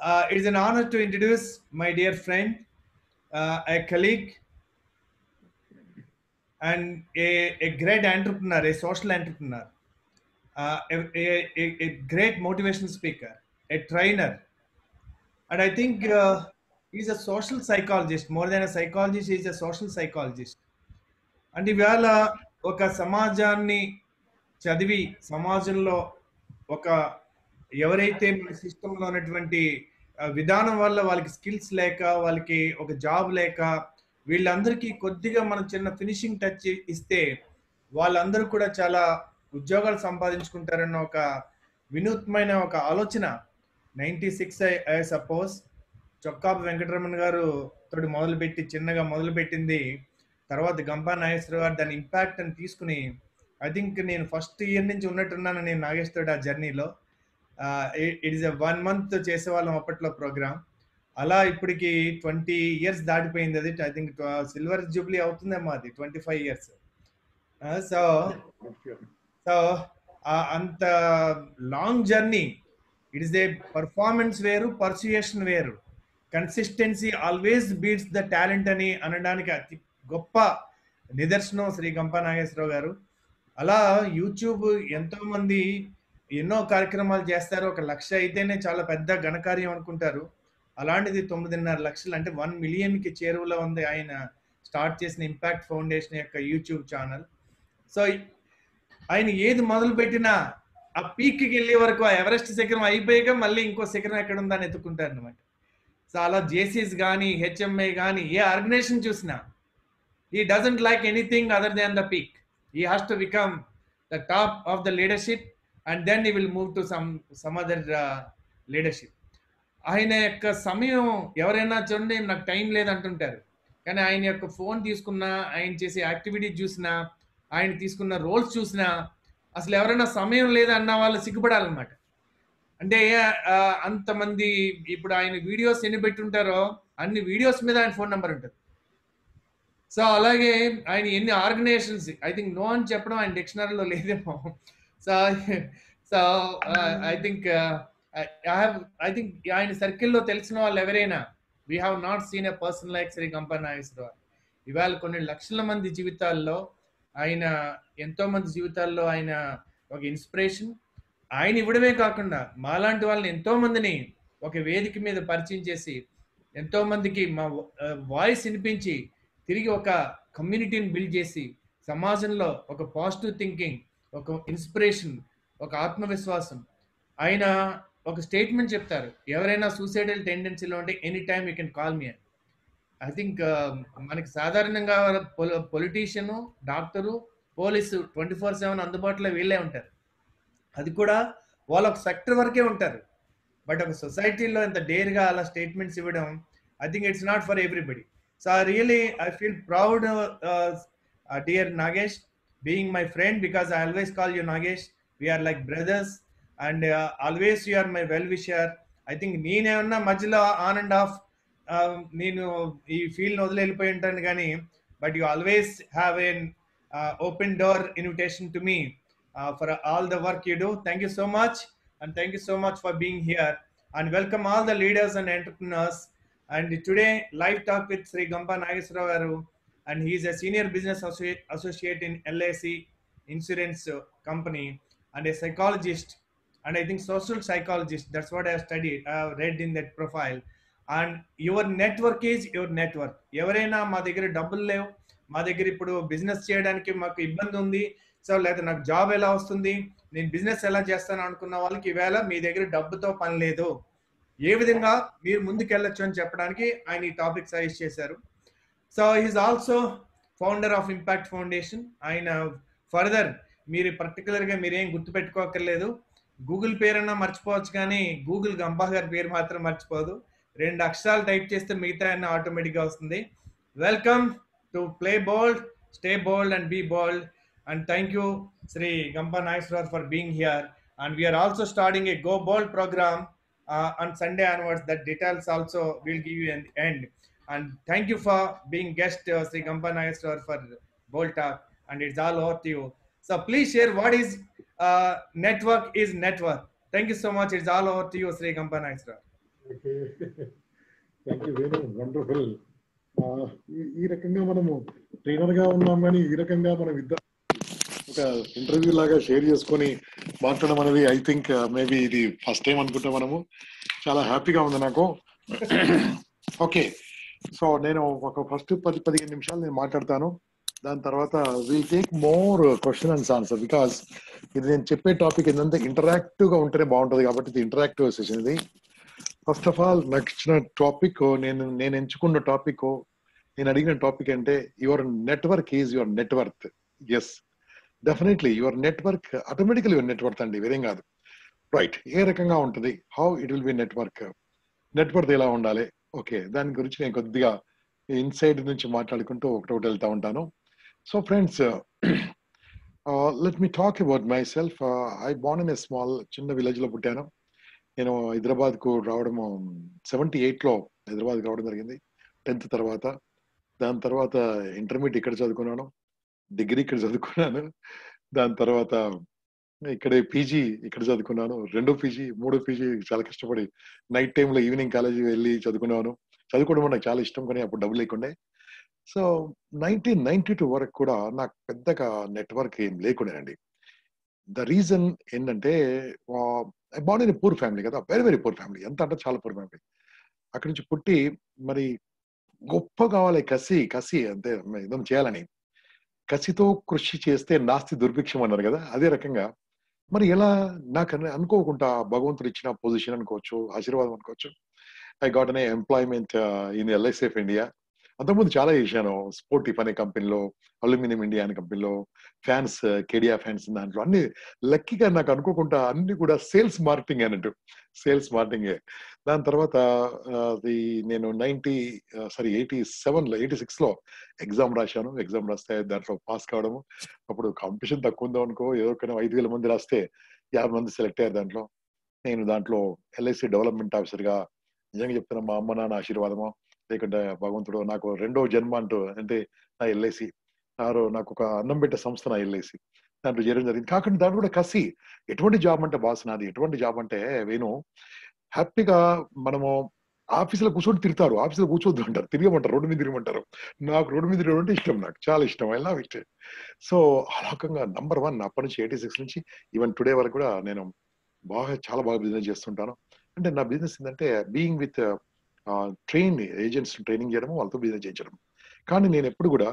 It is an honor to introduce my dear friend, a colleague, and a great entrepreneur, a social entrepreneur, a great motivational speaker, a trainer, and I think he's a social psychologist. More than a psychologist, he's a social psychologist. అంటే ఇవాళ ఒక సమాజాన్ని చదివి సమాజంలో ఒక ఎవరైతే మన సిస్టంలో ఉన్నటువంటి విధానం వల్ల వాళ్ళకి స్కిల్స్ లేక వాళ్ళకి ఒక జాబ్ లేక వీళ్ళందరికీ కొద్దిగా మనం చిన్న ఫినిషింగ్ టచ్ ఇస్తే వాళ్ళందరూ కూడా చాలా ఉద్యోగాలు సంపాదించుకుంటారన్న ఒక వినూత్నమైన ఒక ఆలోచన 96 ఐ సపోజ్ చొక్కాపు వెంకటరమణ గారు తోటి మొదలుపెట్టి చిన్నగా మొదలుపెట్టింది. తర్వాత గంపా నాగేశ్వరరావు గారు దాని ఇంపాక్ట్ అని తీసుకుని ఐ థింక్ నేను ఫస్ట్ ఇయర్ నుంచి ఉన్నట్టున్నాను నేను నాగేష్ తోటి ఆ జర్నీలో. ఇట్ ఈస్ ఎ 1 మంత్ చేసేవాళ్ళం అప్పట్లో ప్రోగ్రామ్. అలా ఇప్పటికి 20 ఇయర్స్ దాటిపోయింది. అది ఐ థింక్ సిల్వర్ జూబ్లీ అవుతుందేమో అది 25 ఇయర్స్. సో సో అంత long journey. It is a performance వేరు, పర్సుయేషన్ వేరు. Consistency always beats the talent అని అనడానికి అతి గొప్ప నిదర్శనం శ్రీ గంపా నాగేశ్వరరావు గారు. అలా యూట్యూబ్ ఎంతో మంది ఎన్నో కార్యక్రమాలు చేస్తారు. 1 లక్ష అయితేనే చాలా పెద్ద ఘనకార్యం అనుకుంటారు. అలాంటిది 9.5 లక్షలు అంటే 1 మిలియన్కి చేరువలో ఉంది ఆయన స్టార్ట్ చేసిన ఇంపాక్ట్ ఫౌండేషన్ యొక్క యూట్యూబ్ ఛానల్. సో ఆయన ఏది మొదలు పెట్టినా ఆ పీక్కి వెళ్ళే వరకు ఆ ఎవరెస్ట్ శిఖరం అయిపోయాక మళ్ళీ ఇంకో శిఖరం ఎక్కడ ఉందని ఎత్తుకుంటారు అనమాట. సో అలా జేసీస్ కానీ హెచ్ఎంఐ కానీ ఏ ఆర్గనైజేషన్ చూసినా he doesn't like anything other than the peak. He has to become the top of the leadership and then he will move to some other leadership. ఆయన యొక్క సమయం ఎవరైనా చూడండి నాకు టైం లేదంటుంటారు, కానీ ఆయన యొక్క ఫోన్ తీసుకున్నా, ఆయన చేసే యాక్టివిటీ చూసినా, ఆయన తీసుకున్న రోల్స్ చూసినా అసలు ఎవరైనా సమయం లేదన్న వాళ్ళు సిగ్గుపడాలన్నమాట. అంటే అంతమంది ఇప్పుడు ఆయన వీడియోస్ ఎన్ని పెట్టుంటారో అన్ని వీడియోస్ మీద ఆయన ఫోన్ నెంబర్ ఉంటుంది. సో అలాగే ఆయన ఎన్ని ఆర్గనైజేషన్స్ ఐ థింక్ నో అని చెప్పడం ఆయన డిక్షనరీలో లేదేమో. So so I think I think ఆయన సర్కిల్లో తెలిసిన వాళ్ళు ఎవరైనా we have not seen a person like Shri Gampa Nageswararao. ఇవాళ కొన్ని లక్షల మంది జీవితాల్లో ఆయన, ఎంతో మంది జీవితాల్లో ఆయన ఒక ఇన్స్పిరేషన్. ఆయన ఇవ్వడమే కాకుండా మాలాంటి వాళ్ళని ఎంతో మందిని ఒక వేదిక మీద పరిచయం చేసి ఎంతో మందికి మా వాయిస్ వినిపించి తిరిగి ఒక కమ్యూనిటీని బిల్డ్ చేసి సమాజంలో ఒక పాజిటివ్ థింకింగ్, ఒక ఇన్స్పిరేషన్, ఒక ఆత్మవిశ్వాసం. ఆయన ఒక స్టేట్మెంట్ చెప్తారు, ఎవరైనా సూసైడల్ టెండెన్సీలో ఉంటే any time you can call me అని. ఐ థింక్ మనకి సాధారణంగా పొలిటీషియను, డాక్టరు, పోలీసు 24/7 అందుబాటులో వీళ్ళే ఉంటారు. అది కూడా వాళ్ళ ఒక సెక్టర్ వరకే ఉంటారు. బట్ ఒక సొసైటీలో ఇంత డేర్గా అలా స్టేట్మెంట్స్ ఇవ్వడం I think it's not for everybody. So I feel proud, dear Nagesh, being my friend, because I always call you Nagesh. We are like brothers, and always you are my well-wisher. I think నేనేమన్నా మధ్యలో on and of నేను ఈ field వదిలి వెళ్ళిపోయి ఉంటాను కానీ, but you always have an open door invitation to me for all the work you do. Thank you so much, and thank you so much for being here, and welcome all the leaders and entrepreneurs. And today, live talk with Sri Gamba Nageswara Garu, and he is a senior business associate in LIC insurance company, and a psychologist, and I think social psychologist. That's what I have studied. I have read in that profile. And your network is your network. ఎవరైనా మా దగ్గర డబ్బులు లేవు, మా దగ్గర ఇప్పుడు business చేయడానికి మాకు ఇబ్బంది ఉంది, సో లేదా నాకు జాబ్ ఎలా వస్తుంది, నేను బిజినెస్ ఎలా చేస్తాను అనుకున్న వాళ్ళకి ఈవేళ మీ దగ్గర డబ్బుతో పని లేదు, ఏ విధంగా మీరు ముందుకెళ్ళొచ్చు అని చెప్పడానికి ఆయన ఈ టాపిక్ సజెస్ట్ చేశారు. So is also founder of impact foundation. ఆయన ఫర్దర్ మీరు పర్టికులర్గా మీరేం గుర్తుపెట్టుకోకర్లేదు, గూగుల్ పేరన్నా మర్చిపోవచ్చు కానీ గూగుల్ గంపా గారి పేరు మాత్రం మర్చిపోదు. 2 అక్షరాలు టైప్ చేస్తే మిగతా అన్న ఆటోమేటిక్గా వస్తుంది. Welcome to play bold, stay bold and be bold. And thank you Shri Gampa Nageswararao for being here. And we are also starting a go bold programme on Sunday onwards. That details also we'll give you in the end. And thank you for being guest Sri Gamba Nageswara for Bold Talk, and it's all over to you. So please share what is network is network. Thank you so much. It's all over to you, Sri Gamba Nageswara. Okay. Thank you Venu, wonderful. ఈ రకంగా మనము trainer గా ఉన్నాం, కానీ ఈ రకంగా మనం ఇద్దరు ఒక ఇంటర్వ్యూ లాగా షేర్ చేసుకొని మాట్లాడడం అనేది ఐ థింక్ మేబీ ఇది ఫస్ట్ టైం అనుకుంటా మనము. చాలా హ్యాపీగా ఉంది నాకు. ఓకే, సో నేను ఒక ఫస్ట్ 10-15 నిమిషాలు నేను మాట్లాడతాను. దాని తర్వాత will take more question and answer, because ఇది నేను చెప్పే టాపిక్ ఏంటంటే ఇంటరాక్టివ్ గా ఉంటేనే బాగుంటుంది, కాబట్టి ఇది ఇంటరాక్టివ్ సెషన్. ఇది ఫస్ట్ ఆఫ్ ఆల్ నాకు ఇచ్చిన టాపిక్, నేను ఎంచుకున్న టాపిక్, నేను అడిగిన టాపిక్ అంటే your network is your network. Yes, definitely your network automatical your network అండి, వేరేం కాదు. రైట్, ఏ రకంగా ఉంటుంది, how it will be network, network ఎలా ఉండాలి. ఓకే, దాని గురించి నేను కొద్దిగా ఇన్సైడ్ నుంచి మాట్లాడుకుంటూ ఒకటి వెళ్తా ఉంటాను. So friends, let me talk about my self. I Born in a small, చిన్న విలేజ్ లో పుట్టాను. నేను హైదరాబాద్ కు రావడము 78లో హైదరాబాద్ రావడం జరిగింది 10th తర్వాత. దాని తర్వాత ఇంటర్మీడియట్ ఇక్కడ చదువుకున్నాను, డిగ్రీ ఇక్కడ చదువుకున్నాను. దాని తర్వాత ఇక్కడే పీజీ ఇక్కడ చదువుకున్నాను, 2 పీజీ 3 పీజీ చాలా కష్టపడి నైట్ టైంలో ఈవినింగ్ కాలేజీ వెళ్ళి చదువుకున్నాను. చదువుకోవడం నాకు చాలా ఇష్టం, కానీ అప్పుడు డబ్బు లేకుండే. సో 1992 వరకు కూడా నాకు పెద్దగా నెట్వర్క్ ఏం లేకుండేనండి. ద రీజన్ ఏంటంటే, I born in poor family కదా, వెరీ వెరీ పూర్ ఫ్యామిలీ. ఎంత అంటే చాలా పూర్ ఫ్యామిలీ. అక్కడి నుంచి పుట్టి మరి గొప్ప కావాలి, కసి కసి అంతే, ఏదో చేయాలని కసితో కృషి చేస్తే నాస్తి దుర్భిక్షం అన్నారు కదా, అదే రకంగా మరి ఎలా నాకు అనుకోకుండా భగవంతుడు ఇచ్చిన పొజిషన్ అనుకోవచ్చు, ఆశీర్వాదం అనుకోవచ్చు. ఐ గాట్ అనే employment in LIC of India. అంతకుముందు చాలా చేశాను, స్పోర్టిఫ్ అనే కంపెనీలో, అల్యూమినియం ఇండియా అనే కంపెనీలో, ఫ్యాన్స్, కేడియా ఫ్యాన్స్, దాంట్లో అన్ని లక్కీగా నాకు అనుకోకుండా అన్ని కూడా సేల్స్ మార్కెటింగ్ అన్నట్టు, సేల్స్ మార్కెటింగే. దాని తర్వాత అది నేను 86లో ఎగ్జామ్ రాశాను. ఎగ్జామ్ రాస్తే దాంట్లో పాస్ కావడము. అప్పుడు కాంపిటీషన్ తక్కువ ఉందో అనుకో, ఏదో 5,000 మంది రాస్తే 50 మంది సెలెక్ట్ అయ్యారు దాంట్లో. నేను దాంట్లో ఎల్ఐసి డెవలప్మెంట్ ఆఫీసర్ గా, నిజంగా చెప్తున్నా, మా అమ్మ నాన్న ఆశీర్వాదమో లేకుంటే భగవంతుడు నాకు రెండో జన్మ అంటూ అంటే నా ఎల్ఐసి, నాకు ఒక అన్నం పెట్టే సంస్థ నా ఎల్ఐసి, దాంట్లో చేయడం జరిగింది. కాకుండా దాంట్లో కూడా కసి, ఎటువంటి జాబ్ అంటే బాస్ నాది, ఎటువంటి జాబ్ అంటే వేణు, హ్యాపీగా మనము ఆఫీసులో కూర్చొని తిరుగుతారు, ఆఫీసులో కూర్చోద్దు అంటారు, తిరగమంటారు, రోడ్డు మీద తిరగమంటారు. నాకు రోడ్డు మీద తిరగడం అంటే ఇష్టం, నాకు చాలా ఇష్టం, ఐ లవ్ ఇట్. సో ఆ రకంగా #1 అప్పటి నుంచి 86 నుంచి ఈవెన్ టుడే వరకు కూడా నేను చాలా బాగా బిజినెస్ చేస్తుంటాను. అంటే నా బిజినెస్ ఏంటంటే being with train agents training చేయడం, వాళ్ళతో బిజినెస్ చేయించడం. కానీ నేను ఎప్పుడు కూడా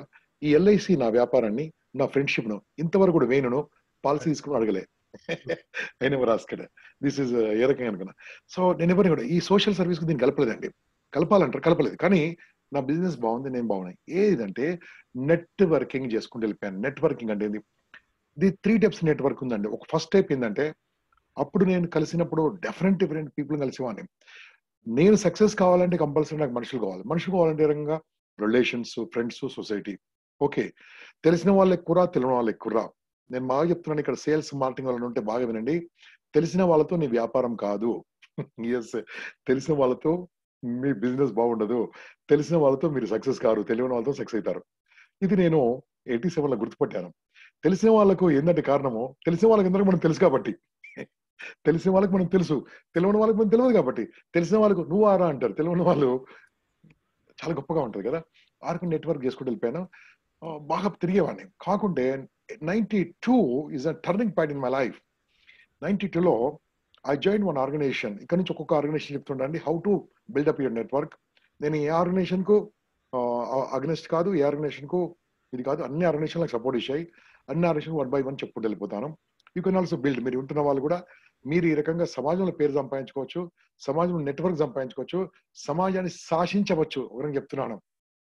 ఈ ఎల్ఐసి నా వ్యాపారాన్ని, నా ఫ్రెండ్షిప్ ను ఇంతవరకు కూడా వేణును పాలసీ తీసుకుని అడగలే. ఆయన రాస్కడ్, దిస్ ఇస్ ఏ రకంగా అనుకున్నా. సో నేను ఎవరిని కూడా ఈ సోషల్ సర్వీస్ దీన్ని కలపలేదండి. కలపాలంటారు, కలపలేదు. కానీ నా బిజినెస్ బాగుంది, నేను బాగున్నాయి. ఏదంటే నెట్వర్కింగ్ చేసుకుంటూ వెళ్ళిపోయాను. నెట్వర్కింగ్ అంటే ఇది 3 టైప్స్ నెట్వర్క్ ఉందండి. ఒక ఫస్ట్ టైప్ ఏంటంటే, అప్పుడు నేను కలిసినప్పుడు డిఫరెంట్ పీపుల్ కలిసేవాడిని. నేను సక్సెస్ కావాలంటే కంపల్సరీ నాకు మనుషులు కావాలి. మనుషులు కావాలంటే ఏ రకంగా, రిలేషన్స్, ఫ్రెండ్స్, సొసైటీ. ఓకే, తెలిసిన వాళ్ళు ఎక్కువరా, తెలియని వాళ్ళు ఎక్కువరా. నేను బాగా చెప్తున్నాను, ఇక్కడ సేల్స్ మార్కెటింగ్ వాళ్ళని ఉంటే బాగా వినండి. తెలిసిన వాళ్ళతో నీ వ్యాపారం కాదు. ఎస్, తెలిసిన వాళ్ళతో మీ బిజినెస్ బాగుండదు. తెలిసిన వాళ్ళతో మీరు సక్సెస్ కారు, తెలియని వాళ్ళతో సక్సెస్ అవుతారు. ఇది నేను 87లో గుర్తుపట్టాను. తెలిసిన వాళ్ళకు ఏంటంటే కారణము, తెలిసిన వాళ్ళకి అందరికీ మనం తెలుసు కాబట్టి. తెలిసిన వాళ్ళకి మనం తెలుసు, తెలియని వాళ్ళకి మనం తెలియదు కాబట్టి. తెలిసిన వాళ్ళకు నువ్వు ఆరా అంటారు, తెలియని వాళ్ళు చాలా గొప్పగా ఉంటది కదా. ఆర్కు నెట్వర్క్ చేసుకుంటూ వెళ్ళిపోయాను. బాగా తిరిగేవాడిని. కాకుంటే 92 is a turning point in my life. 92లో ఐ జాయిన్ వన్ ఆర్గనైజేషన్. ఇక్కడ నుంచి ఒక్కొక్క ఆర్గనైజేషన్ చెప్తుండండి, how to build up your network. నేను ఏ ఆర్గనైజేషన్ కు అగ్నెస్ట్ కాదు, ఏ ఆర్గనైజేషన్ కు ఇది కాదు, అన్ని ఆర్గనైజేషన్లకు సపోర్ట్ ఇచ్చాయి. అన్ని ఆర్గనైజేషన్ 1 by 1 చెప్పుకుంటూ వెళ్ళిపోతాను. You can also build. మీరు ఉంటున్న వాళ్ళు కూడా మీరు ఈ రకంగా సమాజంలో పేరు సంపాదించుకోవచ్చు, సమాజంలో నెట్వర్క్ సంపాదించుకోవచ్చు, సమాజాన్ని శాసించవచ్చు. ఎవరైనా చెప్తున్నాను,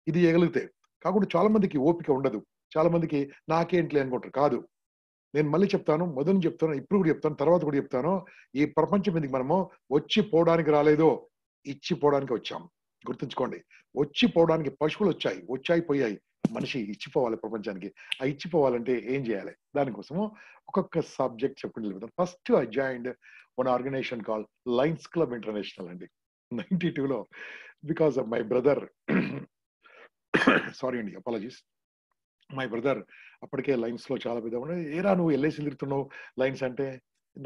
ఇది చేయగలిగితే. కాకుండా చాలా మందికి ఓపిక ఉండదు, చాలా మందికి నాకేంట్లే అనుకుంటారు. కాదు, నేను మళ్ళీ చెప్తాను, మొదలు చెప్తాను, ఇప్పుడు కూడా చెప్తాను, తర్వాత కూడా చెప్తాను. ఈ ప్రపంచం మీదకి మనము వచ్చి పోవడానికి రాలేదో, ఇచ్చి పోవడానికి వచ్చాం. గుర్తుంచుకోండి, వచ్చి పోవడానికి పశువులు వచ్చాయి పోయాయి. మనిషి ఇచ్చిపోవాలి ప్రపంచానికి. ఆ ఇచ్చిపోవాలంటే ఏం చేయాలి, దానికోసము ఒక్కొక్క సబ్జెక్ట్ చెప్పుకుంటూ వెళ్ళిపోతాను. First I joined one organisation call Lions Club International అండి, 92లో. Because of my brother, sorry అండి, అపాలజీస్. మై బ్రదర్ అప్పటికే లైన్స్ లో చాలా పెద్ద, ఏరా నువ్వు ఎల్ఐసి తిరుగుతున్నావు లైన్స్ అంటే,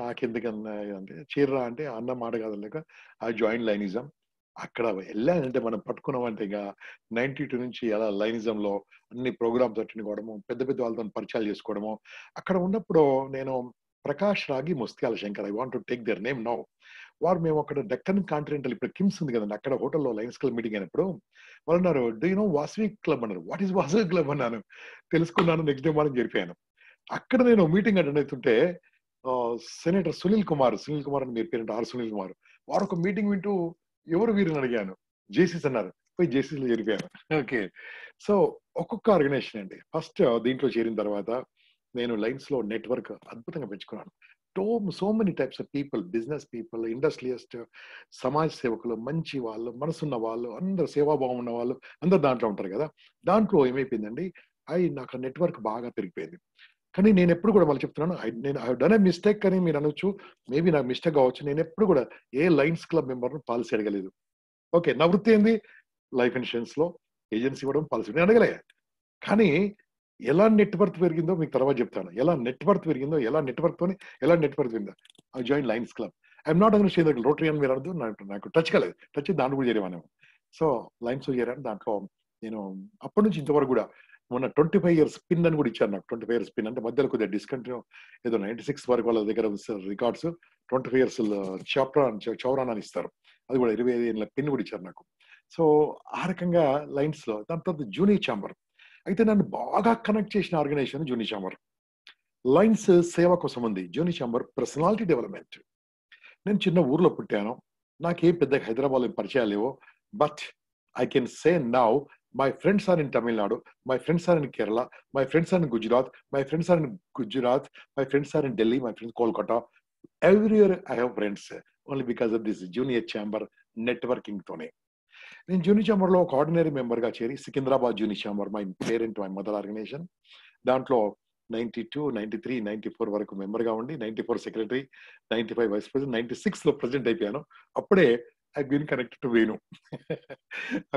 నాకెందుకన్నా అంటే చీర్రా అంటే అన్న మాట కాదు లేక ఆ జాయిన్ లైనిజం. అక్కడ వెళ్ళానంటే మనం పట్టుకున్నామంటే ఇక 92 నుంచి అలా లైనిజంలో అన్ని ప్రోగ్రామ్స్ అటెండ్ కావడము, పెద్ద పెద్ద వాళ్ళతో పరిచయాలు చేసుకోవడము. అక్కడ ఉన్నప్పుడు నేను Prakash Ragi, Mustiyala Shankar, I want to take their name now. వారు మేము అక్కడ డెక్కన్ కాంటినెంటల్ ఇప్పుడు కిమ్స్ ఉంది కదండి, అక్కడ హోటల్లో లయన్స్ క్లబ్ మీటింగ్ అయినప్పుడు వాళ్ళు అన్నారు, do you know Vasavi club అన్నారు. వాట్ ఈస్ వాసవి క్లబ్ అన్నాను. తెలుసుకున్నాను. నెక్స్ట్ డే మార్నింగ్ జరిపాను. అక్కడ నేను మీటింగ్ అటెండ్ అవుతుంటే సెనేటర్ సునీల్ కుమార్ అని మీరు పేరు సునీల్ కుమార్, వారు ఒక మీటింగ్ వింటూ ఎవరు వీరిని అడిగాను. జేసీస్ అన్నారు. పోయి జేసీస్ లో చేరిపోయాను. ఓకే. సో ఒక్కొక్క ఆర్గనైజేషన్ అండి. ఫస్ట్ దీంట్లో చేరిన తర్వాత నేను లైన్స్ లో నెట్వర్క్ అద్భుతంగా పెంచుకున్నాను. So many types of people, business people, industrialist, సమాజ సేవకులు, మంచి వాళ్ళు, మనసున్న వాళ్ళు, అందరు సేవాభావం ఉన్న వాళ్ళు అందరు దాంట్లో ఉంటారు కదా. దాంట్లో ఏమైపోయిందండి, నాకు నెట్వర్క్ బాగా పెరిగిపోయింది. కానీ నేను ఎప్పుడు కూడా వాళ్ళు చెప్తున్నాను, నేను ఐ డన్ ఏ మిస్టేక్ అని మీరు అనొచ్చు. మేబీ నాకు మిస్టేక్ కావచ్చు. నేను ఎప్పుడు కూడా ఏ లయన్స్ క్లబ్ మెంబర్ను పాలసీ అడగలేదు. ఓకే, నా వృత్తి ఏంది, లైఫ్ ఇన్సూరెన్స్ లో ఏజెన్సీ ఇవ్వడం, పాలసీ నేను అడగలే. కానీ ఎలా నెట్వర్క్ పెరిగిందో మీకు తర్వాత చెప్తాను. ఎలా నెట్వర్క్ పెరిగిందో, ఎలా నెట్వర్క్ పెరిగిందో. I join Lions club. I'm not again share rotary అని మీరు అర్థం. నాకు టచ్ కాలేదు. టచ్ దాంట్లో కూడా చేరేవాను. సో లయన్స్ లో చేరాను. దాంట్లో నేను అప్పటి నుంచి ఇంతవరకు కూడా మొన్న 25 years పిన్ అని కూడా ఇచ్చారు నాకు. 25 years పిన్ అంటే మధ్యలో కొద్దిగా డిస్కంటిన్యూ, ఏదో 96 వరకు వాళ్ళ దగ్గర రికార్డ్స్ 25 years చౌరాన్ అని ఇస్తారు. అది కూడా 25 ఏళ్ళ పిన్ కూడా ఇచ్చారు నాకు. సో ఆ రకంగా లైన్స్ లో. దాని తర్వాత జూనియర్ ఛాంబర్. అయితే నన్ను బాగా కనెక్ట్ చేసిన ఆర్గనైజేషన్ జూనియర్ ఛాంబర్. లైన్స్ సేవ కోసం ఉంది. Junior chamber personality development. నేను చిన్న ఊర్లో పుట్టాను. నాకేం పెద్ద హైదరాబాద్ పరిచయాలు లేవు. But I can say now my friends are in Tamil Nadu, my friends are in Kerala, my friends are in Gujarat, my friends are in Delhi, my friends Kolkata. Everywhere I have friends, only because of this junior chamber networking tone. నేను junior chamber లో ఒక ordinary member గా చేరి Secunderabad junior chamber, my parent, my mother organisation, దాంట్లో 92, 93, 94 వరకు member గా ఉండి 94 secretary, 95 vice president, 96 లో ప్రెసిడెంట్ అయిపోయాను. అప్పుడే I been connected to Venu.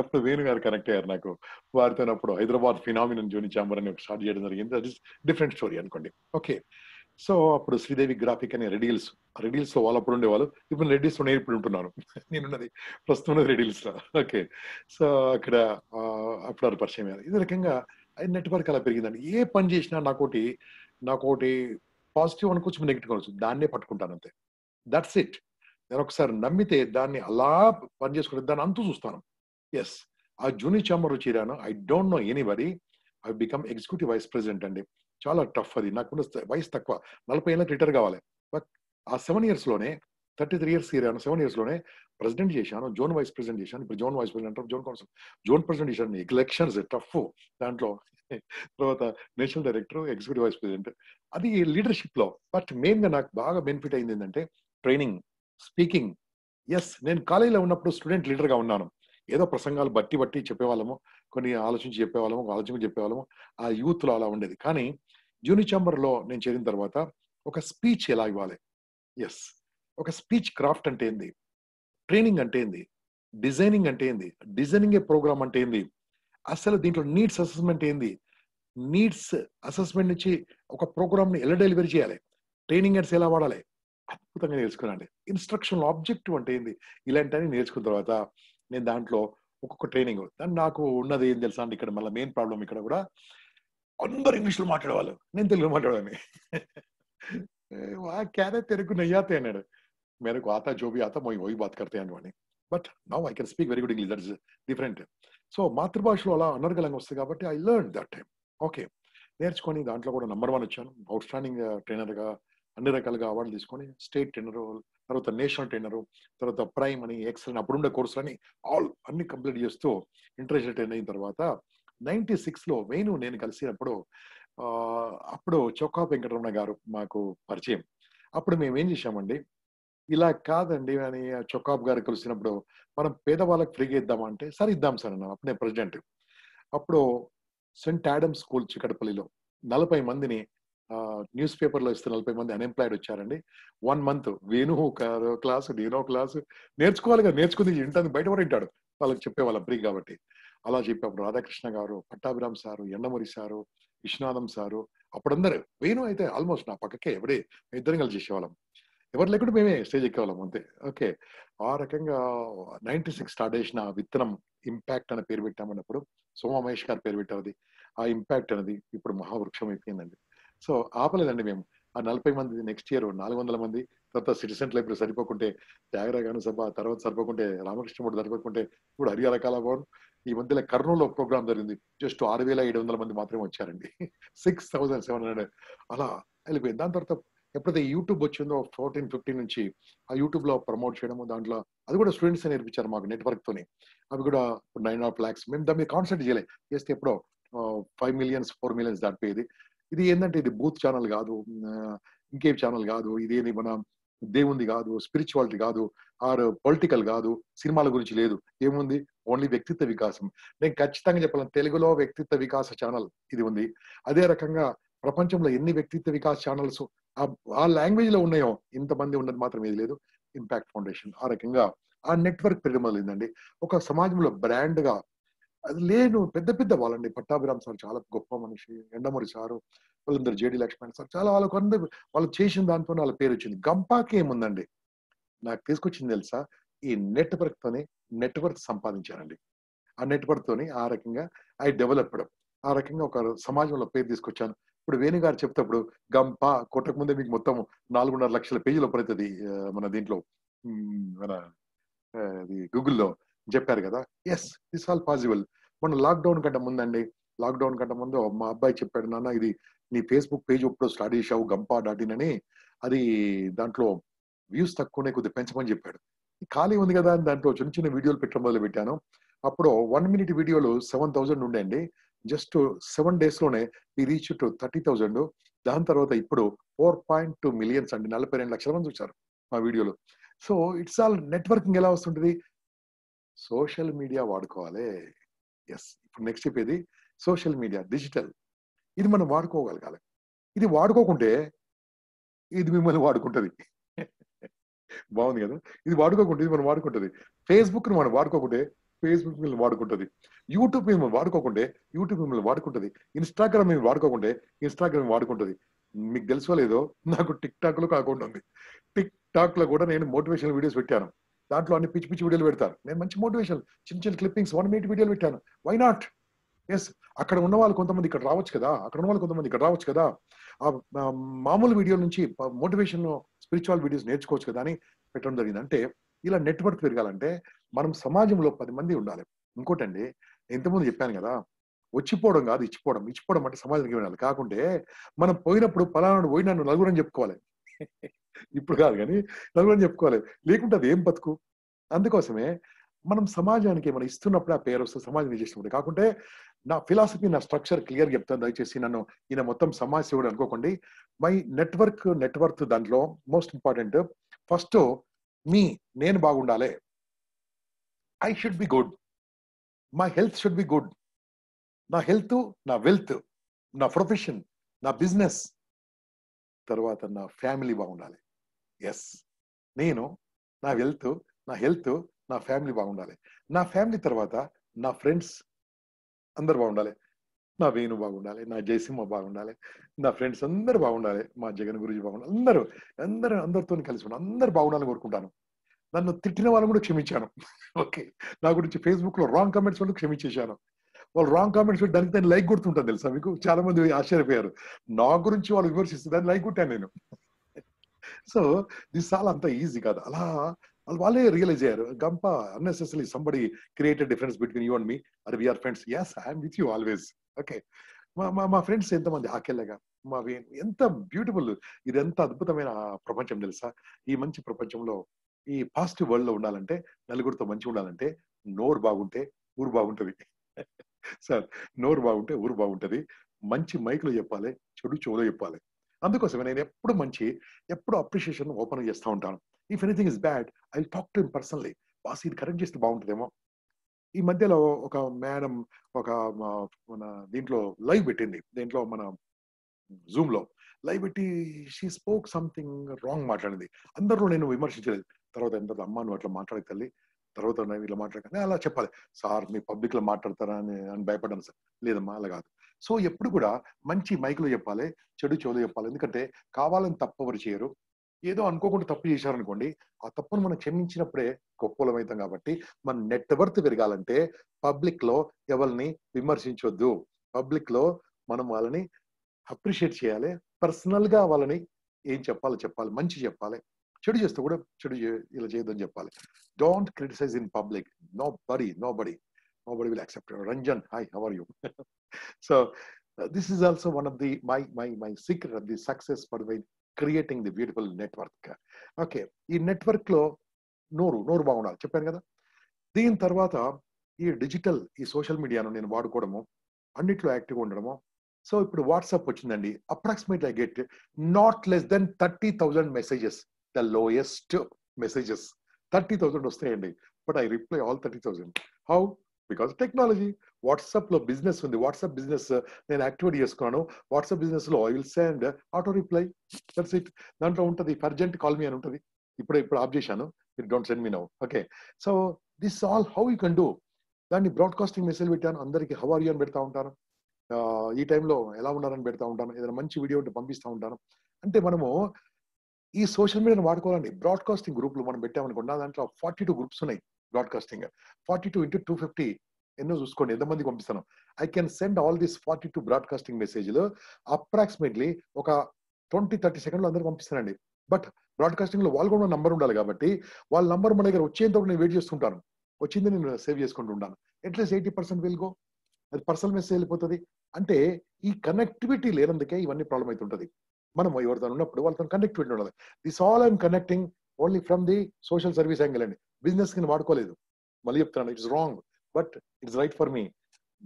అప్పుడు వేణు గారు కనెక్ట్ అయ్యారు నాకు. వారితో అప్పుడు హైదరాబాద్ ఫినామినన్ జూనియర్ ఛాంబర్ అని స్టార్ట్ చేయడం జరిగింది. దట్ ఇస్ డిఫరెంట్ స్టోరీ అనుకోండి. ఓకే. సో అప్పుడు శ్రీదేవి గ్రాఫిక్ అనే రెడీల్స్ లో వాళ్ళు అప్పుడు ఉండేవాళ్ళు. ఇప్పుడు రెడ్డిల్స్ లో నేను ఇప్పుడు ఉంటున్నాను. నేనున్నది ప్రస్తుతం రెడీల్స్ లో. ఓకే. సో అక్కడ అప్పుడు పరిచయం అయ్యారు. ఇది రకంగా నెట్వర్క్ అలా పెరిగిందండి. ఏ పని చేసినా నాకోటి పాజిటివ్ అనుకోవచ్చు, నెగిటివ్ అనుకోవచ్చు, దాన్నే పట్టుకుంటాను అంతే. That's it. నేను ఒకసారి నమ్మితే దాన్ని అలా పని చేసుకుంటే దాన్ని అంతూ చూస్తాను. ఎస్, ఆ జూనియర్ ఛాంబర్ చేరాను. I don't know anybody. I become executive vice president అండి. చాలా టఫ్ అది. నాకున్న వయసు తక్కువ, 40 ఏళ్ళకి రిటైర్ కావాలి. బట్ ఆ 7 years లోనే 33 years చేరాను. 7 years లోనే ప్రెసిడెంట్ చేశాను, జోన్ వైస్ ప్రెసిడెంట్ చేశాను. ఇప్పుడు zone vice president, zone council, zone president చేశాను. ఎలక్షన్స్ టఫ్ దాంట్లో. తర్వాత national director, executive vice president, అది లీడర్షిప్ లో. బట్ మెయిన్ గా నాకు బాగా బెనిఫిట్ అయింది ఏంటంటే ట్రైనింగ్, స్పీకింగ్. ఎస్, నేను కాలేజీలో ఉన్నప్పుడు స్టూడెంట్ లీడర్ గా ఉన్నాను. ఏదో ప్రసంగాలు బట్టి చెప్పేవాళ్ళము, కొన్ని ఆలోచించి చెప్పేవాళ్ళము. ఆ యూత్ లో అలా ఉండేది. కానీ జూనియర్ ఛాంబర్ లో నేను చేరిన తర్వాత ఒక స్పీచ్ ఎలా ఇవ్వాలి, ఎస్, ఒక స్పీచ్ క్రాఫ్ట్ అంటే ఏంది, ట్రైనింగ్ అంటే ఏంది, డిజైనింగ్ అంటే ఏంది, డిజైనింగ్ ఏ ప్రోగ్రామ్ అంటే ఏంది, అసలు దీంట్లో నీడ్స్ అసెస్మెంట్ ఏంది, నీడ్స్ అసెస్మెంట్ నుంచి ఒక ప్రోగ్రామ్ ని ఎలా డెలివరీ చేయాలి, ట్రైనింగ్ ఎడ్స్ ఎలా వాడాలి, అద్భుతంగా నేర్చుకున్నాండి. ఇన్స్ట్రక్షన్ ఆబ్జెక్టివ్ అంటే ఏంది, ఇలాంటివన్నీ నేర్చుకున్న తర్వాత నేను దాంట్లో ఒక్కొక్క ట్రైనింగ్. నాకు ఉన్నది ఏం తెలుసా అండి, ఇక్కడ మళ్ళీ మెయిన్ ప్రాబ్లం ఇక్కడ కూడా అందరు ఇంగ్లీష్లో మాట్లాడేవాళ్ళు, నేను తెలుగులో మాట్లాడాలని. క్యారే తెరుగు నయ్యాతే అన్నాడు. మేరకు ఆతా జో భీ ఆతా వహీ బాత్ కర్తే అని. But now I can speak very good English. That is different. So మాతృభాషలో అలా అనర్గలంగా వస్తుంది కాబట్టి I learn that time. Okay, నేర్చుకొని దాంట్లో కూడా నంబర్ 1 వచ్చాను. అవుట్ స్టాండింగ్ ట్రైనర్గా అన్ని రకాలుగా అవార్డులు తీసుకొని స్టేట్ ట్రైనరు, తర్వాత నేషనల్ ట్రైనరు, తర్వాత ప్రైమ్ అని, ఎక్సెల్ అప్పుడుండే కోర్సులని అన్ని కంప్లీట్ చేస్తూ ఇంటర్నేషనల్ ట్రైన్ అయిన తర్వాత 96 లో వేణు నేను కలిసినప్పుడు అప్పుడు చొక్కా వెంకటరమణ గారు మాకు పరిచయం. అప్పుడు మేము ఏం చేశామండి, ఇలా కాదండి అని చొక్కాబ్ గారు కలిసినప్పుడు మనం పేదవాళ్ళకి ఫ్రీగా ఇద్దామా అంటే, సరే ఇద్దాం సార్ అన్న. అప్పుడు నేను ప్రెసిడెంట్. అప్పుడు సెంట్ ఆడమ్ స్కూల్ చికటపల్లిలో 40 మందిని న్యూస్ పేపర్లో ఇస్తే 40 మంది అన్ఎంప్లాయిడ్ వచ్చారండి. 1 month వేణు క్లాసు, నేను క్లాసు నేర్చుకోవాలి కదా, నేర్చుకుంది ఇంటాను బయట కూడా వింటాడు, వాళ్ళకి చెప్పేవాళ్ళం ఫ్రీ కాబట్టి. అలా చెప్పేప్పుడు రాధాకృష్ణ గారు, Pattabhiram sir, Yandamuri sir, Viswanatham sir, అప్పుడందరూ. వేణు అయితే ఆల్మోస్ట్ నా పక్కకే ఎవడే, ఇద్దరం కలిసి చేసేవాళ్ళం. ఎవరు లేకుండా మేమే స్టేజ్ ఎక్కేవాళ్ళం అంతే. ఓకే. ఆ రకంగా 96 స్టార్ట్ చేసిన విత్తనం ఇంపాక్ట్ అనే పేరు పెట్టామన్నప్పుడు సోమ మహేష్ గారు పేరు పెట్టారు అది. ఆ ఇంపాక్ట్ అనేది ఇప్పుడు మహావృక్షం అయిపోయిందండి. సో ఆపలేదండి మేము. ఆ 40 మంది నెక్స్ట్ ఇయర్ 400 మంది, తర్వాత సిటిజన్ లైబ్రరీ సరిపోకుంటే త్యాగరాయ సభ, తర్వాత సరిపోకుంటే రామకృష్ణ మఠం సరిపోకుంటే ఇప్పుడు హరిహర కళాభవన్. ఈ మధ్యలో కర్నూలులో ఒక ప్రోగ్రామ్ జరిగింది. జస్ట్ 6,700 మంది మాత్రమే వచ్చారండి. 6,700 అలా వెళ్ళిపోయింది. దాని తర్వాత ఎప్పుడైతే యూట్యూబ్ వచ్చిందో 14, 15 నుంచి ఆ యూట్యూబ్ లో ప్రమోట్ చేయడము దాంట్లో అది కూడా స్టూడెంట్స్ నేర్పించారు మాకు నెట్వర్క్ తోని. అవి కూడా 9.5 lakhs మేము దాని మీద కాన్సెప్ట్ చేయలేదు. చేస్తే ఎప్పుడో 5 million 4 million దాటిపోయేది. ఇది ఏంటంటే ఇది బూత్ ఛానల్ కాదు, ఇంకేం ఛానల్ కాదు, ఇదేది మన దేవుంది కాదు, స్పిరిచువాలిటీ కాదు, ఆర్ పొలిటికల్ కాదు, సినిమాల గురించి లేదు. ఏముంది ఓన్లీ వ్యక్తిత్వ వికాసం. నేను ఖచ్చితంగా చెప్పాను తెలుగులో వ్యక్తిత్వ వికాస ఛానల్ ఇది ఉంది. అదే రకంగా ప్రపంచంలో ఎన్ని వ్యక్తిత్వ వికాస్ ఛానల్స్ ఆ లాంగ్వేజ్ లో ఉన్నాయో ఇంతమంది ఉన్నది మాత్రం ఏది లేదు. ఇంపాక్ట్ ఫౌండేషన్ ఆ రకంగా ఆ నెట్వర్క్ పెరిగమలిందండి. ఒక సమాజంలో బ్రాండ్ గా అది లేదు. పెద్ద పెద్ద వాళ్ళండి. పట్టాభిరామ్ సార్ చాలా గొప్ప మనిషి, ఎండమూరి సారు, వాళ్ళందరూ జేడి లక్ష్మణ్ సార్ చాలా వాళ్ళకందరూ వాళ్ళు చేసిన దాంతో వాళ్ళ పేరు వచ్చింది. గంపాకి ఏముందండి నాకు తీసుకొచ్చింది తెలుసా? ఈ నెట్వర్క్ సంపాదించానండి. ఆ నెట్వర్క్ తోని ఆ రకంగా ఐ డెవలప్డ్. ఆ రకంగా ఒక సమాజంలో పేరు తీసుకొచ్చాను. ఇప్పుడు వేణు గారు చెప్తేప్పుడు గంప కొట్టక ముందే మీకు మొత్తం 4.5 లక్షల పేజీలు పడుతుంది మన దీంట్లో మన అది గూగుల్లో చెప్పారు కదా. Yes this all possible. మొన్న లాక్డౌన్ కంటే ముందండి, లాక్డౌన్ కంటే ముందు మా అబ్బాయి చెప్పాడు, నాన్న ఇది నీ ఫేస్బుక్ పేజ్ ఎప్పుడు స్టార్ట్ చేసావు గంపా డాట్ ఇన్ అని, అది దాంట్లో వ్యూస్ తక్కువనే కొద్దిగా పెంచమని చెప్పాడు. ఖాళీ ఉంది కదా అని దాంట్లో చిన్న చిన్న వీడియోలు పెట్టడం మొదలు పెట్టాను. అప్పుడు 1 minute వీడియోలు 7,000 ఉండేయండి. జస్ట్ 7 days లోనే ఈ రీచ్ టు 30,000. దాని తర్వాత ఇప్పుడు 4.2 million అండి. 42 లక్షల మంది చూశారు మా వీడియోలు. సో ఇట్స్ ఆల్ నెట్వర్కింగ్ ఎలా వస్తుంటది? సోషల్ మీడియా వాడుకోవాలి. ఎస్ ఇప్పుడు నెక్స్ట్ చెప్పేది సోషల్ మీడియా డిజిటల్. ఇది మనం వాడుకోగలగాలి. ఇది వాడుకోకుంటే ఇది మిమ్మల్ని వాడుకుంటది. బాగుంది కదా. ఇది వాడుకోకుంటే ఇది మనం వాడుకుంటది. ఫేస్బుక్ ను మనం వాడుకోకుంటే ఫేస్బుక్ మిమ్మల్ని వాడుకుంటది. యూట్యూబ్ మిమ్మల్ని వాడుకోకుంటే యూట్యూబ్ మిమ్మల్ని వాడుకుంటది. ఇన్స్టాగ్రామ్ మిమ్మల్ని వాడుకోకుంటే ఇన్స్టాగ్రామ్ వాడుకుంటది. మీకు తెలుసో లేదో నాకు టిక్ టాక్ లో అకౌంట్ ఉంది. టిక్ టాక్ లో కూడా నేను మోటివేషనల్ వీడియోస్ పెట్టాను. దాంట్లో అన్ని పిచ్చి పిచ్చి వీడియోలు పెడతాను. నేను మంచి మోటివేషన్ చిన్న చిన్న క్లిప్పింగ్స్ 1 minute వీడియోలు పెట్టాను. Why not? ఎస్ అక్కడ ఉన్న వాళ్ళు కొంతమంది ఇక్కడ రావచ్చు కదా, అక్కడ ఉన్న వాళ్ళు కొంతమంది ఇక్కడ రావచ్చు కదా, ఆ మామూలు వీడియో నుంచి మోటివేషన్ స్పిరిచువల్ వీడియోస్ నేర్చుకోవచ్చు కదా అని పెట్టడం జరిగింది. అంటే ఇలా నెట్వర్క్ పెరగాలంటే మనం సమాజంలో 10 మంది ఉండాలి. ఇంకోటండి ఇంతకుముందు చెప్పాను కదా, వచ్చిపోవడం కాదు ఇచ్చిపోవడం. ఇచ్చిపోవడం అంటే సమాజానికి వెళ్ళాలి. కాకుంటే మనం పోయినప్పుడు పలానాడు పోయి నన్ను నలుగురని చెప్పుకోవాలి. ఇప్పుడు కాదు కానీ నలుగురని చెప్పుకోవాలి. లేకుంటే అది ఏం బతుకు? అందుకోసమే మనం సమాజానికి మనం ఇస్తున్నప్పుడు ఆ పేరు వస్తుంది, సమాజం చేసినప్పుడు. కాకుంటే నా ఫిలాసఫీ నా స్ట్రక్చర్ క్లియర్ చెప్తాను. దయచేసి నన్ను ఈయన మొత్తం సమాజ సేవుడు అనుకోకండి. మై నెట్వర్క్ దాంట్లో మోస్ట్ ఇంపార్టెంట్. ఫస్ట్ నేను బాగుండాలి. I should be good. My health should be good. నా హెల్త్, నా వెల్త్, నా ప్రొఫెషన్, నా బిజినెస్, తర్వాత నా ఫ్యామిలీ బాగుండాలి. ఎస్ నేను నా వెల్త్, నా హెల్త్, నా ఫ్యామిలీ బాగుండాలి. నా ఫ్యామిలీ తర్వాత నా ఫ్రెండ్స్ అందరు బాగుండాలి. నా వేణు బాగుండాలి, నా జయసింహ బాగుండాలి, నా ఫ్రెండ్స్ అందరు బాగుండాలి, మా జగన్ గురించి బాగుండాలి. అందరితో కలిసి ఉండాలి. అందరు బాగుండాలని కోరుకుంటాను. నన్ను తిట్టిన వాళ్ళని కూడా క్షమించాను. ఓకే, నా గురించి ఫేస్బుక్ లో రాంగ్ కామెంట్స్ వాళ్ళు క్షమించేశాను. వాళ్ళు రాంగ్ కామెంట్స్ పెట్టి దానికి లైక్ కొడుతుంటాను తెలుసా మీకు? చాలా మంది ఆశ్చర్యపోయారు. నా గురించి వాళ్ళు విమర్శిస్తే దాన్ని లైక్ కొట్టాను నేను. సో దిస్ ఆల్ అంత ఈజీ కాదు. అలా వాళ్ళే రియలైజ్ అయ్యారు. Gampa unnecessary somebody created difference between you and me, are we are friends. Yes I'm with you always. Okay, మా ఫ్రెండ్స్ ఎంతమంది ఆకెళ్ళగా మా ఎంత బ్యూటిఫుల్, ఇది ఎంత అద్భుతమైన ప్రపంచం తెలుసా. ఈ మంచి ప్రపంచంలో ఈ పాజిటివ్ వరల్డ్ లో ఉండాలంటే, నలుగురితో మంచి ఉండాలంటే నోరు బాగుంటే ఊరు బాగుంటది. సార్ నోరు బాగుంటే ఊరు బాగుంటది. మంచి మైక్ లో చెప్పాలి, చెడు చెవులో చెప్పాలి. అందుకోసమే నేను ఎప్పుడు అప్రిషియేషన్ ఓపెన్ చేస్తూ ఉంటాను. If anything is bad I talk to him personally. Boss ఇది కరెక్ట్ చేస్తే బాగుంటుందేమో. ఈ మధ్యలో ఒక మేడం ఒక మన దీంట్లో లైవ్ పెట్టింది. దీంట్లో మన జూమ్ లో లైవ్ పెట్టి షీ స్పోక్ సంథింగ్ రాంగ్ మాట్లాడింది. అందరిలో నేను విమర్శించలేదు. తర్వాత ఎంత అమ్మా నువ్వు అట్లా మాట్లాడే తల్లి, తర్వాత నేను ఇట్లా మాట్లాడగానే అలా చెప్పాలి. సార్ మీ పబ్లిక్ లో మాట్లాడతారా అని భయపడ్డాను సార్. లేదమ్మా అలా కాదు. సో ఎప్పుడు కూడా మంచి మైక్ లో చెప్పాలి, చెడు చెవులు చెప్పాలి. ఎందుకంటే కావాలని తప్పెవరు చేయరు. ఏదో అనుకోకుండా తప్పు చేశారనుకోండి, ఆ తప్పును మనం క్షమించినప్పుడే గొప్పలం అవుతాం. కాబట్టి మన నెట్వర్త్ పెరగాలంటే పబ్లిక్ లో ఎవరిని విమర్శించొద్దు. పబ్లిక్ లో మనం వాళ్ళని అప్రిషియేట్ చేయాలి. పర్సనల్ గా వాళ్ళని ఏం చెప్పాలో చెప్పాలి, మంచి చెప్పాలి. చెడు చేస్తే కూడా ఇలా చేయొద్దని చెప్పాలి. Don't criticise in public. Nobody will accept. Ranjan, hi, how are you? So this is also one of the my secret of the success for the creating the beautiful network. Okay, ఈ network లో నోరు బాగుండాలి చెప్పాను కదా. దీని తర్వాత ఈ digital, ఈ సోషల్ మీడియాను నేను వాడుకోవడము, అన్నిట్లో యాక్టివ్గా ఉండడము. సో ఇప్పుడు వాట్సాప్ వచ్చిందండి. Approximate I get not less than 30,000 messages. The lowest messages 30,000 వస్తాయండి. But I reply all 30,000. How? Because technology. WhatsApp లో బిజినెస్ ఉంది. వాట్సాప్ బిజినెస్ నేను యాక్టివేట్ చేసుకున్నాను. వాట్సాప్ బిజినెస్ లో I will send auto reply. That's it. దాంట్లో ఉంటుంది urgent call me అని ఉంటుంది. ఇప్పుడు ఆఫ్ చేశాను. It don't send me now. Okay, so this all how you can do. దాన్ని బ్రాడ్కాస్టింగ్ మెసేజ్ పెట్టాను. అందరికి హౌ ఆర్ యూ అని పెడతా ఉంటాను. ఈ టైంలో ఎలా ఉన్నారని పెడతా ఉంటాను. ఏదైనా మంచి వీడియో ఉంటే పంపిస్తూ ఉంటాను. అంటే మనము ఈ సోషల్ మీడియాను వాడుకోవాలండి. బ్రాడ్కాస్టింగ్ గ్రూప్లు మనం పెట్టామనుకోండి, దాంట్లో 42 గ్రూప్స్ ఉన్నాయి. బ్రాడ్కాస్టింగ్ 42 into 250 ఎన్నో చూసుకోండి, ఎంతమందికి పంపిస్తాను. I can send all this 42 broadcasting మెసేజ్లు అప్రాక్సిమేట్లీ ఒక 20-30 సెకండ్లు అందరూ పంపిస్తానండి. బట్ బ్రాడ్కాస్టింగ్ లో వాళ్ళు కూడా నంబర్ ఉండాలి కాబట్టి వాళ్ళ నంబర్ మన దగ్గర వచ్చేంత నేను వెయిట్ చేస్తుంటాను. వచ్చింది నేను సేవ్ చేసుకుంటూ ఉంటాను. At least 80% will go. అది పర్సనల్ మెసేజ్ వెళ్ళిపోతుంది. అంటే ఈ కనెక్టివిటీ లేనందుకే ఇవన్నీ ప్రాబ్లం అవుతుంటది. మనం ఎవరితో ఉన్నప్పుడు వాళ్ళతో కనెక్టివిటీ ఉండాలి. This all I'm connecting only from the social service angle అండి. బిజినెస్ కింద వాడుకోలేదు. మళ్ళీ చెప్తున్నాను, it's wrong but it's right for me.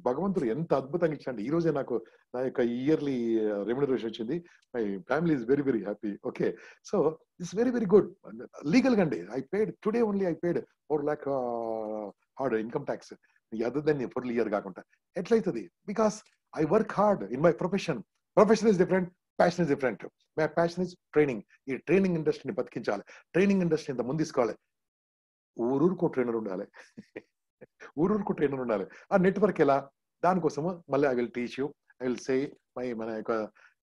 భగవంతుడు ఎంత అద్భుతంగా ఇచ్చాడు. ఈ రోజే నాకు నా యొక్క ఇయర్లీ రెమ్యునరేషన్ వచ్చింది. My family is very very happy. Okay, so it's very very good. Legal గా అండి. I paid today only. I paid 4 lakh hard income tax. Other than full year కాకుండా ఎట్లయితుంది? Because I work hard in my profession. Profession is different, passion is different. My passion is training. ఈ training ఇండస్ట్రీని బతికించాలి. Training industry ఇంత ముందు తీసుకోవాలి. ఊరూరుకో trainer ఉండాలి. ఊరూరుకు trainer ఉండాలి. ఆ నెట్వర్క్ ఎలా? దానికోసము మళ్ళీ I will teach you. I will say మన యొక్క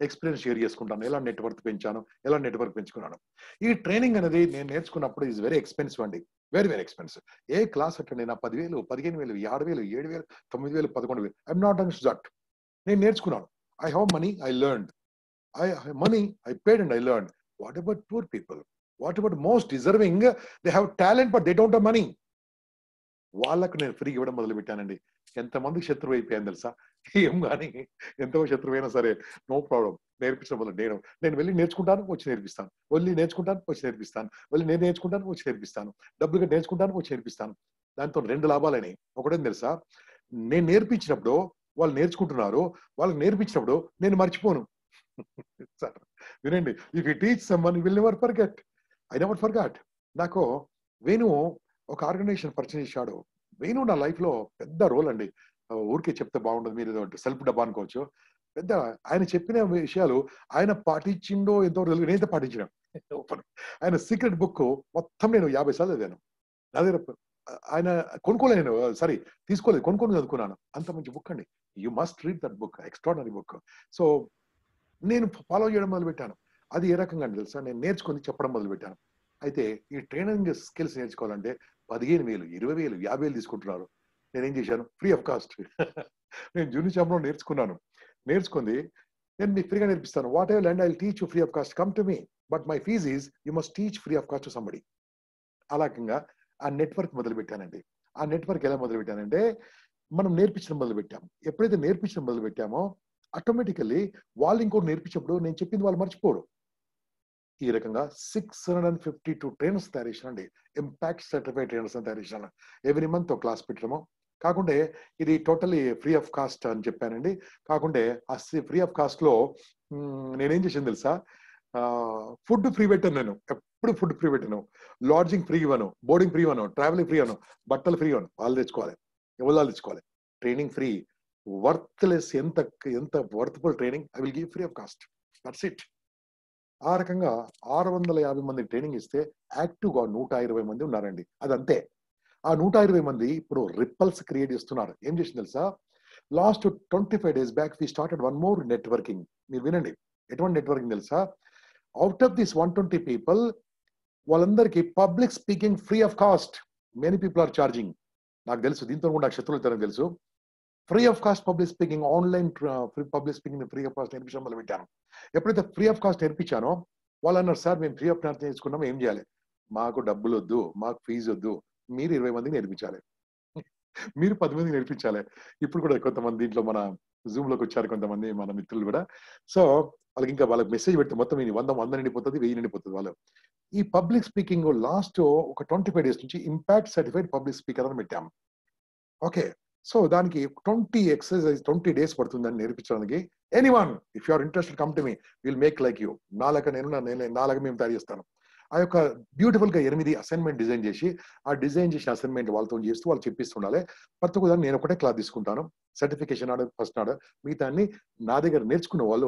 ఎక్స్పీరియన్స్ షేర్ చేసుకుంటాను. ఎలా నెట్వర్క్ పెంచాను, ఎలా నెట్వర్క్ పెంచుకున్నాను. ఈ ట్రైనింగ్ అనేది నేను నేర్చుకున్నప్పుడు ఈజ్ వెరీ ఎక్స్పెన్సివ్ అండి. Very very expensive. ఏ క్లాస్ అటెండ్ అయినా 10,000, 15,000, 6,000, 7,000, 9,000, 11,000. I'm not against that. నేను నేర్చుకున్నాను. I have money, I learned. I paid and I learned. What about poor people? What about most deserving? They have talent but they don't have money. వాళ్ళకు నేను free ఇవ్వడం మొదలు పెట్టానండి. ఎంతమందికి శత్రువు అయిపోయాను తెలుసా? ఏం కానీ ఎంతో శత్రువు అయినా సరే నో ప్రాబ్లం. నేర్పించడం వల్ల నేను వెళ్ళి నేర్చుకుంటాను, వచ్చి నేర్పిస్తాను. వెళ్ళి నేర్చుకుంటాను, వచ్చి నేర్పిస్తాను. వెళ్ళి నేను నేర్చుకుంటాను, వచ్చి నేర్పిస్తాను. డబ్బులుగా నేర్చుకుంటాను, వచ్చి నేర్పిస్తాను. దాంతో 2 లాభాలని. ఒకటేం తెలుసా? నేను నేర్పించినప్పుడు వాళ్ళు నేర్చుకుంటున్నారు. వాళ్ళకి నేర్పించినప్పుడు నేను మర్చిపోను. సార్ వినండి, if you teach someone you will never forget. I never forgot. నాకు వేణు ఒక ఆర్గనైజేషన్ పరిచయం చేశాడు. వేణు నా లైఫ్ లో పెద్ద రోల్ అండి. ఊరికే చెప్తే బాగుండదు, మీరు సెల్ఫ్ డబ్బా అనుకోవచ్చు. పెద్ద ఆయన చెప్పిన విషయాలు ఆయన పాటించిండో ఎంతో నేనైతే పాటించిన. ఆయన సీక్రెట్ బుక్ మొత్తం నేను 50 సార్లు చదివాను. నా దగ్గర ఆయన కొనుక్కోలేను, సారీ తీసుకోలేదు, కొనుక్కొని చదువుకున్నాను. అంత మంచి బుక్ అండి. You must read that book. Extraordinary book. So నేను ఫాలో చేయడం మొదలు పెట్టాను. అది ఏ రకంగా తెలుసా? నేను నేర్చుకొని చెప్పడం మొదలు పెట్టాను. అయితే ఈ ట్రైనింగ్ స్కిల్స్ నేర్చుకోవాలంటే 15,000, 20,000, 50,000 తీసుకుంటున్నారు. నేనేం చేశాను? Free of cost. నేను జూనియర్ ఛాంబర్లో నేర్చుకుంది నేను మీకు ఫ్రీగా నేర్పిస్తాను. Whatever and I will teach you free of cost. Come to me, but my fees is you must teach free of cost to somebody. అలాగంగా ఆ నెట్వర్క్ మొదలు పెట్టానండి. ఆ నెట్వర్క్ ఎలా మొదలు పెట్టానంటే, మనం నేర్పించడం మొదలు పెట్టాము. ఎప్పుడైతే నేర్పించడం మొదలు పెట్టామో ఆటోమేటికల్లీ వాళ్ళు ఇంకోటి నేర్పించినప్పుడు నేను చెప్పింది వాళ్ళు మర్చిపోరు. ఈ రకంగా 652 ట్రైనర్స్ తయారు చేశానండి. ఇంపాక్ట్ సర్టిఫైడ్ ట్రైనర్స్ తయారు చేశాను. ఎవ్రీ మంత్ ఒక క్లాస్ పెట్టడము. కాకుంటే ఇది టోటల్లీ ఫ్రీ ఆఫ్ కాస్ట్ అని చెప్పానండి. కాకుంటే ఆ ఫ్రీ ఆఫ్ కాస్ట్ లో నేనేం చేసాను తెలుసా? ఫుడ్ ఫ్రీ పెట్టాను. నేను ఎప్పుడు ఫుడ్ ఫ్రీ పెట్టాను. లాడ్జింగ్ ఫ్రీ ఇవ్వను, బోర్డింగ్ ఫ్రీ ఇవ్వను, ట్రావెలింగ్ ఫ్రీ ఇవ్వను, బట్టలు ఫ్రీ ఇవ్వను. వాళ్ళు తెచ్చుకోవాలి, ఎవరు తెచ్చుకోవాలి. Training free. వర్త్లెస్, ఎంత worthful training I will give free of cost. That's it. ఆ రకంగా 650 మంది ట్రైనింగ్ ఇస్తే యాక్టివ్గా 120 మంది ఉన్నారండి. అదంతే. ఆ 120 మంది ఇప్పుడు రిప్పల్స్ క్రియేట్ చేస్తున్నారు. ఏం చేసింది తెలుసా? Last 25 days back we started one more networking. మీరు వినండి, ఎటువంటి నెట్వర్కింగ్ తెలుసా? అవుట్ ఆఫ్ దిస్ 120 పీపుల్ వాళ్ళందరికీ public speaking free of cost. Many people are charging. నాకు తెలుసు, దీంతో కూడా నాకు శత్రువులు తరం తెలుసు. Free of cost public speaking, online public speaking free of cost నేర్పించడం మొదలు పెట్టాను. ఎప్పుడైతే ఫ్రీ ఆఫ్ కాస్ట్ నేర్పించానో వాళ్ళు అన్నారు, సార్ మేము ఫ్రీ ఆఫ్ కాస్ట్ నేర్చుకున్నాం, ఏం చేయాలి? మాకు డబ్బులు వద్దు, మాకు ఫీజు వద్దు, మీరు 20 మందికి నేర్పించాలి, మీరు 10 మందికి నేర్పించాలి. ఇప్పుడు కూడా కొంతమంది దీంట్లో మన జూమ్ లోకి వచ్చారు కొంతమంది మన మిత్రులు కూడా. సో వాళ్ళకి ఇంకా వాళ్ళకి మెసేజ్ పెడితే మొత్తం 100 నిండిపోతుంది, 1000 నిండిపోతుంది. వాళ్ళు ఈ పబ్లిక్ స్పీకింగ్ లాస్ట్ ఒక 25 days నుంచి ఇంపాక్ట్ సర్టిఫైడ్ పబ్లిక్ స్పీకర్ అని పెట్టాం. ఓకే, సో దానికి 20 days పడుతుందని నేర్పించడానికి. Anyone if you are interested come to me, will make like you. నాలాగా మేము తయారు చేస్తాను. ఆ యొక్క బ్యూటిఫుల్ గా 8 అసైన్మెంట్ డిజైన్ చేసి, ఆ డిజైన్ చేసిన అసైన్మెంట్ వాళ్ళతో చేస్తూ వాళ్ళు చెప్పిస్తుండాలి. ప్రతి ఒక్క దాన్ని నేను ఒకటే క్లాస్ తీసుకుంటాను. సర్టిఫికేషన్ ఆర్డర్ ఫస్ట్ ఆర్డర్, మిగతా నా దగ్గర నేర్చుకున్న వాళ్ళు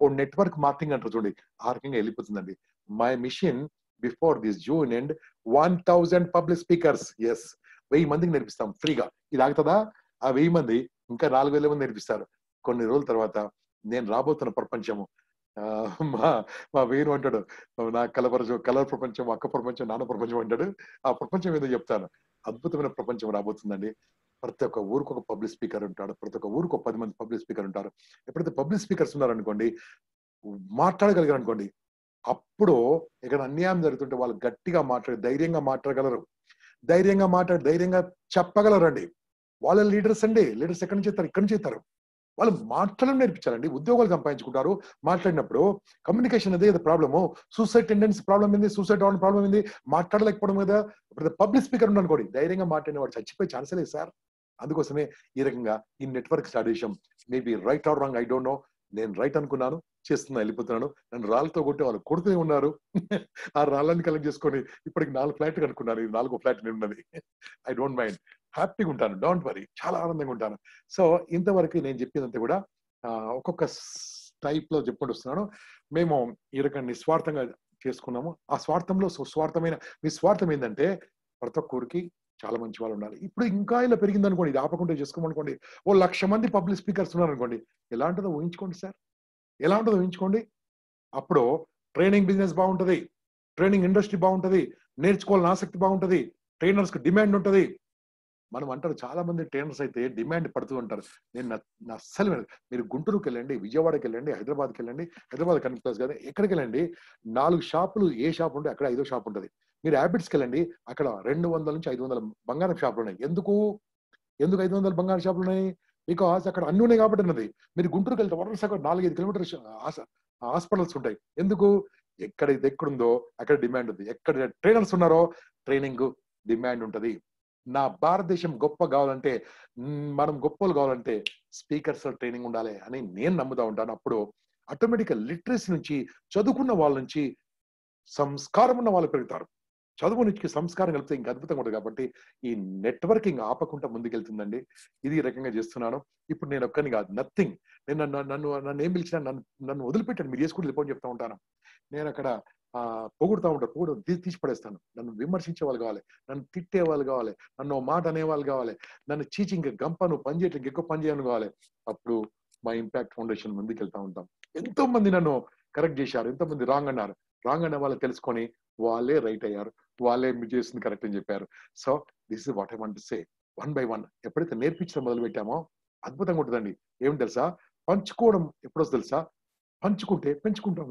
ఓ నెట్వర్క్ మార్కెటింగ్ అంటారు చూడండి, ఆ రకంగా వెళ్ళిపోతుందండి. My mission before this June and 1000 public speakers. Yes, 1000 మందికి నేర్పిస్తాం ఫ్రీగా. ఇది ఆగుతుందా? ఆ 1000 మంది ఇంకా 4000 మంది నేర్పిస్తారు. కొన్ని రోజుల తర్వాత నేను రాబోతున్న ప్రపంచము, మా వేణు అంటాడు, నా కలర్ ప్రపంచం, అక్క ప్రపంచం, నాన్న ప్రపంచం అంటాడు. ఆ ప్రపంచం ఏదో చెప్తాను. అద్భుతమైన ప్రపంచం రాబోతుందండి. ప్రతి ఒక్క ఊరికి ఒక పబ్లిక్ స్పీకర్ ఉంటాడు, ప్రతి ఒక్క ఊరికి ఒక 10 మంది పబ్లిక్ స్పీకర్ ఉంటారు. ఎప్పుడైతే పబ్లిక్ స్పీకర్స్ ఉన్నారనుకోండి, మాట్లాడగలిగారు అనుకోండి, అప్పుడు ఇక్కడ అన్యాయం జరుగుతుంటే వాళ్ళు గట్టిగా మాట్లాడి ధైర్యంగా మాట్లాడగలరు, ధైర్యంగా చెప్పగలరండి. వాళ్ళ లీడర్స్ అండి. లీడర్స్ ఎక్కడి నుంచి చేస్తారు? ఇక్కడి నుంచి చేస్తారు. వాళ్ళు మాట్లాడడం నేర్పించాలండి. ఉద్యోగాలు సంపాదించుకుంటారు. మాట్లాడినప్పుడు కమ్యూనికేషన్ అదే ప్రాబ్లము. సూసైడ్ టెండెన్సీ ప్రాబ్లం ఏంది, సూసైడ్ అవడం ప్రాబ్లం ఏంది, మాట్లాడలేకపోవడం కదా. ఇప్పుడు పబ్లిక్ స్పీకర్ ఉన్నానుకోండి, ధైర్యంగా మాట్లాడిన వాడు చచ్చిపోయే ఛాన్సే లేదు సార్. అందుకోసమే ఈ రకంగా ఈ నెట్వర్క్ స్టార్ట్ చేసాం. Maybe right are wrong, I don't no. నేను రైట్ అనుకున్నాను, చేస్తున్నా, వెళ్ళిపోతున్నాను. నన్ను రాళ్ళతో కొట్టి వాళ్ళు కొడుతూనే ఉన్నారు. ఆ రాళ్ళని కలెక్ట్ చేసుకొని ఇప్పటికి 4 ఫ్లాట్లు కనుక్కున్నాను. ఇది 4వ ఫ్లాట్ నేను ఉన్నది. ఐ డోంట్ మైండ్, హ్యాపీగా ఉంటాను, డోంట్ వరీ, చాలా ఆనందంగా ఉంటాను. సో ఇంతవరకు నేను చెప్పినంత కూడా ఒక్కొక్క టైప్ లో చెప్పుకుంటూ వస్తున్నాను. మేము ఈ రకంగా నిస్వార్థంగా చేసుకున్నాము. ఆ స్వార్థంలో సుస్వార్థమైన నిస్వార్థం ఏంటంటే ప్రతి ఒక్కరికి చాలా మంచి వాళ్ళు ఉండాలి. ఇప్పుడు ఇంకా ఇలా పెరిగింది అనుకోండి, ఇది ఆపకుండా చేసుకోమనుకోండి, ఓ 1,00,000 మంది పబ్లిక్ స్పీకర్స్ ఉన్నారు అనుకోండి, ఎలా ఉంటుందో ఊహించుకోండి సార్, ఎలా ఉంటుందో ఊహించుకోండి. అప్పుడు ట్రైనింగ్ బిజినెస్ బాగుంటది, ట్రైనింగ్ ఇండస్ట్రీ బాగుంటది, నేర్చుకోవాలని ఆసక్తి బాగుంటది, ట్రైనర్స్ కి డిమాండ్ ఉంటది. మనం అంటారు చాలా మంది ట్రైనర్స్ అయితే డిమాండ్ పడుతూ ఉంటారు. నేను అస్సలు మీరు గుంటూరుకి వెళ్ళండి, విజయవాడకి వెళ్ళండి, హైదరాబాద్కి వెళ్ళండి, హైదరాబాద్ కనెక్ట్ ప్లస్ కదా, ఎక్కడికి వెళ్ళండి, 4 షాపులు, ఏ షాప్ ఉంటే అక్కడ 5వ షాప్ ఉంటుంది. మీరు హ్యాబిట్స్కి వెళ్ళండి, అక్కడ 200 నుంచి 500 బంగారం షాపులు ఉన్నాయి. ఎందుకు 500 బంగారం షాపులు ఉన్నాయి? బికాస్ అక్కడ అన్ని ఉన్నాయి కాబట్టి ఉన్నది. మీరు గుంటూరుకి వెళ్తే వరుస 4-5 కిలోమీటర్స్ హాస్పిటల్స్ ఉంటాయి. ఎందుకు? ఎక్కడుందో అక్కడ డిమాండ్ ఉంది. ఎక్కడ ట్రైనర్స్ ఉన్నారో ట్రైనింగ్ డిమాండ్ ఉంటది. నా భారతదేశం గొప్ప కావాలంటే, మనం గొప్పలు కావాలంటే స్పీకర్స్ ట్రైనింగ్ ఉండాలి అని నేను నమ్ముతా ఉంటాను. అప్పుడు ఆటోమేటిక్గా లిటరసీ నుంచి, చదువుకున్న వాళ్ళ నుంచి సంస్కారం ఉన్న వాళ్ళు పెరుగుతారు. చదువు నుంచి సంస్కారం కలిపితే ఇంకా అద్భుతంగా ఉంటుంది. కాబట్టి ఈ నెట్వర్కింగ్ ఆపకుండా ముందుకెళ్తుందండి. ఇది ఈ రకంగా చేస్తున్నాను. ఇప్పుడు నేను ఒక్కని కాదు, నథింగ్. నేను నన్ను ఏం పిలిచినా నన్ను వదిలిపెట్టాను, మీరు చేసుకుంటూ వెళ్ళిపోని చెప్తా ఉంటాను. నేను అక్కడ పొగుడుతూ ఉంటాను, తీసి పడేస్తాను. నన్ను విమర్శించే వాళ్ళు కావాలి, నన్ను తిట్టే వాళ్ళు కావాలి, నన్ను మాట అనేవాళ్ళు కావాలి, నన్ను చీచి ఇంకా గంప నువ్వు పని చేయట్లేదు, ఎక్కువ పని చేయను కావాలి. అప్పుడు మా ఇంపాక్ట్ ఫౌండేషన్ ముందుకు వెళ్తా ఉంటాం. ఎంతో మంది నన్ను కరెక్ట్ చేశారు, ఎంతో మంది రాంగ్ అన్నారు. రాంగ్ అనే వాళ్ళు తెలుసుకొని వాళ్ళే రైట్ అయ్యారు, వాళ్ళే మీరు చేసింది కరెక్ట్ అని చెప్పారు. So this is what I want to say. 1 by 1 ఎప్పుడైతే నేర్పించడం మొదలు పెట్టామో అద్భుతంగా ఉంటుందండి. ఏమిటి తెలుసా? పంచుకోవడం ఎప్పుడో తెలుసా? పంచుకుంటే పెంచుకుంటాం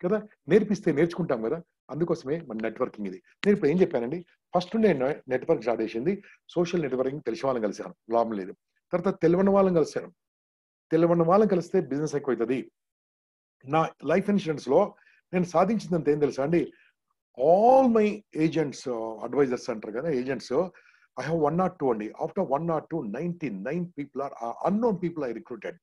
కదా, నేర్పిస్తే నేర్చుకుంటాం కదా. అందుకోసమే మన నెట్వర్కింగ్ ఇది. నేను ఇప్పుడు ఏం చెప్పానండి, ఫస్ట్ నేను నెట్వర్క్ స్టార్ట్ చేసింది సోషల్ నెట్వర్కింగ్. తెలిసిన వాళ్ళని కలిసాను, లాభం లేదు. తర్వాత తెలియని వాళ్ళని కలిసాను. తెలియని వాళ్ళని కలిస్తే బిజినెస్ ఎక్కువ అవుతుంది. నా లైఫ్ ఇన్సూరెన్స్ లో నేను సాధించిందంత ఏం తెలుసా అండి, ఆల్ మై ఏజెంట్స్, అడ్వైజర్స్ అంటారు కదా, ఏజెంట్స్, ఐ హావ్ 1 or 2 అండి. ఆఫ్టర్ 1 or 2, 99 people are unknown people I recruited.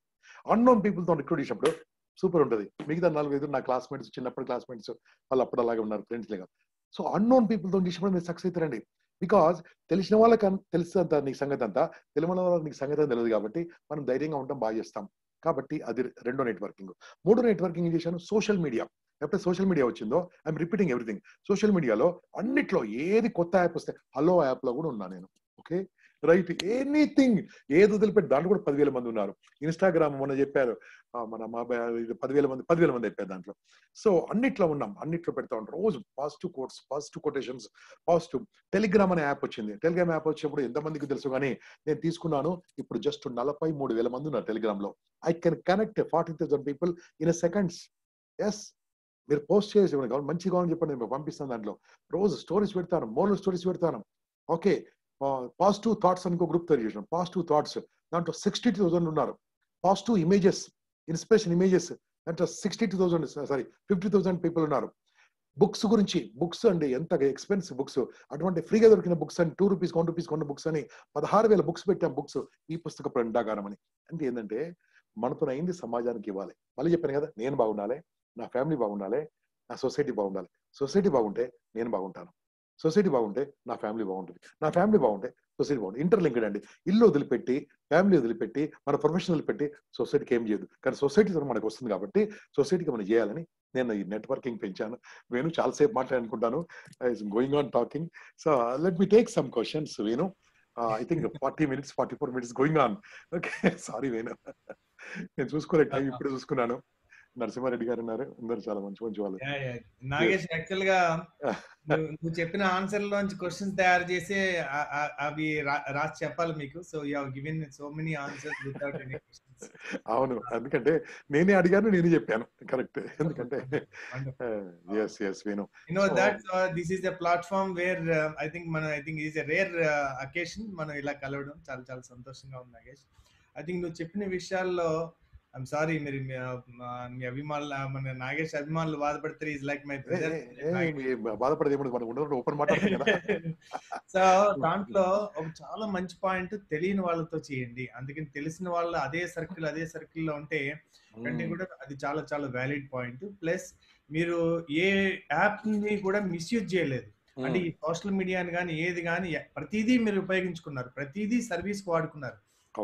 Unknown people తో రిక్రూట్ చేసినప్పుడు సూపర్ ఉంటుంది. మిగతా 4-5 నా క్లాస్మేట్స్, చిన్నప్పటి క్లాస్మేట్స్, వాళ్ళు అప్పుడు అలాగే ఉన్నారు, ఫ్రెండ్స్ లేక. సో అన్నోన్ పీపుల్ తో చేసినప్పుడు మీరు సక్సెస్ అవుతారండి. బికాస్ తెలిసిన వాళ్ళకి తెలుస్తుందంత నీకు సంగతి అంతా, తెలియని వాళ్ళకి నీకు సంగతి తెలియదు. కాబట్టి మనం ధైర్యంగా ఉంటాం, బాగా చేస్తాం. కాబట్టి అది 2వ నెట్వర్కింగ్. 3వ నెట్వర్కింగ్ ఏం చేశాను, సోషల్ మీడియా. ఎప్పుడైతే సోషల్ మీడియా వచ్చిందో, ఐఎమ్ రిపీటింగ్ ఎవ్రీథింగ్. సోషల్ మీడియాలో అన్నిట్లో ఏది కొత్త యాప్ వస్తే హలో యాప్ లో కూడా ఉన్నా నేను. ఓకే, రైట్, ఎనీథింగ్ ఏది వదిలిపెట్టి దాంట్లో కూడా 10,000 మంది ఉన్నారు. ఇన్స్టాగ్రామ్ మొన్న చెప్పారు మన మా 10,000 మంది అయిపోయారు దాంట్లో. సో అన్నిట్లో ఉన్నాం, అన్నిట్లో పెడతా ఉంటాం రోజు positive quotes, positive quotations, positive. Telegram అనే యాప్ వచ్చింది. టెలిగ్రామ్ యాప్ వచ్చినప్పుడు ఎంతమందికి తెలుసు కానీ నేను తీసుకున్నాను. ఇప్పుడు జస్ట్ 43,000 మంది ఉన్నారు టెలిగ్రామ్ లో. I can connect 40,000 people in seconds. Yes, మీరు పోస్ట్ చేసి మంచి కావాలని చెప్పండి, నేను పంపిస్తాను. దాంట్లో రోజు స్టోరీస్ పెడతాను, మోరల్ స్టోరీస్ పెడతాను. ఓకే, పాజిటివ్ థాట్స్ అని గ్రూప్ తయారు చేసినాం. పాజిటివ్ థాట్స్ దాంట్లో 62,000 ఉన్నారు. పాజిటివ్ ఇమేజెస్, ఇన్స్పిరేషన్ ఇమేజెస్ దాంట్లో 50,000 పీపుల్ ఉన్నారు. బుక్స్ గురించి, బుక్స్ అండి ఎంత ఎక్స్పెన్సివ్ బుక్స్, అటువంటి ఫ్రీగా దొరికిన బుక్స్ అని ₹2, ₹1 కొన్న బుక్స్ అని 16,000 బుక్స్ పెట్టాం. బుక్స్ ఈ పుస్తక భండాగారం అని. అంటే ఏంటంటే మనతో అయింది సమాజానికి ఇవ్వాలి. మళ్ళీ చెప్పాను కదా, నేను బాగుండాలి, నా ఫ్యామిలీ బాగుండాలి, నా సొసైటీ బాగుండాలి. సొసైటీ బాగుంటే నేను బాగుంటాను, సొసైటీ బాగుంటే నా ఫ్యామిలీ బాగుంటుంది, నా ఫ్యామిలీ బాగుంటే సొసైటీ బాగుంటుంది. ఇంటర్లింక్డ్ అండి. ఇల్లు వదిలిపెట్టి, ఫ్యామిలీ వదిలిపెట్టి, మన ప్రొఫెషన్ వదిలిపెట్టి సొసైటీకి ఏం చేయదు. కానీ సొసైటీతో మనకు వస్తుంది కాబట్టి సొసైటీకి మనం చేయాలని నేను ఈ నెట్వర్కింగ్ పెంచాను. వేణు చాలాసేపు మాట్లాడుకుంటాను, going on talking. So let me take some questions Venu. I think 40 minutes 44 minutes going on. Okay, sorry Venu, నేను చూసుకోలే టైం, ఇప్పుడు చూసుకున్నాను. నరసింహారెడ్డి గారు ఉన్నారు, అందరు చాలా మంచి మంచి వాళ్ళు. నాగేష్, యాక్చువల్ గా నువ్వు చెప్పిన ఆన్సర్ లోంచి క్వశ్చన్స్ తయారు చేసి అవి రాసి చెప్పాలి మీకు. So you have given so many answers without any questions. అవును, ఎందుకంటే నేనే అడిగాను, నేనే చెప్పాను. కరెక్ట్, ఎందుకంటే yes yes Venu, you know that this is a platform where I think it is a rare occasion మనం ఇలా కలవడం చాలా చాలా సంతోషంగా ఉంది నాగేష్. ఐ థింక్ నువ్వు చెప్పిన విషయాల్లో ఐఎమ్ సారీ, మీరు మీ అభిమానులు, మన నాగేష్ అభిమానులు బాధపడతారు. Is like my brother. బాధపడేది మనం ఓపెన్ మాట్లాడతాం కదా. సో దాంట్లో ఒక చాలా మంచి పాయింట్, తెలియని వాళ్ళతో చేయండి. అందుకని తెలిసిన వాళ్ళు అదే సర్కిల్లో ఉంటే కంటే కూడా అది చాలా చాలా వ్యాలిడ్ పాయింట్. ప్లస్ మీరు ఏ యాప్ ని కూడా మిస్యూజ్ చేయలేదు. అంటే ఈ సోషల్ మీడియాని కానీ ఏది కానీ ప్రతిదీ మీరు ఉపయోగించుకున్నారు, ప్రతిదీ సర్వీస్ వాడుకున్నారు,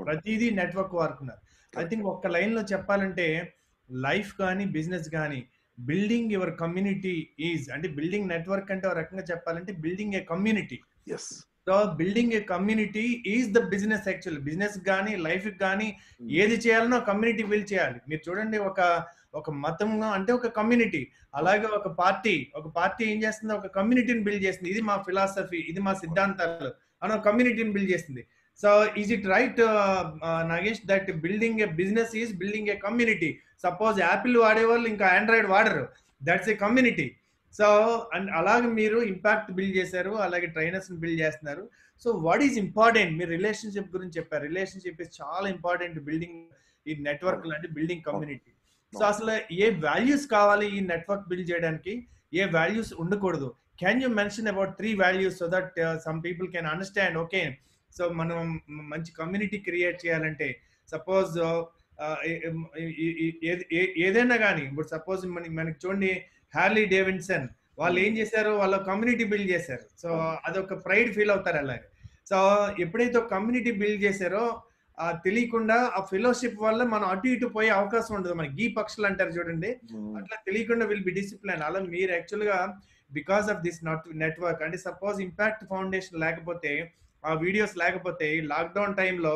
ప్రతిదీ నెట్వర్క్ వాడుకున్నారు. ఐ థింక్ ఒక్క లైన్ లో చెప్పాలంటే లైఫ్ కానీ బిజినెస్ కానీ బిల్డింగ్ యువర్ కమ్యూనిటీ ఈజ్, అంటే బిల్డింగ్ నెట్వర్క్ అంటే ఒక రకంగా చెప్పాలంటే building A community. So building A community is the business. Actual business కానీ లైఫ్ కానీ ఏది చేయాలనో కమ్యూనిటీ బిల్డ్ చేయాలి. మీరు చూడండి, ఒక మతం అంటే ఒక కమ్యూనిటీ, అలాగే ఒక పార్టీ ఏం చేస్తుంది, ఒక కమ్యూనిటీని బిల్డ్ చేస్తుంది. ఇది మా ఫిలాసఫీ, ఇది మా సిద్ధాంతాలు అని ఒక కమ్యూనిటీని బిల్డ్ చేస్తుంది. So is it right, Nagesh, that building a business is building a community? Suppose Apple వాడేవాళ్ళు ఇంకా Android వాడరు, that's a community. So and అలాగే మీరు ఇంపాక్ట్ బిల్డ్ చేశారు, అలాగే ట్రైనర్స్ బిల్డ్ చేస్తున్నారు. సో వాట్ ఈస్ ఇంపార్టెంట్, మీరు రిలేషన్షిప్ గురించి చెప్పారు. రిలేషన్షిప్ ఇస్ చాలా ఇంపార్టెంట్ బిల్డింగ్ ఈ నెట్వర్క్ అంటే బిల్డింగ్ కమ్యూనిటీ. సో అసలు ఏ వాల్యూస్ కావాలి ఈ నెట్వర్క్ బిల్డ్ చేయడానికి, ఏ వాల్యూస్ ఉండకూడదు? Can you mention about 3 values so that some people can understand, okay, so మనం మంచి కమ్యూనిటీ క్రియేట్ చేయాలంటే సపోజ్ ఏదైనా కానీ, ఇప్పుడు సపోజ్ మనకి చూడండి హార్లీ డేవిడ్సన్ వాళ్ళు ఏం చేశారు, వాళ్ళ కమ్యూనిటీ బిల్డ్ చేశారు. సో అదొక ప్రైడ్ ఫీల్ అవుతారు అలాగే. సో ఎప్పుడైతే ఒక కమ్యూనిటీ బిల్డ్ చేశారో తెలియకుండా ఆ ఫెలోషిప్ వల్ల మనం అటు ఇటు పోయే అవకాశం ఉండదు. మనకి గీ పక్షులు అంటారు చూడండి, అట్లా తెలియకుండా విల్ బి డిసిప్లిన్. అలా మీరు యాక్చువల్ గా బికాస్ ఆఫ్ దిస్ నెట్వర్క్, అంటే సపోజ్ ఇంపాక్ట్ ఫౌండేషన్ లేకపోతే, ఆ వీడియోస్ లేకపోతే, లాక్డౌన్ టైంలో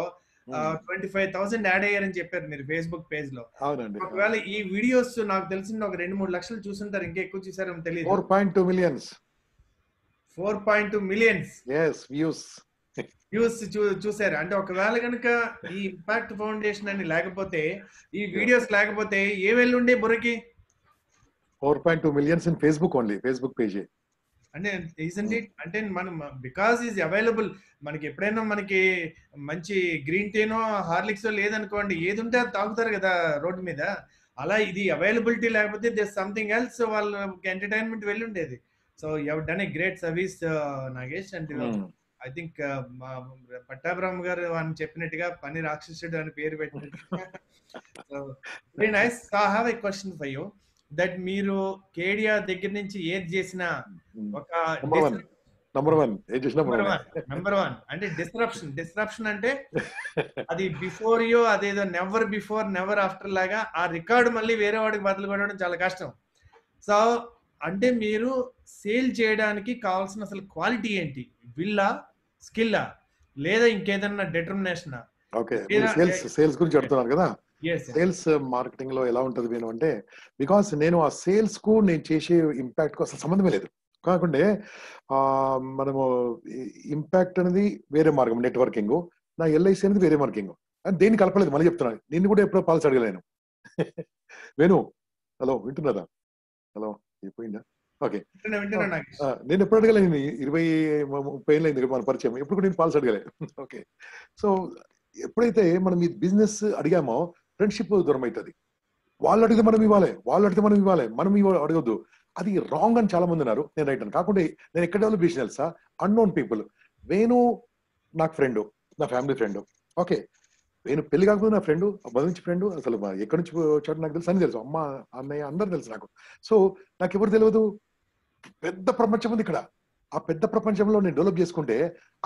25,000 యాడ్ అయ్యారని చెప్పారు మీరు ఫేస్బుక్ పేజ్ లో. ఒకవేళ ఈ వీడియోస్ నాకు తెలిసిన ఒక 2-3 లక్షలు చూసుంటారు, ఇంకా ఎక్కువ చూసారో తెలియదు. 4.2 millions 4.2 millions వ్యూస్ చూసారు. అంటే ఒకవేళ కనుక ఈ ఇంపాక్ట్ ఫౌండేషన్ అని లేకపోతే, ఈ వీడియోస్ లేకపోతే ఏ వెళ్ళుండే బుర్రకి? 4.2 millions in Facebook only, Facebook page. అంటే isn't it? అంటే మనం బికాస్ ఈజ్ అవైలబుల్, మనకి ఎప్పుడైనా మనకి మంచి గ్రీన్ టీనో హార్లిక్స్ లేదనుకోండి, ఏది ఉంటే అది తాగుతారు కదా రోడ్డు మీద. అలా ఇది అవైలబిలిటీ లేకపోతే దిస్ సంథింగ్ ఎల్స్, వాళ్ళకి ఎంటర్టైన్మెంట్ వెళ్ళి ఉండేది. So you have done a great service Nagesh. And I think Pattabhiram గారు అని చెప్పినట్టుగా పని రాక్షసుడు అని పేరు పెట్టినట్టుగా. So very nice. So I have a question for you, that మీరు కేడియా దగ్గర నుంచి ఏది చేసినా ఒక నంబర్ వన్ అంటే డిస్రప్షన్ అంటే అది బిఫోర్ యూ, అదేదో నెవర్ బిఫోర్ నెవర్ ఆఫ్టర్ లాగా ఆ రికార్డు మళ్ళీ వేరే వాడికి బదులు కొట్టడం చాలా కష్టం. సో అంటే మీరు సేల్ చేయడానికి కావాల్సిన అసలు క్వాలిటీ ఏంటి? Villa, scilla? లేదా ఇంకేదన్నా డిటర్మినేషన్? ఓకే. మీరు సేల్స్ గురించి చెప్తున్నారు కదా! ఎస్. సేల్స్ మార్కెటింగ్ లో ఎలా ఉంటది నేను అంటే, బికాస్ నేను ఆ సేల్స్ కు నేను చేసే ఇంపాక్ట్ కు అసలు సంబంధమే లేదు. కాకుంటే మనము ఇంపాక్ట్ అనేది వేరే మార్గం నెట్వర్కింగ్, నా ఎల్ఐసి అనేది వేరే మార్కింగ్. అని దేన్ని కలపలేదు మళ్ళీ చెప్తున్నాను. నిన్ను కూడా ఎప్పుడో పాలసీ అడగలేను. వేణు, హలో వింటున్నారా? హలో అయిపోయిందా? ఓకే. వింటున్నా నాగేష్. నేను ఎప్పుడు అడగలేదు. 20-30 ఏళ్ళు అయింది మన పరిచయం. ఎప్పుడు కూడా నేను పాలసీ అడగలేదు. ఓకే. సో ఎప్పుడైతే మనం ఈ బిజినెస్ అడిగామో ఫ్రెండ్షిప్ దూరం అవుతుంది. వాళ్ళు అడిగితే మనం ఇవ్వాలి, వాళ్ళు అడిగితే మనం ఇవ్వాలి, మనం అడగొద్దు. అది రాంగ్ అని చాలా మంది ఉన్నారు. నేను రైట్ అని. కాకుండా నేను ఎక్కడ డెవలప్ చేసిన తెలుసా? Unknown people. వేణు నాకు ఫ్రెండ్, నా ఫ్యామిలీ ఫ్రెండ్. ఓకే. వేణు పెళ్లి కాకపోతే నా ఫ్రెండ్, మొదటి నుంచి ఫ్రెండ్. అసలు ఎక్కడి నుంచి వచ్చాడు నాకు తెలుసు, అని తెలుసు. అమ్మ, అన్నయ్య అందరూ తెలుసు నాకు. సో నాకు ఎవరు తెలియదు. పెద్ద ప్రపంచం ఉంది ఇక్కడ. ఆ పెద్ద ప్రపంచంలో నేను డెవలప్ చేసుకుంటే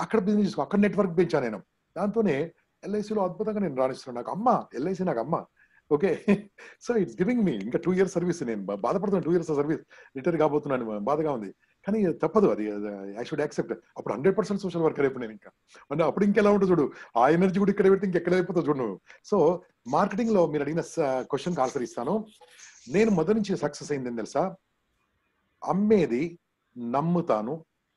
అక్కడ బిజినెస్ చేసుకో, అక్కడ నెట్వర్క్ పెంచాను నేను. దాంతోనే ఎల్ఐసిలో అద్భుతంగా నేను రాణిస్తున్నాను. నాకు అమ్మ, ఎల్ఐసి నాకు అమ్మ. Okay. So it's giving me ఇంకా 2 years సర్వీస్. నేను బాధపడుతున్నాను. 2 years సర్వీస్ రిటైర్ కాబోతున్నాను. బాధగా ఉంది. కానీ తప్పదు. అది ఐ షుడ్ యాక్సెప్ట్. అప్పుడు 100% సోషల్ వర్కర్ అయిపోయి నేను ఇంకా. అంటే అప్పుడు ఇంకెలా ఉంటుంది చూడు. ఆ ఎనర్జీ కూడా ఇక్కడ పెడితే ఇంకెక్కడ అయిపోతుంది చూడు నువ్వు. సో మార్కెటింగ్ లో మీరు అడిగిన క్వశ్చన్ ఆన్సర్ ఇస్తాను. నేను మొదటి నుంచి సక్సెస్ అయిందని తెలుసా? అమ్మేది నమ్ముతాను,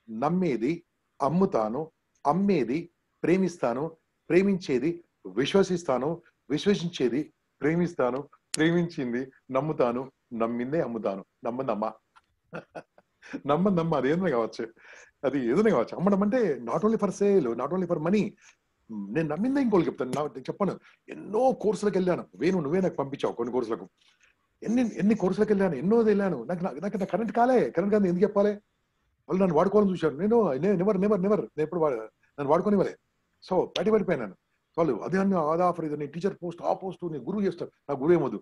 నమ్మేది అమ్ముతాను, అమ్మేది ప్రేమిస్తాను, ప్రేమించేది విశ్వసిస్తాను, విశ్వసించేది ప్రేమిస్తాను, ప్రేమించింది నమ్ముతాను, నమ్మిందే అమ్ముతాను. నమ్మదమ్మా. నమ్మదమ్మా. అది ఏదైనా కావచ్చు, అది ఏదైనా కావచ్చు. అమ్మడం అంటే not only for sale, not only for money. నేను నమ్మిందే ఇంకోళ్ళకి చెప్తాను. చెప్పను. ఎన్నో కోర్సులకు వెళ్ళాను. వేణు, నువ్వే నాకు పంపించావు కొన్ని కోర్సులకు. ఎన్ని కోర్సులకు వెళ్ళాను, ఎన్నో వెళ్ళాను. నాకు కరెంట్ కరెంట్ కాదు ఎందుకు చెప్పాలి? వాళ్ళు నన్ను వాడుకోవాలని చూశారు. నేను నెవర్ నేను ఎప్పుడు నన్ను వాడుకోనివ్వలే. సో బయట పడిపోయాను. వాళ్ళు అదే అన్ని అదా ఆఫర్, ఇది నేను టీచర్ పోస్ట్, ఆ పోస్ట్ నేను గురువు చేస్తాను. నాకు గురువు ఏమొద్దు,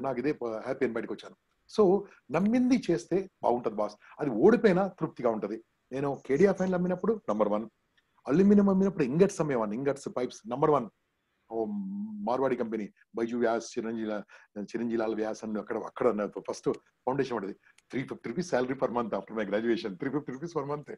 నాకు ఇదే హ్యాపీ అని బయటకు వచ్చాను. సో నమ్మింది చేస్తే బాగుంటది బాస్. అది ఓడిపోయినా తృప్తిగా ఉంటది. నేను కేడియా ఫ్యాన్లు అమ్మినప్పుడు నంబర్ 1, అల్యూమినియం అమ్మినప్పుడు ఇంగట్స్ అమ్మేవాడిని. Ingots pipes number 1. Marwadi company, Baiju Vyas, Chiranjilal Vyas అని అక్కడ ఫస్ట్ ఫౌండేషన్ పడింది. 350 rupees salary per month after my graduation. 350 rupees per month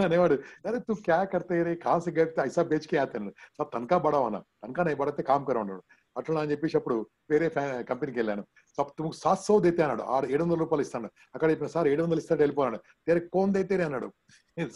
అనేవాడు. అరే తు క్యా కర్తే రే, కహాं से गए थे, ऐसा बेच के आते हैं, सब तनखा बढ़ाओ ना, तनखा नहीं बढ़ाते काम करो అన్నాడు. అట్లా అని చెప్పేసి అప్పుడు వేరే కంపెనీకి వెళ్ళాను. సబ్ తుమ్కు 700 దేతే అన్నాడు. 700 రూపాయలు ఇస్తాను. అక్కడ చెప్పిన సార్ 700 ఇస్తాడు వెళ్ళిపోయాడు. తెరే కోన్ దేతే అన్నాడు.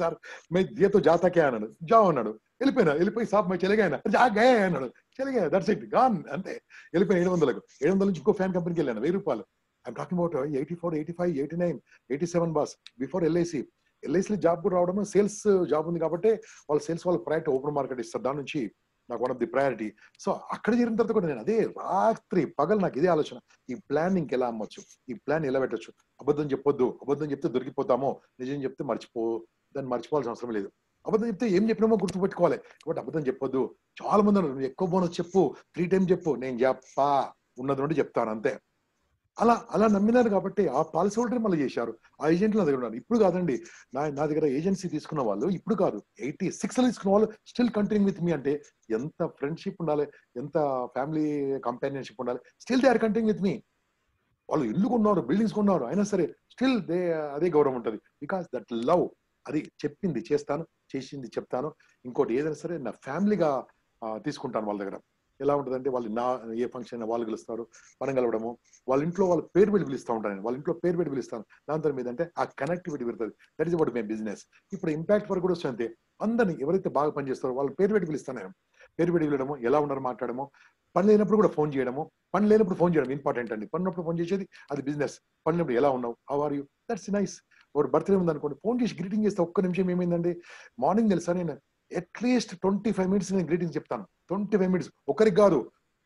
సార్ మే దియతో జాతా క్యా అన్నాడు. జావ్ అన్నాడు. వెళ్ళిపోయి సాబ్ మే చలే గయా జా గయా అన్నాడు. చలే గయా, దట్స్ ఇట్, గాన్ అంతే. వెళ్ళిపోయిన 700లకు. 700 నుంచి ఇంకో ఫ్యాన్ కంపెనీకి వెళ్ళాను. 1000 రూపాయలు. I'm talking about 84, 85, 89, 87 boss before LIC. ఎల్ఐసిలో జాబ్ కూడా రావడం, సేల్స్ జాబ్ ఉంది కాబట్టి వాళ్ళు సేల్స్ వాళ్ళకి ప్రయారిటీ ఓపెన్ మార్కెట్ ఇస్తారు. దాని నుంచి నాకు one of the priority. So అక్కడ చేరిన తర్వాత కూడా నేను అదే రాత్రి పగలు నాకు ఇదే ఆలోచన. ఈ ప్లాన్ ఇంకెలా అమ్మొచ్చు, ఈ ప్లాన్ ఎలా పెట్టొచ్చు. అబద్ధం చెప్పొద్దు. అబద్ధం చెప్తే దొరికిపోతామో, నిజం చెప్తే దాన్ని మర్చిపోవాల్సిన అవసరం లేదు. అబద్ధం చెప్తే ఏం చెప్పినామో గుర్తుపెట్టుకోవాలి. కాబట్టి అబద్ధం చెప్పొద్దు. చాలా మంది అన్నారు, నువ్వు ఎక్కువ బోనస్ చెప్పు, 3 times చెప్పు. నేను చెప్పా, ఉన్నది నుండి చెప్తాను అంతే. అలా నమ్మినారు కాబట్టి ఆ పాలసీ హోల్డర్ మళ్ళీ చేశారు. ఆ ఏజెంట్లు నా దగ్గర ఉన్నారు. ఇప్పుడు కాదండి, నా దగ్గర ఏజెన్సీ తీసుకున్న వాళ్ళు ఇప్పుడు కాదు, 86లో తీసుకున్న వాళ్ళు స్టిల్ కంటిన్యూ విత్ మీ. అంటే ఎంత ఫ్రెండ్షిప్ ఉండాలి, ఎంత ఫ్యామిలీ కంపానియన్షిప్ ఉండాలి. Still they are continue with me. వాళ్ళు ఇల్లు కొన్నారు, బిల్డింగ్స్ కొన్నారు, అయినా సరే స్టిల్ అదే గౌరవం ఉంటుంది. Because that love. అది చెప్పింది చేస్తాను, చేసింది చెప్తాను. ఇంకోటి ఏదైనా సరే నా ఫ్యామిలీగా తీసుకుంటాను వాళ్ళ దగ్గర. ఎలా ఉంటుందంటే వాళ్ళు ఏ ఫంక్షన్ వాళ్ళు పిలుస్తారు, మనం కలవడము, వాళ్ళ ఇంట్లో వాళ్ళ పేరు పెట్టి పిలుస్తూ ఉంటాను. వాళ్ళ ఇంట్లో పేరు పెట్టి పిలుస్తాను. దాంతో మీద అంటే ఆ కనెక్టివిటీ పెడుతుంది. That is about my business. ఇప్పుడు ఇంపాక్ట్ వరకు కూడా వస్తుంది. అందరినీ ఎవరైతే బాగా పనిచేస్తారో వాళ్ళ పేరు పెట్టి పిలుస్తాను నేను. పేరు పెట్టి పిలవడము, ఎలా ఉన్నారు మాట్లాడము, పని లేనప్పుడు కూడా ఫోన్ చేయడము. పని లేనప్పుడు ఫోన్ చేయడం ఇంపార్టెంట్ అండి. పనినప్పుడు ఫోన్ చేసేది అది బిజినెస్. పనినప్పుడు ఎలా ఉన్నావు, how are you, that's nice. ఒక బర్త్డే ఉంది అనుకోండి, ఫోన్ చేసి గ్రీటింగ్ చేస్తే ఒక్క నిమిషం ఏమైందండి. మార్నింగ్ తెలుసా, నేను అట్లీస్ట్ 25 minutes నేను గ్రీటింగ్స్ చెప్తాను. 25 minutes ఒకరికి కాదు,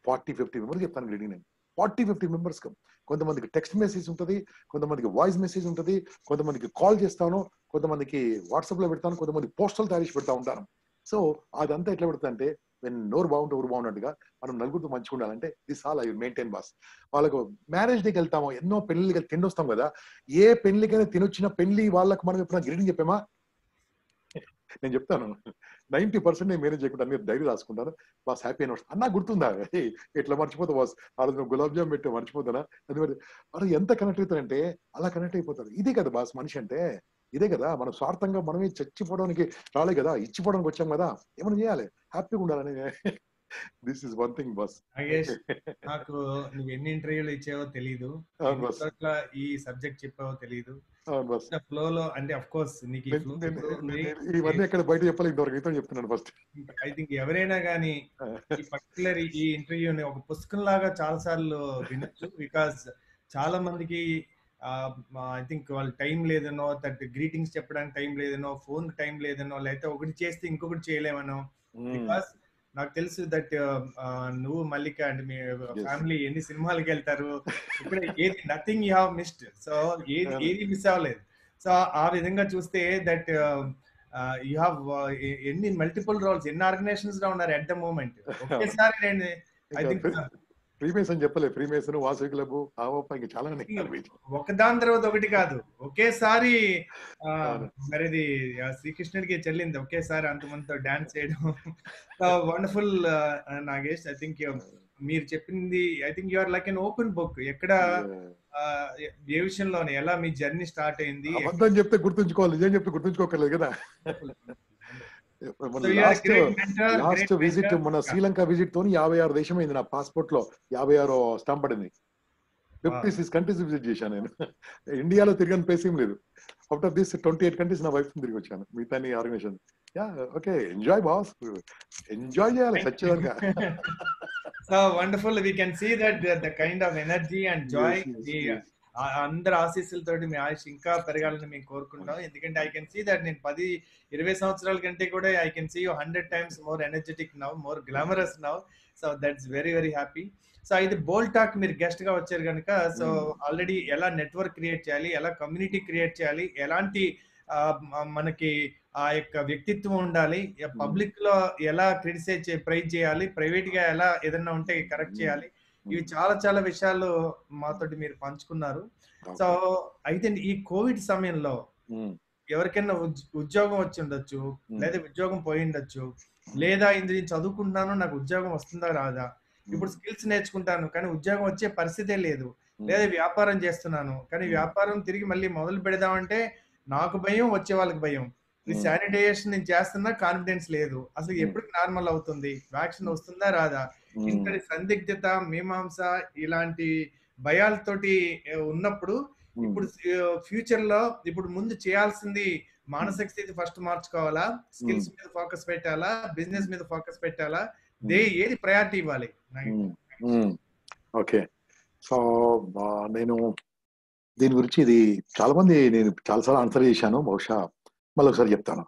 40-50 మెంబర్స్ చెప్తాను గ్రీటింగ్ నేను. 40-50 మెంబర్స్. కొంతమందికి టెక్స్ట్ మెసేజ్ ఉంటుంది, కొంతమందికి వాయిస్ మెసేజ్ ఉంటుంది, కొంతమందికి కాల్ చేస్తాను, కొంతమందికి వాట్సాప్ లో పెడతాను, కొంతమంది పోస్టల్ తయారు పెడతా ఉంటాను. సో అదంతా ఎట్లా పెడతా అంటే, నోరు బాగుంటే ఊరు బాగున్నట్టుగా మనం నలుగురితో మంచిగా ఉండాలంటే this all I maintain boss. వాళ్ళకు మ్యారేజ్ డేకి వెళ్తాము, ఎన్నో పెళ్లికి తినొస్తాం కదా. ఏ పెళ్లికైనా తినొచ్చిన పెళ్లి వాళ్ళకి మనం ఎప్పుడైనా గ్రీటింగ్ చెప్పామా? నేను చెప్తాను 90% నేను మేనేజ్ చేయకుండా మీరు డైరీ రాసుకుంటాను. బాస్ హ్యాపీ అనివర్సరీ అన్నా గుర్తుందా, ఎట్లా మర్చిపోతా బాస్, ఆ రోజు గులాబ్ జామ్ పెట్టి మర్చిపోతానా. అది మరి ఎంత కనెక్ట్ అవుతారంటే అలా కనెక్ట్ అయిపోతారు. ఇదే కదా బాస్ మనిషి అంటే. ఇదే కదా, మనం స్వార్థంగా మనమే చచ్చిపోవడానికి రాలే కదా, ఇచ్చిపోవడానికి వచ్చాం కదా, ఏమైనా చేయాలి, హ్యాపీగా ఉండాలని. This is one thing bus. Nagesh, నాకు నువ్వు ఎన్ని ఇంటర్వ్యూలు ఇచ్చావో తెలీదు, అవును ఎన్ని బస్. చోట్ల ఈ సబ్జెక్ట్ చెప్పావో తెలీదు. అవును బస్. ఫ్లో లో అంటే అఫ్ కోర్స్ నీకు ఈ ఫ్లో ఉంది. ఇవన్నీ ఎక్కడ బయట చెప్పాలి, ఇంతవరకు మీతో చెప్తున్నాను ఫస్ట్. ఐ థింక్ ఎవరైనా కానీ ఈ పర్టికులర్ ఈ ఇంటర్వ్యూని ఒక పుస్తకం లాగా చాలా సార్లు వినొచ్చు. బికాస్ చాలా మందికి ఐ థింక్ వాళ్ళ టైం లేదనో, దట్ గ్రీటింగ్స్ చెప్పడానికి టైం లేదనో, ఫోన్ టైం లేదనో, లేకపోతే ఒకటి చేస్తే ఇంకొకటి చేయలేమనో. బికాస్ నాకు తెలుసు దట్ నువ్వు మల్లిక అండ్ మీ ఫ్యామిలీ ఎన్ని సినిమాలకి వెళ్తారు, ఇక్కడ ఏది nothing you have missed. So ఏది మిస్ అవ్వలేదు. సో ఆ విధంగా చూస్తే దట్ యూ హావ్ ఎన్ని మల్టిపుల్ రోల్స్, ఎన్ని ఆర్గనైజేషన్స్ లో ఉన్నారు ఎట్ ద మూమెంట్. ఒకేసారి నేను ఐ థింక్ ఫ్రీమేసన్ చెప్పలే, ఫ్రీమేసన్, వాసవి క్లబ్, ఆవప్ప, ఇంకా చాలా ఒకదాని తర్వాత ఒకటి కాదు, ఒకేసారి మరిది శ్రీకృష్ణుడికి చెల్లింది ఒకేసారి అంతమందితో డాన్స్ చేయడం. వండర్ఫుల్ నాగేష్. ఐ థింక్ మీరు చెప్పింది, I think you are like an open book. ఎక్కడ ఏ విషయంలోనే ఎలా మీ జర్నీ స్టార్ట్ అయింది, అబద్ధం చెప్తే గుర్తుంచుకోవాలి, నిజం చెప్తే గుర్తుంచుకోకర్లేదు కదా. లాస్ట్ విజిట్ మన శ్రీలంక విజిట్ తోని 56 దేశం అయింది నా పాస్పోర్ట్ లో, 56 స్టాంప్ పడింది. 56 కంట్రీస్ విజిట్ చేశాను నేను. ఇండియాలో తిరిగిన ప్లేస్ ఏం లేదు. అవుట్ ఆఫ్ దిస్ 28 కంట్రీస్ నా వైఫ్ తిరిగి వచ్చాను, మిగతా organisation. Okay, enjoy boss, enjoy చేయాలి సచ్చేదాకా. So wonderful, we can see that the kind of energy and joy. అందరి ఆశీస్సులతోటి మీ ఆయుష్ ఇంకా పెరగాలని మేము కోరుకుంటాం. ఎందుకంటే ఐ కెన్ సీ దట్ నేను 10-20 సంవత్సరాల కంటే కూడా I can see you 100 times more energetic now, more glamorous now. So that's very very happy. So ఇది బోల్డ్ టాక్ మీరు గెస్ట్ గా వచ్చారు కనుక, సో ఆల్రెడీ ఎలా నెట్వర్క్ క్రియేట్ చేయాలి, ఎలా కమ్యూనిటీ క్రియేట్ చేయాలి, ఎలాంటి మనకి ఆ యొక్క వ్యక్తిత్వం ఉండాలి, పబ్లిక్ లో ఎలా క్రిటిసైజ్ ప్రైజ్ చేయాలి, ప్రైవేట్ గా ఎలా ఏదన్నా ఉంటే కరెక్ట్ చేయాలి, ఇవి చాలా చాలా విషయాలు మాతోటి మీరు పంచుకున్నారు. సో అయితే ఈ కోవిడ్ సమయంలో ఎవరికైనా ఉద్యోగం వచ్చి ఉండొచ్చు, లేదా ఉద్యోగం పోయి ఉండొచ్చు, లేదా ఇది చదువుకుంటున్నాను నాకు ఉద్యోగం వస్తుందా రాదా, ఇప్పుడు స్కిల్స్ నేర్చుకుంటాను కానీ ఉద్యోగం వచ్చే పరిస్థితే లేదు, లేదా వ్యాపారం చేస్తున్నాను కానీ వ్యాపారం తిరిగి మళ్ళీ మొదలు పెడదామంటే నాకు భయం, వచ్చే వాళ్ళకి భయం, ఈ శానిటైజేషన్ నేను చేస్తున్నా కాన్ఫిడెన్స్ లేదు, అసలు ఎప్పుడు నార్మల్ అవుతుంది, వ్యాక్సిన్ వస్తుందా రాదా, ఇంతటి సందిగ్ధత, మీమాంస, ఇలాంటి భయాలతోటి ఉన్నప్పుడు ఇప్పుడు ఫ్యూచర్ లో ఇప్పుడు ముందు చేయాల్సింది మానసిక స్థితి ఫస్ట్ మార్చుకోవాలా, స్కిల్స్ మీద ఫోకస్ పెట్టాలా, బిజినెస్ మీద ఫోకస్ పెట్టాలా, ఏది ప్రయారిటీ ఇవ్వాలి? ఓకే, సో నేను దీని గురించి ఇది చాలా మంది నేను చాలాసార్లు ఆన్సర్ చేశాను, బహుశా మళ్ళీ ఒకసారి చెప్తాను.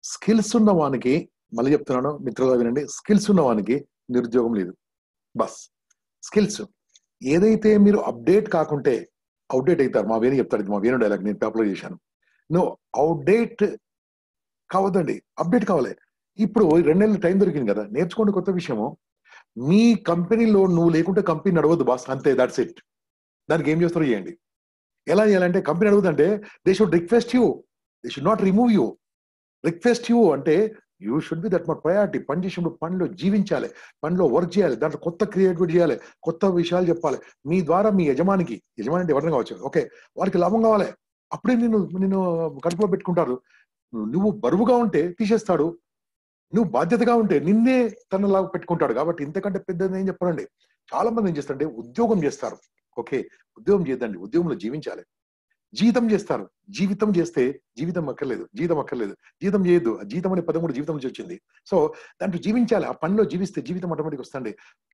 స్కిల్స్ ఉన్న వానికి, మళ్ళీ చెప్తున్నాను మిత్రులు వినండి, స్కిల్స్ ఉన్న వానికి నిరుద్యోగం లేదు. బస్ స్కిల్స్ ఏదైతే మీరు అప్డేట్ కాకుంటే అవుట్డేట్ అవుతారు. మా వేణు చెప్తాడు, మా వేణు డైలాగ్ నేను పేపర్లో చేశాను. నువ్వు అవుట్డేట్ కావద్దండి, అప్డేట్ కావాలి. ఇప్పుడు 2 నెలలు టైం దొరికింది కదా, నేర్చుకోండి కొత్త విషయము. మీ కంపెనీలో నువ్వు లేకుంటే కంపెనీ నడవద్దు బాస్, అంతే, దట్స్ ఇట్. దానికి ఏం చేస్తారో చేయండి. ఎలా చేయాలంటే, కంపెనీ అడుగుతుంటే they should request you, they should not remove you. Request you అంటే you should be that much priority. పని చేసినప్పుడు పనిలో జీవించాలి, పనిలో వర్క్ చేయాలి, దాంట్లో కొత్త క్రియేటివిటీ చేయాలి, కొత్త విషయాలు చెప్పాలి. మీ ద్వారా మీ యజమాని అంటే ఎవరైనా కావచ్చు, ఓకే, వారికి లాభం కావాలి. అప్పుడే నేను కడుపులో పెట్టుకుంటారు. నువ్వు బరువుగా ఉంటే తీసేస్తాడు, నువ్వు బాధ్యతగా ఉంటే నిన్నే తనలాగా పెట్టుకుంటాడు. కాబట్టి ఇంతకంటే పెద్దది ఏం చెప్పాలండి. చాలా మంది ఏం చేస్తారంటే ఉద్యోగం చేస్తారు. ఓకే, ఉద్యోగం చేద్దండి, ఉద్యోగంలో జీవించాలి. జీతం చేస్తారు, జీవితం చేస్తే జీవితం అక్కర్లేదు, జీతం అక్కర్లేదు, జీతం చేయొద్దు. జీతం అనే పదం కూడా జీవితం నుంచి వచ్చింది. సో దాంట్లో జీవించాలి, ఆ పనిలో జీవిస్తే జీవితం ఆటోమేటిక్ వస్తుంది.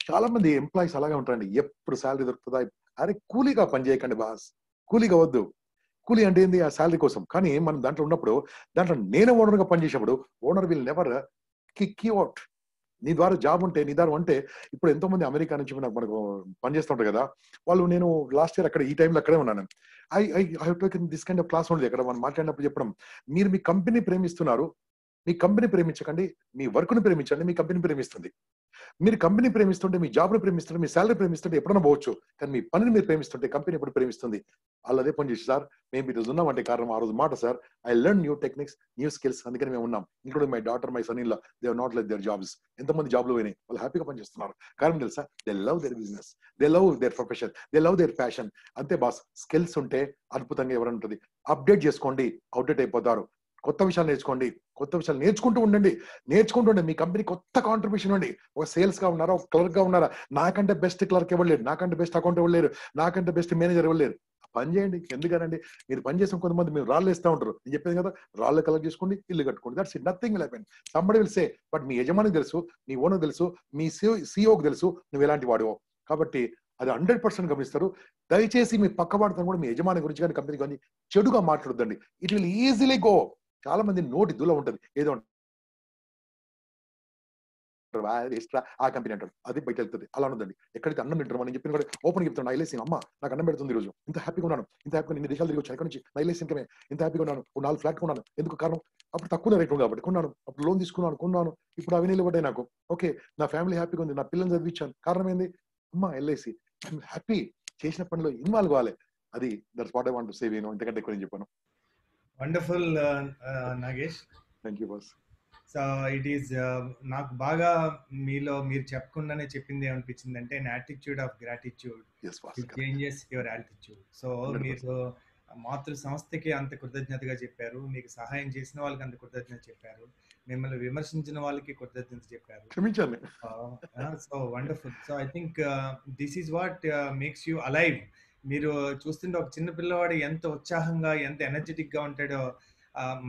చాలా మంది ఎంప్లాయీస్ అలాగే ఉంటారండి, ఎప్పుడు శాలరీ దొరుకుతుందా. అరే కూలీగా పని చేయకండి బాస్, కూలీగా వద్దు. కూలీ అంటే ఏంది, ఆ శాలరీ కోసం. కానీ మనం దాంట్లో ఉన్నప్పుడు, దాంట్లో నేను ఓనర్గా పనిచేసినప్పుడు, owner will never kick you out. నీ ద్వారా జాబ్ ఉంటే, నీ ద్వారా అంటే, ఇప్పుడు ఎంతో మంది అమెరికా నుంచి మనకు పనిచేస్తుంటారు కదా వాళ్ళు. నేను లాస్ట్ ఇయర్ అక్కడ ఈ టైంలో అక్కడే ఉన్నాను. I have taken this kind of class ఉండేది. అక్కడ మనం మాట్లాడినప్పుడు చెప్పడం, మీరు మీ కంపెనీ ప్రేమిస్తున్నారు, మీ కంపెనీ ప్రేమించకండి, మీ వర్క్ను ప్రేమించండి, మీ కంపెనీ ప్రేమిస్తుంది. మీరు కంపెనీ ప్రేమిస్తుంటే, మీ జాబ్ని ప్రేమిస్తుంటే, మీ శాలరీ ప్రేమిస్తుంటే ఎప్పుడైనా పోవచ్చు. కానీ మీ పనిని మీరు ప్రేమిస్తుంటే కంపెనీ ఎప్పుడు ప్రేమిస్తుంది. వాళ్ళు అదే పని చేసి, సార్ మేము ఈరోజు ఉన్నామంటే కారణం ఆ రోజు మాట sir, I learn new techniques, new skills, అందుకని మేము ఉన్నాం. Including my daughter, my son in law, they have not let there jobs. ఎంతమంది జాబ్లు పోయినాయి, వాళ్ళు హ్యాపీగా పనిచేస్తున్నారు. కారణం తెలుసా, they love their business, they love there profession, they love their passion. అంతే బాస్, స్కిల్స్ ఉంటే అద్భుతంగా ఎవరైనా ఉంటుంది. అప్డేట్ చేసుకోండి, అవుట్డేట్ అయిపోతారు. కొత్త విషయాలు నేర్చుకోండి, కొత్త విషయాలు నేర్చుకుంటూ ఉండండి. మీ కంపెనీ కొత్త కాంట్రిబ్యూషన్ అండి. ఒక సేల్స్ గా ఉన్నారా, ఒక క్లర్క్ గా ఉన్నారా, నాకంటే బెస్ట్ క్లర్క్ ఎవరు లేరు, నాకంటే బెస్ట్ అకౌంట్ ఎవరు లేరు, నాకంటే బెస్ట్ మేనేజర్ ఎవరు లేరు. పని చేయండి. ఎందుకనండి, మీరు పని చేసిన కొంతమంది మీరు రాళ్ళు వేస్తూ ఉంటారు. నేను చెప్పేది కదా, రాళ్ళు కలెక్ట్ చేసుకోండి, ఇల్లు కట్టుకోండి. That's it, nothing will happen. Somebody will say, but మీ యజమానికి తెలుసు, మీ ఓనర్ తెలుసు, మీ సిఇఓకి తెలుసు నువ్వు ఎలాంటి వాడివో. కాబట్టి అది 100% గమనిస్తారు. దయచేసి మీ పక్క వాడితో కూడా మీ యజమాని గురించి కానీ కంపెనీ కానీ చెడుగా మాట్లాడొద్దండి. It will easily go. చాలా మంది నోటి దుల ఉంటది, ఏదో ఆ కంపెనీ అంటారు, అది బయట వెళ్తుంది. అలా ఉండదండి. ఎక్కడైతే అన్నం తింటారు, మనం చెప్పిన కూడా ఓపెన్ చెప్తాను, ఐలేసి అమ్మ నాకు అన్నం పెడుతుంది ఈ రోజు, ఇంత హ్యాపీగా ఉన్నాను, ఇంత హ్యాపీగా ఇన్ని దేశాలు తిరిగి వచ్చాను, ఎక్కడి నుంచి ఐలేసి ఇంకమే ఇంత హ్యాపీగా ఉన్నాను, 4 ఫ్లాట్ కొన్నాను. ఎందుకు కారణం, అప్పుడు తక్కువ రేట్ కాబట్టి కొన్నాను, అప్పుడు లోన్ తీసుకున్నాను, ఇప్పుడు అవి నీళ్ళు పడ్డాయి నాకు. ఓకే, నా ఫ్యామిలీ హ్యాపీగా ఉంది, నా పిల్లల్ని చదివించాను. కారణం ఏంది, అమ్మ ఎల్ఐసి, ఐఎమ్ హ్యాపీ. చేసిన పనిలో ఇన్వాల్వ్ కావాలి. అది that's what I want to say. ఇంతకంటే ఎక్కువ చెప్పాను. Wonderful Nagesh. Thank you boss. So it is నాకు బాగా మీరు చెప్పకుండానే చెప్పింది ఏమనిపించింది అంటే, an attitude of gratitude changes your altitude. So మీరు మాతృ సంస్థకి అంత కృతజ్ఞతగా చెప్పారు, మీకు సహాయం చేసిన వాళ్ళకి అంత కృతజ్ఞత చెప్పారు, మిమ్మల్ని విమర్శించిన వాళ్ళకి కృతజ్ఞత చెప్పారు. క్షమించండి. So wonderful. So I think this is what makes you alive. మీరు చూస్తుంటే ఒక చిన్న పిల్లవాడు ఎంత ఉత్సాహంగా, ఎంత ఎనర్జెటిక్ గా ఉంటాడో,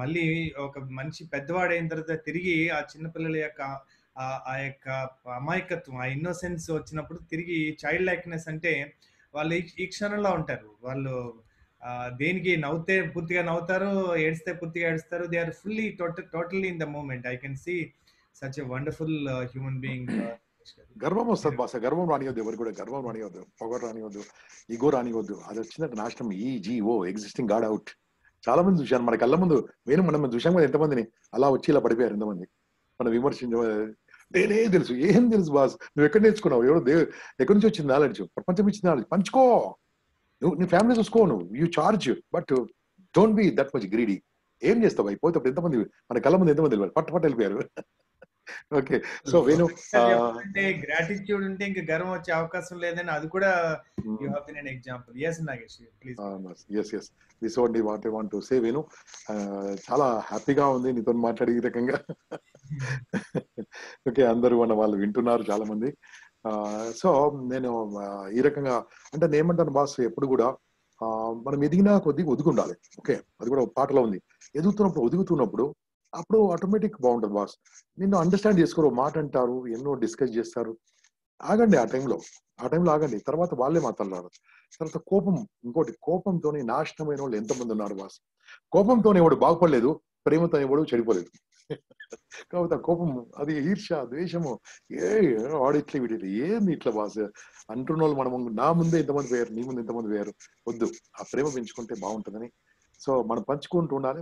మళ్ళీ ఒక మనిషి పెద్దవాడు అయిన తర్వాత తిరిగి ఆ చిన్నపిల్లల యొక్క ఆ యొక్క అమాయకత్వం, ఆ ఇన్నోసెన్స్ వచ్చినప్పుడు తిరిగి చైల్డ్ లైక్నెస్ అంటే వాళ్ళు ఈ క్షణంలో ఉంటారు. వాళ్ళు దేనికి నవ్వుతే పూర్తిగా నవ్వుతారు, ఏడిస్తే పూర్తిగా ఏడుస్తారు. They are fully totally in the moment. I can see such a wonderful human being. గర్వం వస్తుంది బాస, గర్వం రానివద్దు, ఎవరు కూడా గర్వం రానివద్దు, పొగరు రానివద్దు, ఈగో రానివద్దు. అది వచ్చిందంటే నాశనం. ఈజీఓ, ఎగ్జిస్టింగ్ గాడ్ అవుట్. చాలా మంది చూశాను మన కళ్ళ ముందు. మనం చూసాం కదా, ఎంతమందిని అలా వచ్చి ఇలా పడిపోయారు ఎంతమంది. మనం విమర్శించ నేనే తెలుసు, ఏం తెలుసు బాస్, నువ్వు ఎక్కడ నేర్చుకున్నావు, ఎక్కడి నుంచి వచ్చింది నాలెడ్జ్, ప్రపంచం ఇచ్చింది నాలెడ్జ్, పంచుకో. నువ్వు నీ ఫ్యామిలీ చూసుకో, నువ్వు you charge, but don't be that much greedy. ఏం చేస్తావు అయిపోతే ఎంతమంది మన కళ్ళ ముందు ఎంతమంది పట్ట వెళ్ళిపోయారు. ఓకే, సో వేణు, గ్రాటిట్యూడ్ ఉంటే ఇంకా గర్వం వచ్చే అవకాశం లేదని అది కూడా you have been an example. yes Nagesh, please. yes this only what I want to say. Venu, చాలా హ్యాపీగా ఉంది నీతో మాట్లాడి ఈ రకంగా. ఓకే, అందరూ వాళ్ళు వింటున్నారు చాలా మంది. సో నేను ఈ రకంగా అంటే నేను ఏమంటాను బాస్, ఎప్పుడు కూడా మనం ఎదిగినా కొద్దిగా ఒదిగి ఉండాలి. ఓకే, అది కూడా పాటలో ఉంది. ఒదుగుతున్నప్పుడు అప్పుడు ఆటోమేటిక్ బాగుంటుంది బాస్. నిన్ను అండర్స్టాండ్ చేసుకోరు, మాట అంటారు, ఎన్నో డిస్కస్ చేస్తారు. ఆగండి, ఆ టైంలో ఆగండి. తర్వాత వాళ్ళే మాట్లాడారు. తర్వాత కోపం, ఇంకోటి, కోపంతోనే నాశనమైన వాళ్ళు ఎంతమంది ఉన్నారు బాస్. కోపంతోనే ఎవడు బాగుపడలేదు, ప్రేమతో ఎవడు చెడిపోలేదు. కాబట్టి ఆ కోపం, అది ఈర్ష్య, ద్వేషము, వాడిట్లా వీడి ఏంది ఇట్లా బాస్ అంటున్న వాళ్ళు మనం నా ముందే ఎంతమంది వేరు, నీ ముందు ఎంతమంది వేరు. వద్దు, ఆ ప్రేమ పెంచుకుంటే బాగుంటుందని. సో మనం పంచుకుంటూ ఉండాలి.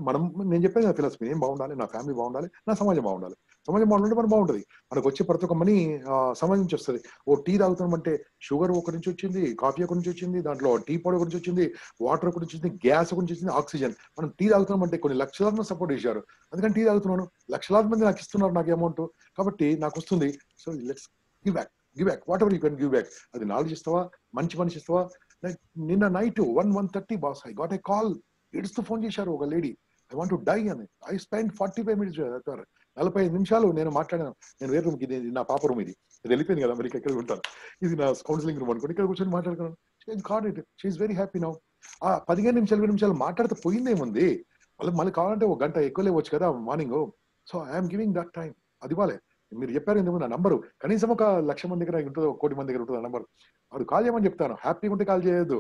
నేను చెప్పేది నా ఫిలాసఫీ, నేను బాగుండాలి, నా ఫ్యామిలీ బాగుండాలి, నా సమాజం బాగుండాలి. సమాజం బాగుంటే మనం బాగుంటుంది. మనకు వచ్చే ప్రతి ఒక్క మనీ సమాజం నుంచి వస్తుంది. ఓ టీ తాగుతామంటే షుగర్ ఒకరి నుంచి వచ్చింది, కాఫీ ఒకరి నుంచి వచ్చింది, దాంట్లో టీ పౌడర్ గురించి వచ్చింది, వాటర్ ఒకటి నుంచి వచ్చింది, గ్యాస్ ఒకటి నుంచి వచ్చింది, ఆక్సిజన్. మనం టీ తాగుతామంటే కొన్ని లక్షలాది మంది సపోర్ట్ చేశారు, అందుకని టీ తాగుతున్నాను. లక్షలాది మంది నాకు ఇస్తున్నారు నాకు అమౌంట్, కాబట్టి నాకు వస్తుంది. So let's give back whatever you can give back. అది నాలెడ్జ్ ఇస్తావా, మంచి మనిషి ఇస్తావా. నిన్న night 1:30 boss, I got a call. ఏడుస్తూ ఫోన్ చేశారు ఒక lady, I want to die అని. ఐ స్పెండ్ 45 minutes, 45 నిమిషాలు నేను మాట్లాడాను. నేను వేరే రూమ్కి, ఇది నా పాప రూమ్, ఇది వెళ్ళిపోయింది కదా, మరి ఎక్కడ ఉంటాను, ఇది నా కౌన్సిలింగ్ రూమ్ అనుకోండి, ఇక్కడ కూర్చొని మాట్లాడుకున్నాను. She is very happy now. ఆ 15 నిమిషాలు 20 నిమిషాలు మాట్లాడితే పోయిందేముంది, మళ్ళీ కావాలంటే ఒక గంట ఎక్కువ లేవచ్చు కదా morning. So I'm giving that time. అది ఇవ్వాలి. మీరు చెప్పారు ఎందుకు, నా నంబరు కనీసం ఒక 1,00,000 మంది దగ్గర ఉంటుంది, 1 కోటి మంది దగ్గర ఉంటుంది ఆ నంబర్. అది కాల్ చేయమని చెప్తాను. హ్యాపీగా ఉంటే కాల్ చేయొద్దు,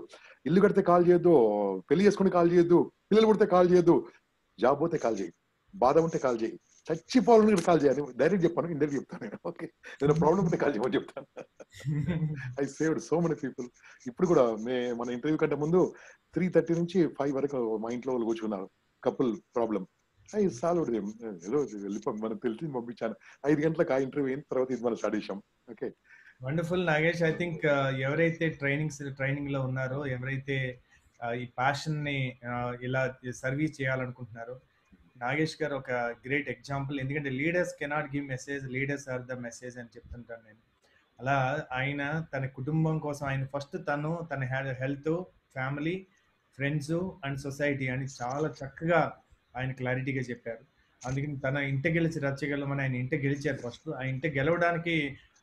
ఇల్లు కడితే కాల్ చేయొద్దు, పెళ్లి చేసుకుని కాల్ చేయొద్దు, పిల్లలు పుడితే కాల్ చేయొద్దు, జాబ్ పోతే కాల్ చేయి, బాధ ఉంటే కాల్ చేయి, చచ్చిపోవాలని కాల్ చేయాలి. డైరెక్ట్ చెప్పాను, ఇండైరెక్ట్ చెప్తాను. ఓకే, ఏదైనా ప్రాబ్లం ఉంటే కాల్ చేయమని చెప్తాను. I saved so many people. ఇప్పుడు కూడా మన ఇంటర్వ్యూ కంటే ముందు 3:30 నుంచి 5 వరకు మా ఇంట్లో వాళ్ళు కూర్చున్నారు. కపుల్ ప్రాబ్లం, అవి సాల్వ్ ఏదో మనం తెలిసి పంపించాను. 5 గంటలకు ఆ ఇంటర్వ్యూ అయిన తర్వాత ఇది మనం స్టార్ట్ చేసాం. Okay. Wonderful Nagesh. I think ఎవరైతే ట్రైనింగ్ లో ఉన్నారో, ఎవరైతే ఈ ప్యాషన్ ని ఇలా సర్వీస్ చేయాలనుకుంటున్నారో, నాగేష్ గారు ఒక గ్రేట్ ఎగ్జాంపుల్. ఎందుకంటే leaders cannot give message, leaders are the message అని చెప్తుంటాను నేను. అలా ఆయన తన కుటుంబం కోసం ఆయన ఫస్ట్ తన health, family, friends and society అని చాలా చక్కగా ఆయన క్లారిటీగా చెప్పారు. అందుకని తన ఇంట గెలిచి రచ్చగలమని ఆయన ఇంట గెలిచారు ఫస్ట్. ఆ ఇంట గెలవడానికి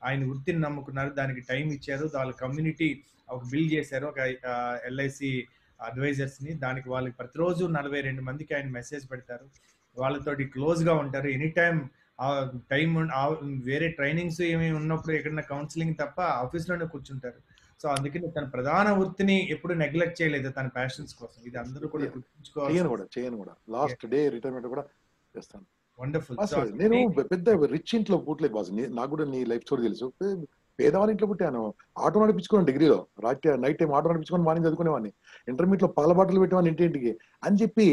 ఆయన వృత్తిని నమ్ముకున్నారు, దానికి టైం ఇచ్చారు, వాళ్ళ కమ్యూనిటీ ఒక బిల్డ్ చేశారు, ఒక ఎల్ఐసి అడ్వైజర్స్ ని. దానికి వాళ్ళకి ప్రతిరోజు 42 మందికి ఆయన మెసేజ్ పెడతారు, వాళ్ళతోటి క్లోజ్ గా ఉంటారు. ఎనీ టైం టైం వేరే ట్రైనింగ్స్ ఏమి ఉన్నప్పుడు ఎక్కడైనా కౌన్సిలింగ్ తప్ప ఆఫీస్ లోనే కూర్చుంటారు. సో అందుకని తన ప్రధాన వృత్తిని ఎప్పుడు నెగ్లెక్ట్ చేయలేదు తన ప్యాషన్స్ కోసం. ఇది అందరూ కూడా గుర్తుంచుకోవాలి. చేయను కూడా లాస్ట్ డే రిటైర్మెంట్ కూడా చేస్తాను. వండర్ఫుల్. నేను పెద్ద రిచ్ ఇంట్లో పుట్టలేదు బాస్. నాకు కూడా నీ లైఫ్ స్టోరీ తెలుసు. పేదవాళ్ళ ఇంట్లో పుట్టాను. ఆటో నడిపించుకున్నాను డిగ్రీలో. నైట్ టైం ఆటో నడిపించుకొని మార్నింగ్ చదువుకునేవాడిని. ఇంటర్మీడియట్ లో పాల బాటలు పెట్టేవాడిని ఇంటింటికి అని చెప్పి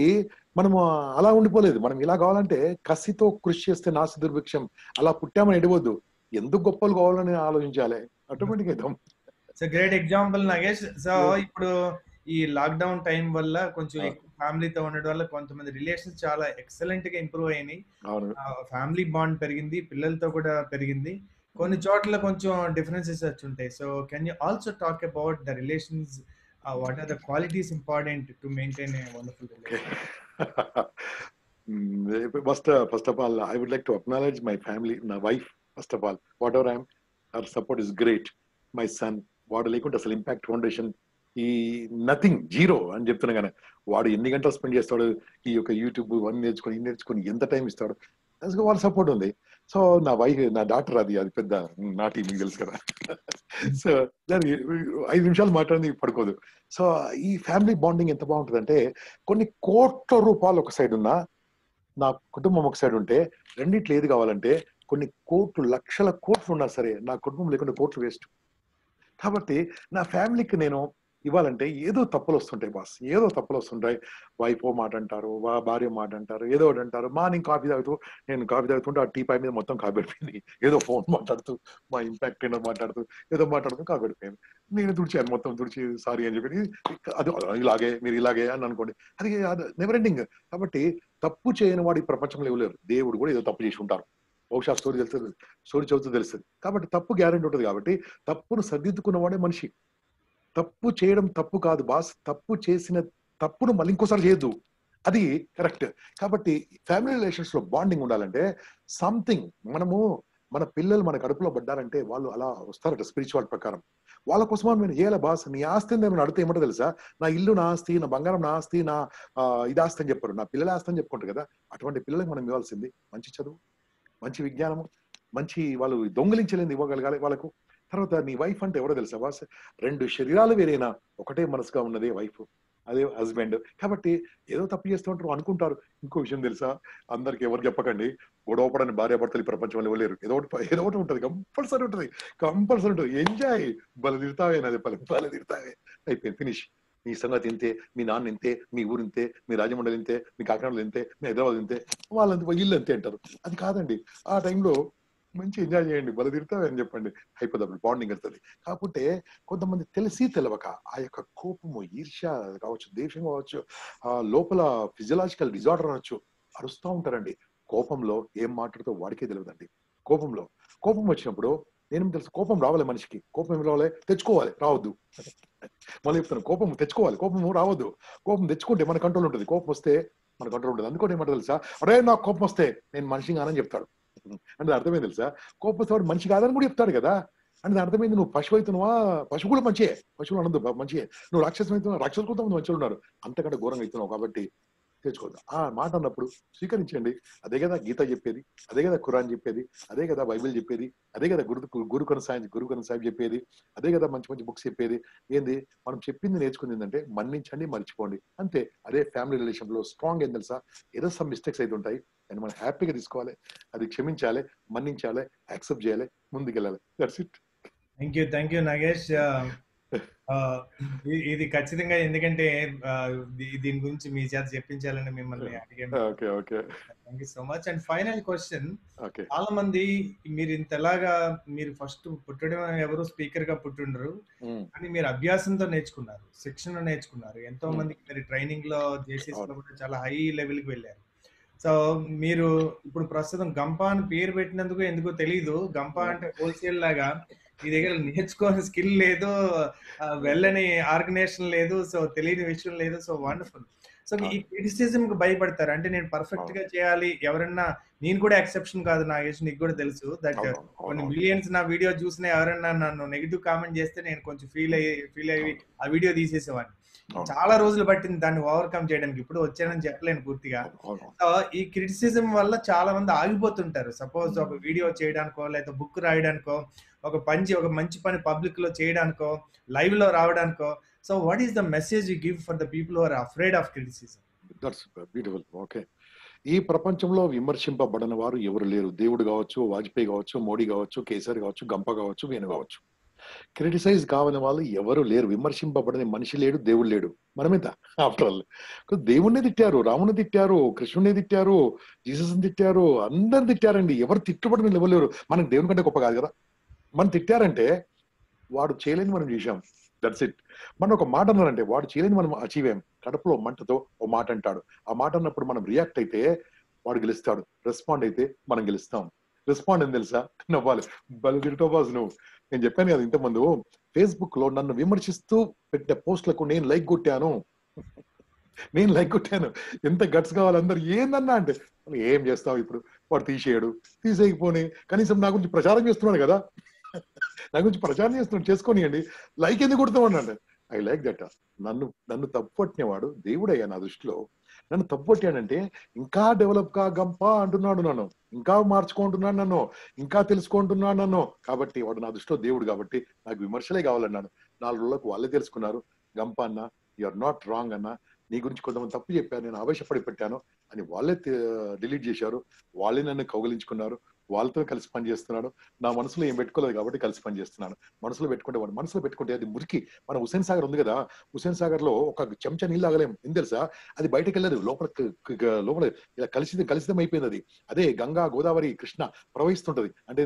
మనము అలా ఉండిపోలేదు. మనం ఇలా కావాలంటే కసితో కృషి చేస్తే నాసి దుర్భిక్షం. అలా పుట్టామని ఎడవద్దు. ఎందుకు గొప్పలు కావాలని ఆలోచించాలి. ఆటోమేటిక్ అవుతాం. Great example Nagesh. సో ఇప్పుడు ఈ లాక్డౌన్ టైం వల్ల కొంచెం ఫ్యామిలీతో ఉండడం వల్ల కొంతమంది రిలేషన్స్ చాలా ఎక్సలెంట్ గా ఇంప్రూవ్ అయినాయి. ఫ్యామిలీ బాండ్ పెరిగింది, పిల్లలతో కూడా పెరిగింది. కొన్ని చోట్ల కొంచెం డిఫరెన్సెస్ వచ్చి ఉంటాయి. So can you also talk about the relations? What are the qualities important to maintain a wonderful relation? First of all, I would like to acknowledge my family, my wife. First of all, whatever I am, her support is great. My son, వాడు లేకుంటే అసలు impact foundation ఈ nothing, zero అని చెప్తున్నా. కానీ వాడు ఎన్ని గంటలు స్పెండ్ చేస్తాడు ఈ యొక్క యూట్యూబ్ అన్ని నేర్చుకొని ఎంత టైం ఇస్తాడు. వాళ్ళ సపోర్ట్ ఉంది. సో నా వైఫ్, నా డాక్టర్, అది పెద్ద నాటి, మీకు తెలుసు కదా. సో దాన్ని 5 నిమిషాలు మాట్లాడింది పడుకోదు. సో ఈ ఫ్యామిలీ బాండింగ్ ఎంత బాగుంటుంది అంటే, కొన్ని కోట్ల రూపాయలు ఒక సైడ్ ఉన్నా, నా కుటుంబం ఒక సైడ్ ఉంటే, రెండిట్లో ఏది కావాలంటే కొన్ని కోట్లు, లక్షల కోట్లు ఉన్నా సరే నా కుటుంబం లేకుండా కోట్లు వేస్ట్. కాబట్టి నా ఫ్యామిలీకి నేను ఇవ్వాలంటే ఏదో తప్పులు వస్తుంటాయి బాస్, ఏదో తప్పులు వస్తుంటాయి. వైఫ్ మాట అంటారు, భార్య మాట అంటారు, ఏదో ఒకటి అంటారు. మార్నింగ్ కాఫీ తాగుతూ, నేను కాఫీ తాగుతుంటే ఆ టీ పై మీద మొత్తం కాఫీ పడిపోయింది. ఏదో ఫోన్ మాట్లాడుతూ, మా ఇంపాక్ట్ ఏంటో మాట్లాడుతూ, ఏదో మాట్లాడుతూ కాఫీ పడిపోయింది. నేను తుడిచాను, మొత్తం తుడిచి సారీ అని చెప్పి, అది ఇలాగే మీరు ఇలాగే అని అనుకోండి, అది నెవర్ ఎండింగ్. కాబట్టి తప్పు చేయని వాడు ఈ ప్రపంచంలో ఇవ్వలేరు. దేవుడు కూడా ఏదో తప్పు చేసి ఉంటారు. బహుశా స్టోరీ తెలుస్తుంది, స్టోరీ చదువుతూ తెలుస్తుంది. కాబట్టి తప్పు గ్యారెంటీ ఉంటుంది. కాబట్టి తప్పును సర్దిద్దుకున్నవాడే మనిషి. తప్పు చేయడం తప్పు కాదు బాస్, తప్పు చేసిన తప్పును మళ్ళీ ఇంకోసారి చేయొద్దు, అది కరెక్ట్. కాబట్టి ఫ్యామిలీ రిలేషన్స్ లో బాండింగ్ ఉండాలంటే సంథింగ్, మన పిల్లలు మన కడుపులో పడ్డారంటే వాళ్ళు అలా వస్తారట స్పిరిచువల్ ప్రకారం. వాళ్ళ కోసం మనం చేయాలి బాస్. నీ ఆస్తి నేను అడిగితే ఏమంటో తెలుసా, నా ఇల్లు నా ఆస్తి, నా బంగారం నా ఆస్తి, నా ఇది ఆస్తి అని చెప్పారు. నా పిల్లల ఆస్తి అని చెప్పుకుంటారు కదా. అటువంటి పిల్లలకు మనం ఇవ్వాల్సింది మంచి చదువు, మంచి విజ్ఞానము, మంచి వాళ్ళు దొంగిలించలేని ఇవ్వగలగాలి వాళ్ళకు. తర్వాత నీ వైఫ్ అంటే ఎవరో తెలుసా బాస్, 2 శరీరాలు వేరైనా ఒకటే మనసుగా ఉన్నదే వైఫ్, అదే హస్బెండ్. కాబట్టి ఏదో తప్పు చేస్తూ ఉంటారు అనుకుంటారు. ఇంకో విషయం తెలుసా, అందరికి ఎవరు చెప్పకండి, గొడవపడని భార్యాభర్తలు ఈ ప్రపంచంలో ఇవ్వలేరు. ఏదో ఒకటి ఉంటుంది, కంపల్సరీ ఉంటుంది. ఎంజాయ్, బల తిడతావే, నాది బల తిడతావే, అయిపోయింది, ఫినిష్. మీ సంగతి ఇంతే, మీ నాన్న ఇంతే, మీ ఊరు ఇంతే, మీ రాజమండ్రి ఇంతే, మీ కాకినాడలో ఇంతే, మీ హైదరాబాద్ ఇంతే, వాళ్ళంతా ఇల్లు అంతే అంటారు. అది కాదండి. ఆ టైంలో మంచి ఎంజాయ్ చేయండి, బల తిడతావే అని చెప్పండి, అయిపోతుంది, బాండింగ్ వస్తుంది. కాకపోతే కొంతమంది తెలిసి తెలవక ఆ యొక్క కోపము, ఈర్ష్య కావచ్చు, దేశం కావచ్చు, ఆ లోపల ఫిజియలాజికల్ డిజార్డర్ అనొచ్చు, అరుస్తూ ఉంటారండి. కోపంలో ఏం మాట్లాడుతూ వాడికే తెలియదండి. కోపం వచ్చినప్పుడు నేను తెలుసు, కోపం రావాలి మనిషికి. కోపం ఏం రావాలి, తెచ్చుకోవాలి, రావద్దు. మళ్ళీ చెప్తాను, కోపం తెచ్చుకోవాలి, కోపం రావద్దు. కోపం తెచ్చుకుంటే మన కంట్రోల్ ఉంటుంది, కోపం వస్తే మన కంట్రోల్ ఉంటుంది. అందుకోటి ఏమంటారు తెలుసా, అరే నాకు కోపం వస్తే నేను మనిషి కానని చెప్తాడు. అంటే అర్థమైంది తెలుసా, కోపం వస్తే వాడు మనిషి కాదని కూడా చెప్తాడు కదా. అంటే అర్థమైంది, నువ్వు పశువు అవుతున్నావా, పశువు కూడా మంచియే, పశువులు అనద్దు, మంచియే. నువ్వు రాక్షసం అవుతున్నావు, రాక్షసులు కూడా మంచిగా ఉన్నారు, అంతకంటే ఘోరంగా అవుతున్నావు. కాబట్టి తెచ్చుకోవద్దు. ఆ మాట అన్నప్పుడు స్వీకరించండి. అదే కదా గీత చెప్పేది, అదే కదా ఖురాన్ చెప్పేది, అదే కదా బైబిల్ చెప్పేది, అదే కదా గురుకరణ సాహిబ్ చెప్పేది, అదే కదా మంచి మంచి బుక్స్ చెప్పేది. ఏంది మనం చెప్పింది నేర్చుకుంది ఏంటంటే మన్నించండి, మర్చిపోండి, అంతే. అదే ఫ్యామిలీ రిలేషన్ లో స్ట్రాంగ్ ఏం తెలుసా, ఏదో సమ్ మిస్టేక్స్ అయితే ఉంటాయి, దాన్ని మనం హ్యాపీగా తీసుకోవాలి, అది క్షమించాలి, మన్నించాలి, యాక్సెప్ట్ చేయాలి, ముందుకెళ్ళాలి. That's it. Thank you Nagesh. ఇది ఖచ్చితంగా, ఎందుకంటే దీని గురించి మీ చేత చెప్పించాలని మిమ్మల్ని అడిగాను. Okay okay thank you so much. And final question, okay చాలా మంది మీరు ఇంతలాగా, మీరు ఫస్ట్ పుట్టడం ఎవరు స్పీకర్ గా పుట్టిండరు, అని మీరు అభ్యాసంతో నేర్చుకున్నారు, శిక్షణ నేర్చుకున్నారు, ఎంతో మందికి మీరు ట్రైనింగ్ లో జేసీస్ లో కూడా చాలా హై లెవెల్ కి వెళ్ళారు. సో మీరు ఇప్పుడు ప్రస్తుతం గంప అని పేరు పెట్టినందుకు ఎందుకో తెలీదు, గంప అంటే హోల్సేల్ లాగా మీ దగ్గర నేర్చుకోని స్కిల్ లేదు, వెళ్ళని ఆర్గనైజేషన్ లేదు, సో తెలియని విషయం లేదు. So wonderful. సో ఈ క్రిటిసిజం కి భయపడతారు అంటే నేను పర్ఫెక్ట్ గా చేయాలి, ఎవరన్నా, నేను కూడా ఎక్సెప్షన్ కాదు నాగేష్, నీకు కూడా తెలుసు దట్ కొన్ని మిలియన్స్ నా వీడియో చూసిన ఎవరన్నా నన్ను నెగిటివ్ కామెంట్ చేస్తే నేను కొంచెం ఫీల్ అయ్యి ఆ వీడియో తీసేసేవాడిని. చాలా రోజులు పట్టింది దాన్ని ఓవర్కమ్ చేయడానికి, ఇప్పుడు వచ్చానని చెప్పలేను పూర్తిగా. సో ఈ క్రిటిసిజం వల్ల చాలా మంది ఆగిపోతుంటారు. సపోజ్ ఒక వీడియో చేయడానికో, లేదా బుక్ రాయడానికో, ఒక మంచి పని పబ్లిక్ లో చేయడానికో, లైవ్ లో రావడానికో. So what is the message you give for the people who are afraid of criticism? That's beautiful. Okay, ఈ ప్రపంచంలో విమర్శింపబడని వారు ఎవరు లేరు. దేవుడు కావచ్చు, వాజ్పేయి కావచ్చు, మోడీ కావచ్చు, కేసీఆర్ కావచ్చు, గంప కావచ్చు, వేణు కావచ్చు. క్రిటిసైజ్ కావని వాళ్ళు ఎవరు లేరు. విమర్శింపబడని మనిషి లేడు, దేవుడు లేడు. మనమేంత ఆఫ్టర్ ఆల్. దేవుణ్ణి తిట్టారు, రాముని తిట్టారు, కృష్ణుని తిట్టారు, జీసస్ తిట్టారు, అందరు తిట్టారండి. ఎవరు తిట్టుబడిన ఎవరు. మనకు దేవుని కంటే గొప్ప కాదు కదా. మనం తిట్టారంటే వాడు చేయలేని మనం చేశాం. That's it. మనం ఒక మాట అన్నారంటే వాడు చేయలేని మనం అచీవ్ అయ్యాం. కడుపులో మంటతో ఓ మాట అంటాడు. ఆ మాట అన్నప్పుడు మనం రియాక్ట్ అయితే వాడు గెలుస్తాడు, రెస్పాండ్ అయితే మనం గెలుస్తాం. రెస్పాండ్ అని తెలుసా? నవ్వాలి. బలు తిట్టోబాస్ నువ్వు. నేను చెప్పాను కదా ఇంతకుముందు, ఫేస్బుక్ లో నన్ను విమర్శిస్తూ పెట్టే పోస్టులకు నేను లైక్ కొట్టాను. ఎంత గట్స్ కావాలి అందరు. ఏందన్నా అంటే ఏం చేస్తావు ఇప్పుడు, వాడు తీసేయడు, తీసేయకపోని కనీసం నా గురించి ప్రచారం చేస్తున్నాడు కదా, నా గురించి ప్రచారం చేస్తున్నాడు, చేసుకోనియండి, లైక్ ఎందుకు కొడతామన్నాడు. I like that. నన్ను తప్పుపట్టినవాడు దేవుడయ్యా నా దృష్టిలో. నన్ను తప్పుపట్టాడంటే ఇంకా డెవలప్ గా గంప అంటున్నాడు, నన్ను ఇంకా మార్చుకుంటున్నాడు, నన్ను ఇంకా తెలుసుకుంటున్నాడు నన్ను. కాబట్టి వాడు నా దృష్టిలో దేవుడు. కాబట్టి నాకు విమర్శలే కావాలన్నాడు. 4 రోజులకు వాళ్ళే తెలుసుకున్నారు, గంప అన్న యు ఆర్ నాట్ రాంగ్ అన్న, నీ గురించి కొంతమంది తప్పు చెప్పారు, నేను ఆవేశపడి పెట్టాను అని వాళ్ళే డిలీట్ చేశారు. వాళ్ళే నన్ను కౌగలించుకున్నారు, వాళ్ళతో కలిసి పనిచేస్తున్నాడు. నా మనసులో ఏం పెట్టుకోలేదు కాబట్టి కలిసి పనిచేస్తున్నాను. మనసులో పెట్టుకుంటే అది మురికి. మన హుసేన్ సాగర్ ఉంది కదా, హుసేన్ సాగర్ లో ఒక చెంచా నీళ్ళు ఆగలేం. ఏం తెలుసా, అది బయటకు వెళ్ళదు, లోపల ఇలా కలుషితం అయిపోయింది అది. అదే గంగా, గోదావరి, కృష్ణ ప్రవహిస్తుంటది అంటే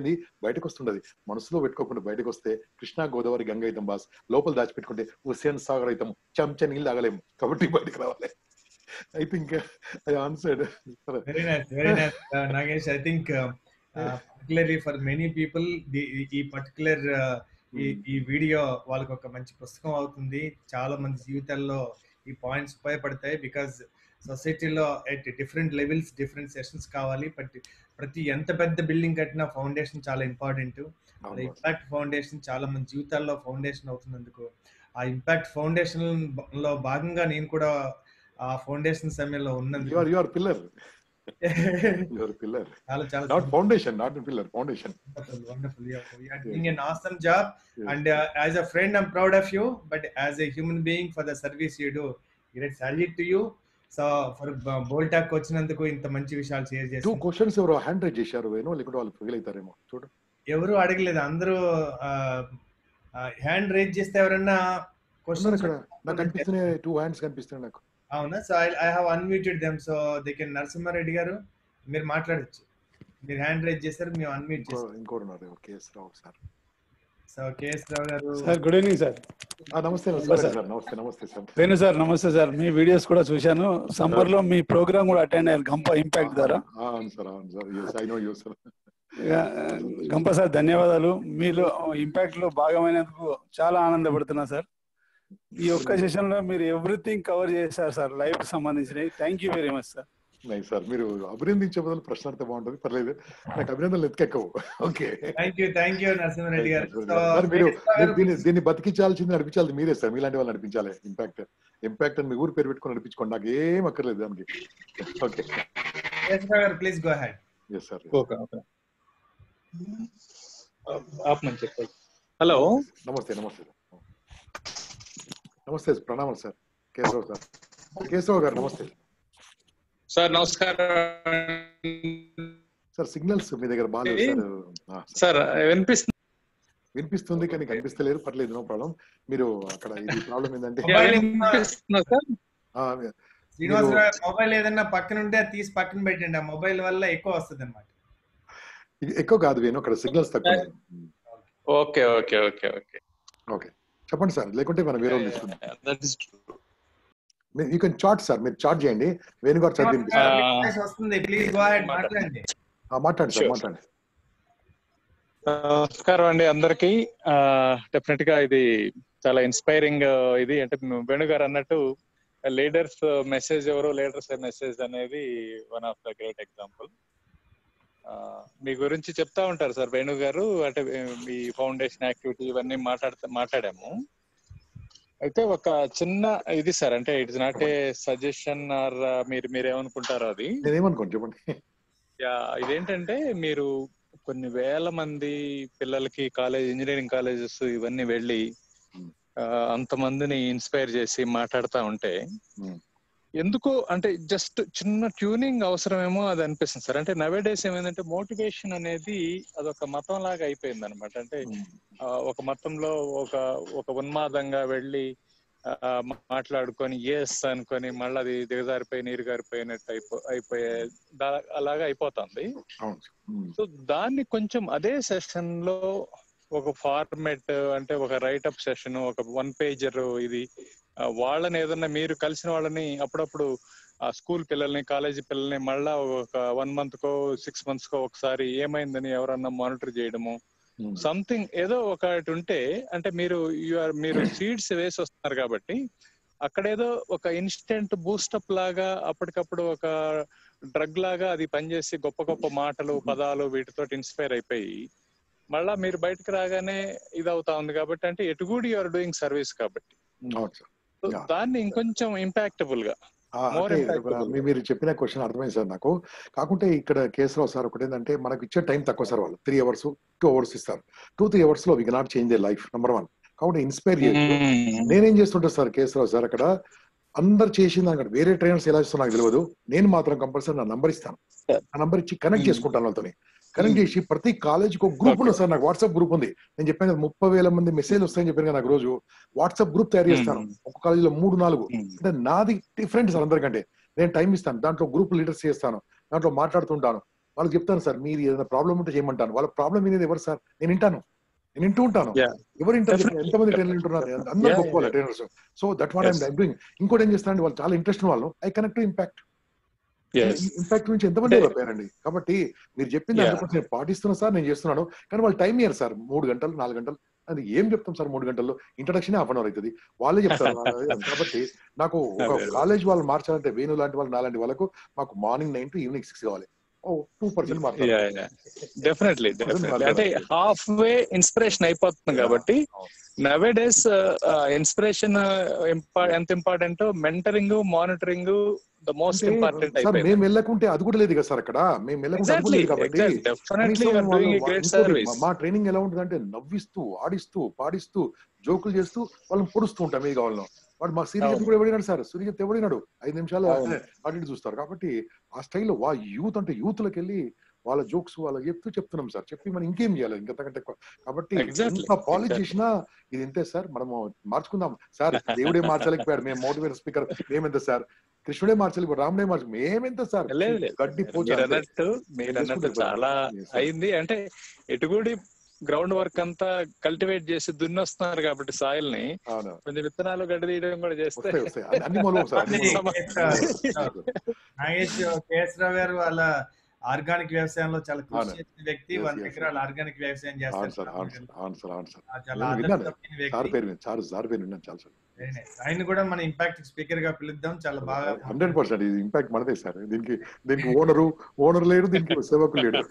బయటకు వస్తుంటది. మనసులో పెట్టుకోకుండా బయటకు వస్తే కృష్ణ, గోదావరి, గంగ అవుతాం బాస్. లోపల దాచిపెట్టుకుంటే హుసేన్ సాగర్ అవుతాం, చెంచా నీళ్ళు ఆగలేం. కాబట్టి బయటకు రావాలి. I think I answered. Very nice, Nagesh. I think particularly for many people, ఈ పర్టికులర్ ఈ వీడియో వాళ్ళకి ఒక మంచి పుస్తకం అవుతుంది. చాలా మంది జీవితాల్లో ఈ పాయింట్స్ ఉపయోగపడతాయి. బికాజ్ సొసైటీలో at different levels different sessions కావాలి. బట్ ప్రతి ఎంత పెద్ద బిల్డింగ్ కట్టినా ఫౌండేషన్ చాలా ఇంపార్టెంట్. ఇంపాక్ట్ ఫౌండేషన్ చాలా మంది జీవితాల్లో ఫౌండేషన్ అవుతున్నందుకు, ఆ ఇంపాక్ట్ ఫౌండేషన్ లో భాగంగా నేను కూడా ఆ ఫౌండేషన్ సమయంలో ఉన్నది. You are pillar. You are pillar. చాలా Not foundation, not a pillar. Foundation. Wonderful. You are doing an awesome job. Yes. And as a friend, I'm proud of you. But as a human being, for the service you do, great salute to you. So for Boltak వచ్చినందుకు ఇంత మంచి విషయాలు share చేశారు. 2 questions ఎవరో hand raise చేశారు, లేకుంటే వాళ్ళు fail అవుతారేమో చూడు. ఎవరు అడగలేదు, అందరూ హ్యాండ్ రైజ్ చేస్తే ఎవరన్నా క్వశ్చన్ నాకు కనిపిస్తున్నాయి. 2 హ్యాండ్స్ కనిపిస్తున్నాయి నాకు. అవునా? So I have unmuted them. So they can. Narasimha Reddy garu మీరు మాట్లాడొచ్చు. మీరు హ్యాండ్ రైజ్ చేశారు, మేము అన్మ్యూట్ చేస్తాం. ఇంకోరున్నారు, కేఎస్ రావు సార్. సో కేఎస్ రావు గారు. Sir good evening sir. నమస్తే సార్. నమస్తే సార్. వేణు సార్ నమస్తే సార్. మీ వీడియోస్ కూడా చూశాను. సమ్మర్ లో మీ ప్రోగ్రామ్ కూడా అటెండ్ అయ్యారు గంప ఇంపాక్ట్ ద్వారా. అవును సార్, అవును sir. yes I know you sir. గంప సార్ ధన్యవాదాలు. మీలో ఇంపాక్ట్ లో భాగమైనందుకు చాలా ఆనందపడుతున్నా సార్. ఈ ఒక్క సెషన్ లో మీరు ఎవ్రీథింగ్ కవర్ చేశారు సార్, లైఫ్ సంబంధించినవి. Thank you very much sir. Nice sir. మీరు అభినందించే బదులు ప్రశ్న అడితే బాగుంటుంది. పర్లేదు, నాకు అభినందనలు ఎత్తుకెక్కవు. Okay, thank you Narasimha Reddy garu. మీరు దీన్ని బతికించాల్సింది నడిపించాలి మీరే సార్. మీలాంటి వాళ్ళు నడిపించాలి. ఇంపాక్ట్ అని మీ ఊరు పేరు పెట్టుకుని నడిపించుకోండి, నాకు ఏం అక్కర్లేదు దానికి. Okay please go ahead. Yes sir. Okay. Hello, namaste. Namaste, ప్రణామాలు సార్. కేశవ్ గారు నమస్తే సార్. నమస్కారం సార్. సిగ్నల్స్ మీ దగ్గర బాగాలేదు సార్. వినిపిస్తుంది వినిపిస్తుంది కానీ కనిపిస్తలేదు, పర్లేదు, నో ప్రాబ్లం. మీరు అక్కడ ఇది ప్రాబ్లం ఏంటంటే శ్రీనివాసరావు మొబైల్ ఏదన్నా పక్కన ఉంటే అది తీసి పక్కన పెట్టండి, ఆ మొబైల్ వల్ల ఎక్కువ వస్తుంది అనమాట. ఎక్కువ కాదు వేణు, అక్కడ సిగ్నల్స్ తక్కువ. Okay okay okay okay okay చెప్పండి సార్, లేకుంటే మనం వేరే వాళ్ళు తీసుకుందాం. యూ కెన్ చాట్ సార్, మీరు చాట్ చేయండి, వేణు గారు చదివి వస్తుంది. ప్లీజ్ గో అహెడ్, మాట్లాడండి. మాట్లాడండి సార్, మాట్లాడండి. నమస్కారం అండి అందరికి. డెఫినెట్ గా ఇది చాలా ఇన్స్పైరింగ్. ఇది అంటే వేణు గారు అన్నట్టు లీడర్స్ మెసేజ్ ఎవరు, లీడర్స్ మెసేజ్ అనేది one of the great example. మీ గురించి చెప్తా ఉంటారు సార్ వేణు గారు, అంటే మీ ఫౌండేషన్ యాక్టివిటీ ఇవన్నీ మాట్లాడాము. అయితే ఒక చిన్న ఇది సార్, అంటే it's not a suggestion or మీరేమనుకుంటారో అది. చెప్పండి. ఇదేంటంటే మీరు కొన్ని వేల మంది పిల్లలకి ఇంజనీరింగ్ కాలేజెస్ ఇవన్నీ వెళ్ళి అంతమందిని ఇన్స్పైర్ చేసి మాట్లాడుతూ ఉంటే ఎందుకో అంటే జస్ట్ చిన్న ట్యూనింగ్ అవసరమేమో అది అనిపిస్తుంది సార్. అంటే నవేడేస్ ఏమైందంటే మోటివేషన్ అనేది అదొక మతం లాగా అయిపోయింది అనమాట. అంటే ఒక మతంలో ఒక ఉన్మాదంగా వెళ్ళి మాట్లాడుకొని ఎస్ అనుకొని మళ్ళీ అది దిగజారిపోయి నీరు గారిపోయినట్టు అయిపోయే అలాగా అయిపోతుంది. సో దాన్ని కొంచెం అదే సెషన్ లో ఒక ఫార్మెట్, అంటే ఒక రైటప్ సెషన్, ఒక 1 పేజర్ ఇది వాళ్ళని ఏదన్నా మీరు కలిసిన వాళ్ళని అప్పుడప్పుడు ఆ స్కూల్ పిల్లల్ని, కాలేజీ పిల్లల్ని మళ్ళా ఒక 1 month కో 6 months కో ఒకసారి ఏమైందని ఎవరన్నా మానిటర్ చేయడము, సంథింగ్ ఏదో ఒకటి ఉంటే, అంటే మీరు సీడ్స్ వేసి వస్తున్నారు కాబట్టి అక్కడేదో ఒక ఇన్స్టెంట్ బూస్టప్ లాగా అప్పటికప్పుడు ఒక డ్రగ్ లాగా అది పనిచేసి గొప్ప గొప్ప మాటలు, పదాలు వీటితో ఇన్స్పైర్ అయిపోయి మళ్ళా మీరు బయటకు రాగానే ఇది అవుతా ఉంది. కాబట్టి అంటే ఎటుగూడి యూఆర్ డూయింగ్ సర్వీస్ కాబట్టి దాన్ని ఇంకొంచెం ఇంపాక్టబుల్ గా మీరు చెప్పిన క్వశ్చన్ అర్థమైంది సార్ నాకు. కాకుంటే ఇక్కడ కేసులో సార్ ఒకటి ఏంటంటే మనకు ఇచ్చే టైం తక్కువ సార్. వాళ్ళు 3 hours 2 hours ఇస్తారు. 2-3 hours లో we cannot change they life, number 1. కాబట్టి ఇన్స్పైర్ చేయొచ్చు. నేనేం చేస్తుంటా సార్ కేసులో సార్, అక్కడ అందరు చేసింది అక్కడ వేరే ట్రైనర్స్ ఎలా చేస్తారో నాకు తెలియదు. నేను మాత్రం కంపల్సరీ నా నంబర్ ఇస్తాను. ఆ నంబర్ ఇచ్చి కనెక్ట్ చేసుకుంటాను వాళ్ళతో. కనెక్ట్ చేసి ప్రతి కాలేజీకి ఒక గ్రూప్ ఉంది సార్. నాకు వాట్సాప్ గ్రూప్ ఉంది. నేను చెప్పాను కదా 30,000 మంది మెసేజ్ వస్తాయని చెప్పాను కదా నాకు రోజు. వాట్సాప్ గ్రూప్ తయారు చేస్తాను. ఒక కాలేజీలో 3-4. అంటే నాది డిఫరెంట్ సార్ అందరికంటే. నేను టైం ఇస్తాను, దాంట్లో గ్రూప్ లీడర్స్ చేస్తాను, దాంట్లో మాట్లాడుతుంటాను. వాళ్ళకి చెప్తాను సార్ మీరు ఏదైనా ప్రాబ్లం ఉంటే చేయమంటాను. వాళ్ళ ప్రాబ్లం వినేది ఎవరు సార్? నేను వింటూ ఉంటాను. ఎవరు వింటారు? ఎంతమంది ట్రైనర్లు వింటున్నారు? అందరూ గొప్ప వాళ్ళ trainers. So that what I'm doing. ఇంకోటి ఏం చేస్తానండి, వాళ్ళు చాలా ఇంట్రెస్ట్ వాళ్ళు, I connect to impact. Impact నుంచి ఎంతమంది అయిపోయారండి. కాబట్టి మీరు చెప్పింది అందుకోసం నేను పాటిస్తున్నా సార్, నేను చేస్తున్నాను. కానీ వాళ్ళు టైం ఇయ్యారు సార్. 3 గంటలు 4 గంటలు అది ఏం చెప్తాం సార్? 3 గంటల్లో ఇంట్రడక్షన్ 1/2 hour అవుతుంది. వాళ్ళే చెప్తారు. కాబట్టి నాకు ఒక కాలేజ్ వాళ్ళు మార్చాలంటే వేణు లాంటి వాళ్ళు, నాలాంటి వాళ్ళకు మాకు మార్నింగ్ 9 to evening 6 కావాలి. 2% మాట్లాడాలి. డెఫినెట్లీ అంటే హాఫ్ వే ఇన్స్పిరేషన్ అయిపోతుంది. కాబట్టి నవే డేస్ ఇన్స్పిరేషన్ ఎంత important, mentoring, monitoring the most important అయిపోయింది. మేము వెళ్ళకుంటే అది కూడా లేదు కదా సార్. అక్కడ మేము వెళ్ళకుంటే కాబట్టి మా ట్రైనింగ్ ఎలా ఉంటుంది అంటే నవ్విస్తూ, ఆడిస్తూ, పాడిస్తూ, జోకులు చేస్తూ వాళ్ళని పొడుస్తూ ఉంటాం. ఏది కావాలనో వాడు మా సీరియస్ కూడా ఎవడినాడు సార్, సూర్యజత్ ఎవడినాడు 5 నిమిషాలు అటు చూస్తారు. కాబట్టి ఆ స్టైల్లో యూత్ అంటే యూత్లకు వెళ్ళి వాళ్ళ జోక్స్ వాళ్ళకి చెప్తున్నాం సార్. చెప్పి మనం ఇంకేం చేయాలి ఇంకంతకంటే ఎక్కువ. కాబట్టి ఎంత పాలిష్ చేసినా ఇది ఇంతే సార్. మనము మార్చుకుందాం సార్. దేవుడే మార్చలేకపోయాడు, మేము మోటివేటర్ స్పీకర్ మేమెంత సార్? కృష్ణుడే మార్చలేకపోయాడు, రాముడే మార్చు, మేమెంత సార్? గడ్డి మీరన్నట్టు చాలా అయింది. అంటే ఎటుగూడి గ్రౌండ్ వర్క్ అంతా కల్టివేట్ చేసి దున్నొస్తున్నారు కాబట్టి సాయిల్ ని కొంచెం విత్తనాలు గడ్డి తీయడం కూడా చేస్తే నాగేష్ కేఎస్రావు గారు వాళ్ళ ఆర్గానిక్ వ్యవసాయంలో చాలా కృషి చేసిన వ్యక్తి. వాళ్ళ దగ్గర వ్యవసాయం చేస్తారు. ఆయన కూడా మన ఇంపాక్ట్ స్పీకర్ గా పిలుద్దాం. చాలా బాగా 100% ఇది ఇంపాక్ట్ మనదే సార్. దీనికి ఓనర్ లేడు, దీనికి సేవకులు లేడు.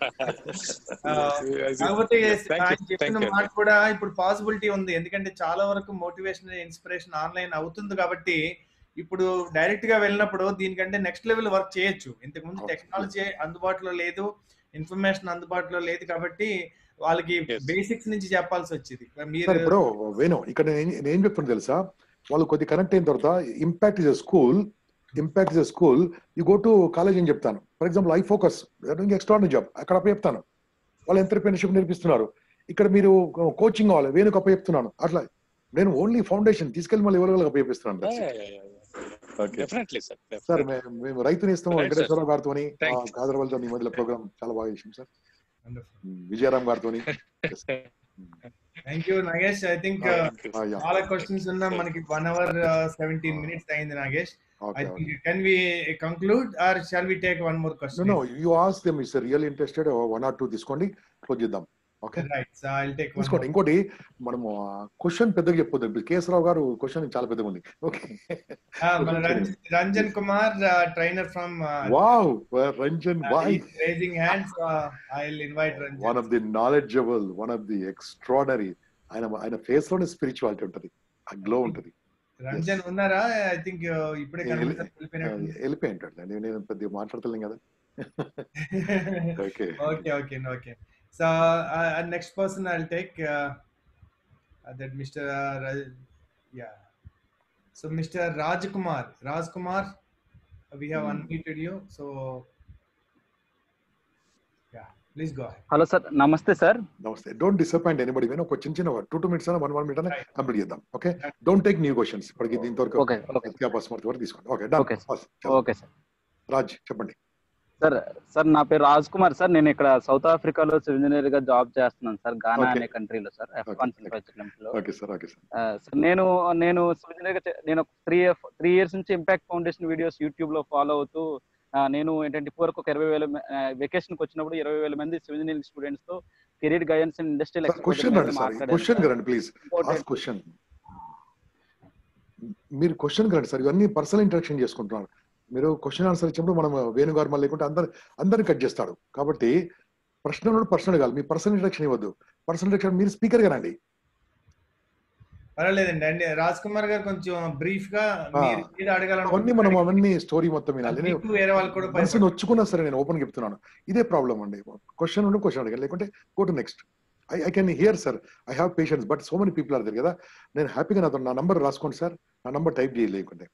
కాకపోతే ఆయన చెప్పిన మాట కూడా ఇప్పుడు పాసిబిలిటీ ఉంది. ఎందుకంటే చాలా వరకు మోటివేషన్, ఇన్స్పిరేషన్ ఆన్లైన్ అవుతుంది. కాబట్టి ఇప్పుడు డైరెక్ట్ గా వెళ్ళినప్పుడు దీనికంటే నెక్స్ట్ లెవెల్ వర్క్ చేయొచ్చు. ఇంతకుముందు టెక్నాలజీ అందుబాటులో లేదు, ఇన్ఫర్మేషన్ అందుబాటులో లేదు. కాబట్టి వాళ్ళకి బేసిక్స్ నుంచి చెప్పాల్సి వచ్చింది. ఇప్పుడు వేణు ఇక్కడ నేను ఏం చెప్తున్నా తెలుసా, వాళ్ళు కొద్ది కనెక్ట్ అయిన తర్వాత impact is a school, you go to college అని చెప్తాను. For example I focus extraordinary job అక్కడ చెప్తాను. వాళ్ళు ఎంటర్‌ప్రెన్యూర్‌షిప్ నేర్పిస్తున్నారు. ఇక్కడ మీరు కోచింగ్ కావాలి, వేణుకు అప్పచెప్తున్నాను. అట్లా నేను ఓన్లీ ఫౌండేషన్ తీసుకెళ్లి మళ్ళీ ఎవరి అప్పచెప్పిస్తున్నాను. సార్ మేము రైతు నేస్తం వెంకటేశ్వరరావు గారితో, కాదరవల్లితో ఈ మధ్యలో ప్రోగ్రామ్ చాలా బాగా చేసాం సార్. విజయరామ్ గారితో. Thank you Nagesh. I think చాలా క్వశ్చన్స్ ఉన్నా, మనకి 1 hour 17 minutes అయింది Nagesh. I think can we conclude or shall we take one more question? No, you ask them if they're really interested, 1 or 2 తీసుకోండి, క్లోజ్ చేద్దాం. Okay right, so I will take one. తీసుకోండి. ఇంకోటి మనము question పెద్దగా చెప్పొద్దు. కేశరావు గారు question చాలా పెద్దగా ఉంది. ఓకే, మన Ranjan Kumar trainer from wow Ranjan bhai raising hands. I will invite Ranjan, one of the knowledgeable, one of the extraordinary. ఆయన ఫేస్ లోనే స్పిరిచువాలిటీ ఉంటది, ఆ గ్లో ఉంటది. రంజన్ ఉన్నారా? ఐ థింక్ ఇప్పుడే వెళ్ళిపోయింటాడు. నేను పెద్దగా మాట్లాడతలేను కదా. Okay okay okay okay. So next person I'll take that Mr. Yeah. So Mr. Rajkumar, we have unmuted you. So yeah, please go ahead. Hello sir, namaste sir. Namaste. Don't disappoint anybody. When ఒక చిన్న 2 minutes ana 1 minute ana complete చేద్దాం. Okay, don't take new questions. ఇప్పటికి దీంతో వరకు okay password వరకు తీసుకోండి. Okay done. Okay sir. Raj చెప్పండి. Sir నా పేరు రాజ్ కుమార్ సార్. నేను ఇక్కడ సౌత్ ఆఫ్రికాలో సివిల్ ఇంజనీర్ గా జాబ్ చేస్తున్నాను సార్, గానా అనే కంట్రీలో సార్, సార్ నేను సివిల్ ఇంజనీర్ గా నేను 3 years నుంచి ఇంపాక్ట్ ఫౌండేషన్ వీడియోస్ యూట్యూబ్ లో ఫాలో అవుతూ నేను ఏంటంటే ఇప్పటివరకు ఒక 20,000 వెకేషన్ కి వచ్చినప్పుడు 20,000 మంది సివిల్ ఇంజనీరింగ్ స్టూడెంట్స్ తో కెరీర్ గైడెన్స్ అండ్ ఇండస్ట్రియల్ మీరు క్వశ్చన్ కరండి సార్. ఇవన్నీ పర్సనల్ ఇంటరాక్షన్ చేసుకుంటున్నారు. మీరు క్వశ్చన్ ఆన్సర్ ఇచ్చినప్పుడు మనం వేణుగారు మళ్ళీ లేకుంటే అందరిని కట్ చేస్తాడు. కాబట్టి ప్రశ్నలు పర్సనల్ కాదు, మీ పర్సనల్ ఇంటరాక్షన్ ఇవ్వద్దు. పర్సనల్ ఇంటరాక్షన్ మీరు స్పీకర్ గానండి. పర్వాలేదండి. అండి రాజ్ కుమార్ గారు కొంచెం బ్రీఫ్ గా అవన్నీ మనం అవన్నీ స్టోరీ మొత్తం వినాలి. పర్సన్ వచ్చుకున్నా సరే నేను ఓపెన్ చెప్తున్నాను, ఇదే ప్రాబ్లం అండి. క్వశ్చన్ ఉంటే క్వశ్చన్ అడగాలి, లేకుంటే go to next. I can hear sir, I have patience, but so many people are there కదా. నేను హ్యాపీగా నా నంబర్ రాసుకోండి సార్, నా నంబర్ టైప్ చేయలేకుంటే.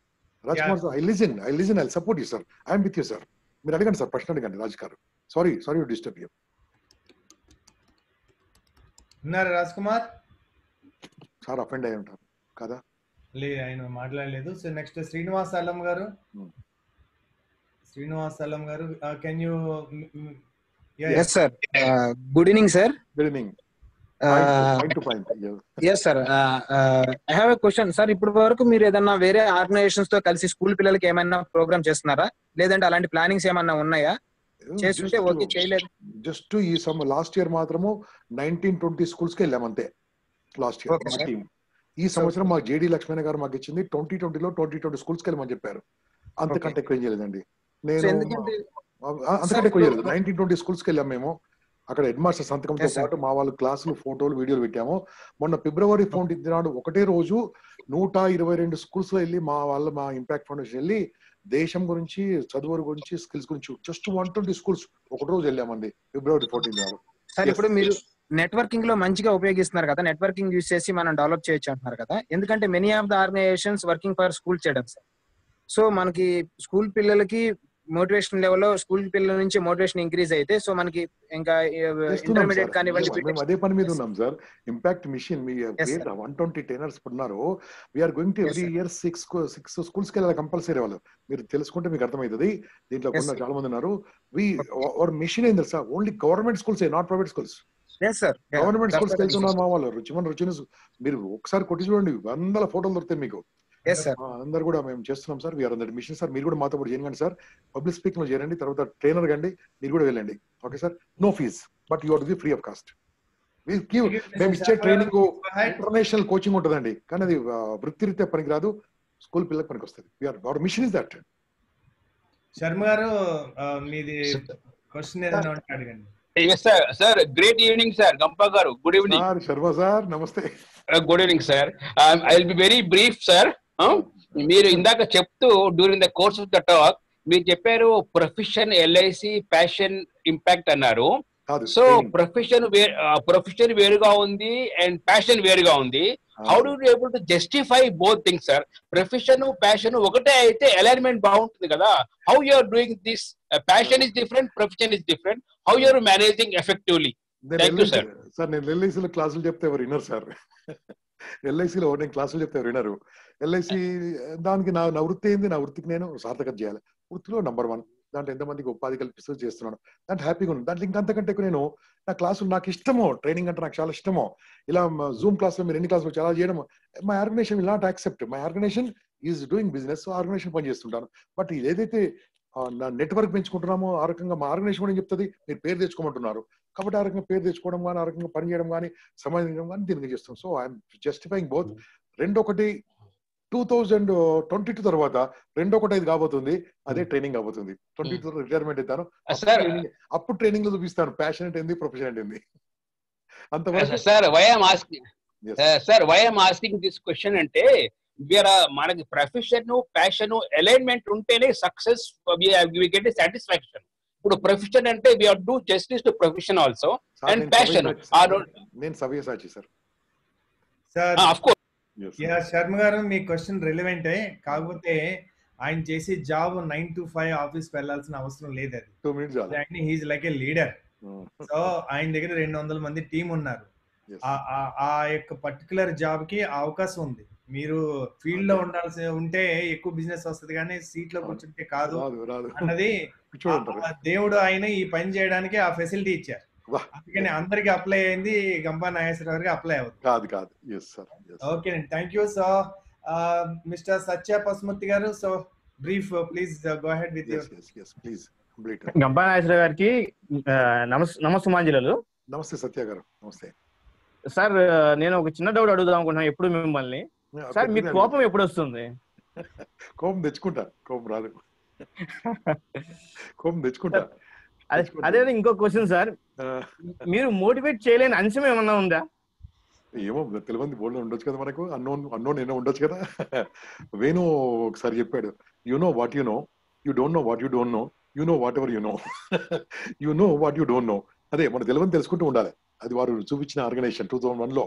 Raj Kumar sir, I listen, I support you sir, I'm with you sir. మీరు అడగండి sir, ప్రశ్న అడగండి. రాజ్ గారు సారీ టు డిస్టర్బ్ యూ. ఉన్నారు రాజ్ కుమార్ సార్? అఫెండ్ అయి ఉంటారు కదా? లేదు, ఆయన మాట్లాడలేదు. సో నెక్స్ట్ శ్రీనివాస్ అల్లం గారు. Can you? yes sir, good evening sir. Good evening. Yes sir, I have a question sir. ఇప్పుడు వరకు మీరు ఏదన్నా వేరే ఆర్గనైజేషన్స్ తో కలిసి స్కూల్ పిల్లలకి ఏమైనా ప్రోగ్రామ్ చేస్తున్నారా, లేదంటే అలాంటి ప్లానింగ్స్ ఏమన్నా ఉన్నాయా? చేస్తుంటే ఓకే, చేయలేదు. జస్ట్ ఈ లాస్ట్ ఇయర్ మాత్రము 19-20 స్కూల్స్ కి వెళ్ళాం అంతే. లాస్ట్ ఇయర్ మా టీమ్. ఈ సంవత్సరం మా జేడి లక్ష్మణ గారు మాకు ఇచ్చింది 2020లో 20 స్కూల్స్ కి వెళ్ళమని చెప్పారు. అంతకంటే ఎక్కువ ఏం చేయలేదండి. అంతకంటే ఎక్కువ చేయలేదు. 19-20 స్కూల్స్ కి వెళ్ళాం మేము. అక్కడ హెడ్ మాస్టర్ సంతకంతో పాటు మా వాళ్ళు క్లాసులు, ఫోటోలు, వీడియోలు పెట్టాము. మొన్న February 14 నాడు ఒకటే రోజు 122 స్కూల్స్ లో వెళ్ళి మా ఇంపాక్ట్ ఫౌండేషన్ వెళ్ళి దేశం గురించి, చదువు గురించి, స్కిల్స్ గురించి జస్ట్ 120 స్కూల్స్ ఒకటి రోజు వెళ్ళామండి February 14 నాడు. సార్ ఇప్పుడు మీరు నెట్వర్కింగ్ లో మంచిగా ఉపయోగిస్తున్నారు కదా, నెట్వర్కింగ్ యూజ్ చేసి మనం డెవలప్ చేయొచ్చు అంటున్నారు కదా. ఎందుకంటే many of the organizations working for school చేయడం సార్. సో మనకి స్కూల్ పిల్లలకి మోటివేషన్ లెవెల్ లో స్కూల్ పిల్లల నుంచి మోటివేషన్ ఇంక్రీజ్ అయితే, సో మనకి ఇంకా ఇంటర్మీడియట్ కానివ్వండి. అదే పని మీద ఉన్నాం సార్. ఇంపాక్ట్ మిషన్ 120 ట్రైనర్స్ ఉన్నారు. We are going to every year 6 schools కి వెళ్ళాలి కంపల్సరీ. వాళ్ళు మీరు తెలుసుకుంటే మీకు అర్థమవుతుంది. దీంట్లో ఉన్న చాలా మంది ఉన్నారు. అవర్ మిషన్ ఏంది sir, only government schools, not private schools. Government schools కి వెళ్తున్నారు మా వాళ్ళు. రుచిని మీరు ఒకసారి కొట్టి చూడండి, 100 ఫోటోలు దొరుకుతాయి మీకు. అందరు కూడా మేము చేస్తున్నాం sir. We are on that mission sir. మీరు కూడా మాతో కూడా చేయండి సార్. పబ్లిక్ స్పీకింగ్ లో చేయండి, తర్వాత ట్రైనర్ కండి, మీరు కూడా వెళ్ళండి. Okay sir, no fees, but you are to be free of cost. మేము ఇచ్చే ట్రైనింగ్ ఇంటర్నేషనల్ కోచింగ్ ఉంటుందండి, కానీ అది వృత్తిరీత్యా పనికి రాదు, స్కూల్ పిల్లలకు పనికి వస్తుంది. Hour machine is that. Sharma గారు మీది క్వశ్చన్ ఏదైనా ఉంటే అడగండి. Yes sir. Sir, great evening sir. Gampa garu, good evening. Sir, Sharma sir, namaste. Good evening sir. I'll be very brief sir. మీరు ఇందాక చెప్తూ during the course of the talk మీరు చెప్పారు ప్రొఫెషన్, ఎల్ఐసి, ప్యాషన్, ఇంపాక్ట్ అన్నారు. So profession వేరుగా ఉంది and passion వేరుగా ఉంది. How do you able to justify both things sir? Profession, passion ఒకటే అయితే అలైన్మెంట్ బాగుంటుంది కదా. How you are doing this? Passion is different, profession is different. How you are managing effectively? Thank you sir. Sir నేను ఎల్ఐసిలో క్లాసులు చెప్తే ఎవరు వినరు సార్. ఎల్ఐసిలో నేను క్లాసులు చెప్తే ఎవరు వినరు. ఎల్ఐసి దానికి నా వృత్తి ఏంది, నా వృత్తికి నేను సార్థకత చేయాలి. వృత్తిలో నంబర్ 1, దాంట్లో ఎంతమందికి ఉపాధి కల్పిస్తూ చేస్తున్నాను, దాంట్లో హ్యాపీగా ఉన్నాను. దాంట్లో ఇంకంతకంటే నేను నా క్లాసులు నాకు ఇష్టమో, ట్రైనింగ్ అంటే నాకు చాలా ఇష్టమో. ఇలా జూమ్ క్లాస్లో మీరు ఎన్ని క్లాసులు చాలా చేయడం, my organization will not accept. My organization is doing business, so organization పనిచేస్తుంటాను. బట్ ఏదైతే నా నెట్వర్క్ పెంచుకుంటున్నామో ఆ రకంగా మా ఆర్గనైజేషన్ కూడా చెప్తుంది మీరు పేరు తెచ్చుకోమంటున్నారు. కాబట్టి ఆ రకంగా పేరు తెచ్చుకోవడం కానీ, ఆ రకంగా పని చేయడం కానీ, సంబంధించడం కానీ దీనికి చేస్తాం. So I'm justifying both. 2022 తర్వాత 2-1-5 కాబోతుంది, అదే ట్రైనింగ్ కాబోతుంది. 22 రిటైర్మెంట్ అవుతాను, అప్పుడు ట్రైనింగ్ లో చూపిస్తాను ప్యాషనెట్ ఏంది, ప్రొఫెషనల్ ఏంది. అంతవరకు sir why I'm asking this question అంటే మనకి ప్రొఫెషన్ ప్యాషన్ అలైన్మెంట్ ఉంటేనే సక్సెస్ వి గెట్ సాటిస్ఫాక్షన్. ఇప్పుడు ప్రొఫెషన్ అంటే we have to do justice to profession also and passion. నేను Savyasachi sir. Of course Sharma garu మీ క్వశ్చన్ రిలవెంటే, కాకపోతే ఆయన చేసే జాబ్ 9 to 5 ఆఫీస్ వెళ్ళాల్సిన అవసరం లేదు. అది 2 minutes he's like a leader. So ఆయన దగ్గర 200 మంది టీం ఉన్నారు. ఆ యొక్క పర్టికులర్ జాబ్ కి అవకాశం ఉంది. మీరు ఫీల్డ్ లో ఉండాల్సి ఉంటే ఎక్కువ బిజినెస్ వస్తుంది, కానీ సీట్ లో కూర్చుంటే కాదు అన్నది దేవుడు ఆయన ఈ పని చేయడానికి ఆ ఫెసిలిటీ ఇచ్చారు. అందుకని అందరికి అప్లై అయింది, గంపా నాగేశ్వర గారికి అప్లై అవుతుంది కాదు. ఓకే అండి, థ్యాంక్ యూ. సో మిస్టర్ సత్య పసుమూర్తి గారు, so brief please go ahead with your. Please complete. Gampa Nageswara గారికి నమస్సుమాంజలు. నమస్తే సత్య గారు. నమస్తే సార్. నేను ఒక చిన్న డౌట్ అడుగుదాం అనుకుంటున్నాను ఎప్పుడు మిమ్మల్ని. సార్ మీకు కోపం ఎప్పుడు వస్తుంది? కోపం తెచ్చుకుంటా, కోపం రాదు. కోపం తెచ్చుకుంటా. అదే ఇంకో క్వశ్చన్ సార్, మీరు మోటివేట్ చేయలేని అంశం ఏమన్నా ఉందా? ఏమో తెలియదు, బోల్డ్ ఉండొచ్చు కదా మనకు. అన్నోన్ ఏమో ఉండొచ్చు కదా. వేణు ఒకసారి చెప్పాడు, you know what you know, you don't know what you don't know, you know what ever you know, you know what you don't know. అదే మన తెలియని తెలుసుకుంటూ ఉండాలి. అది వారు చూపించిన ఆర్గనైజేషన్ 2001లో.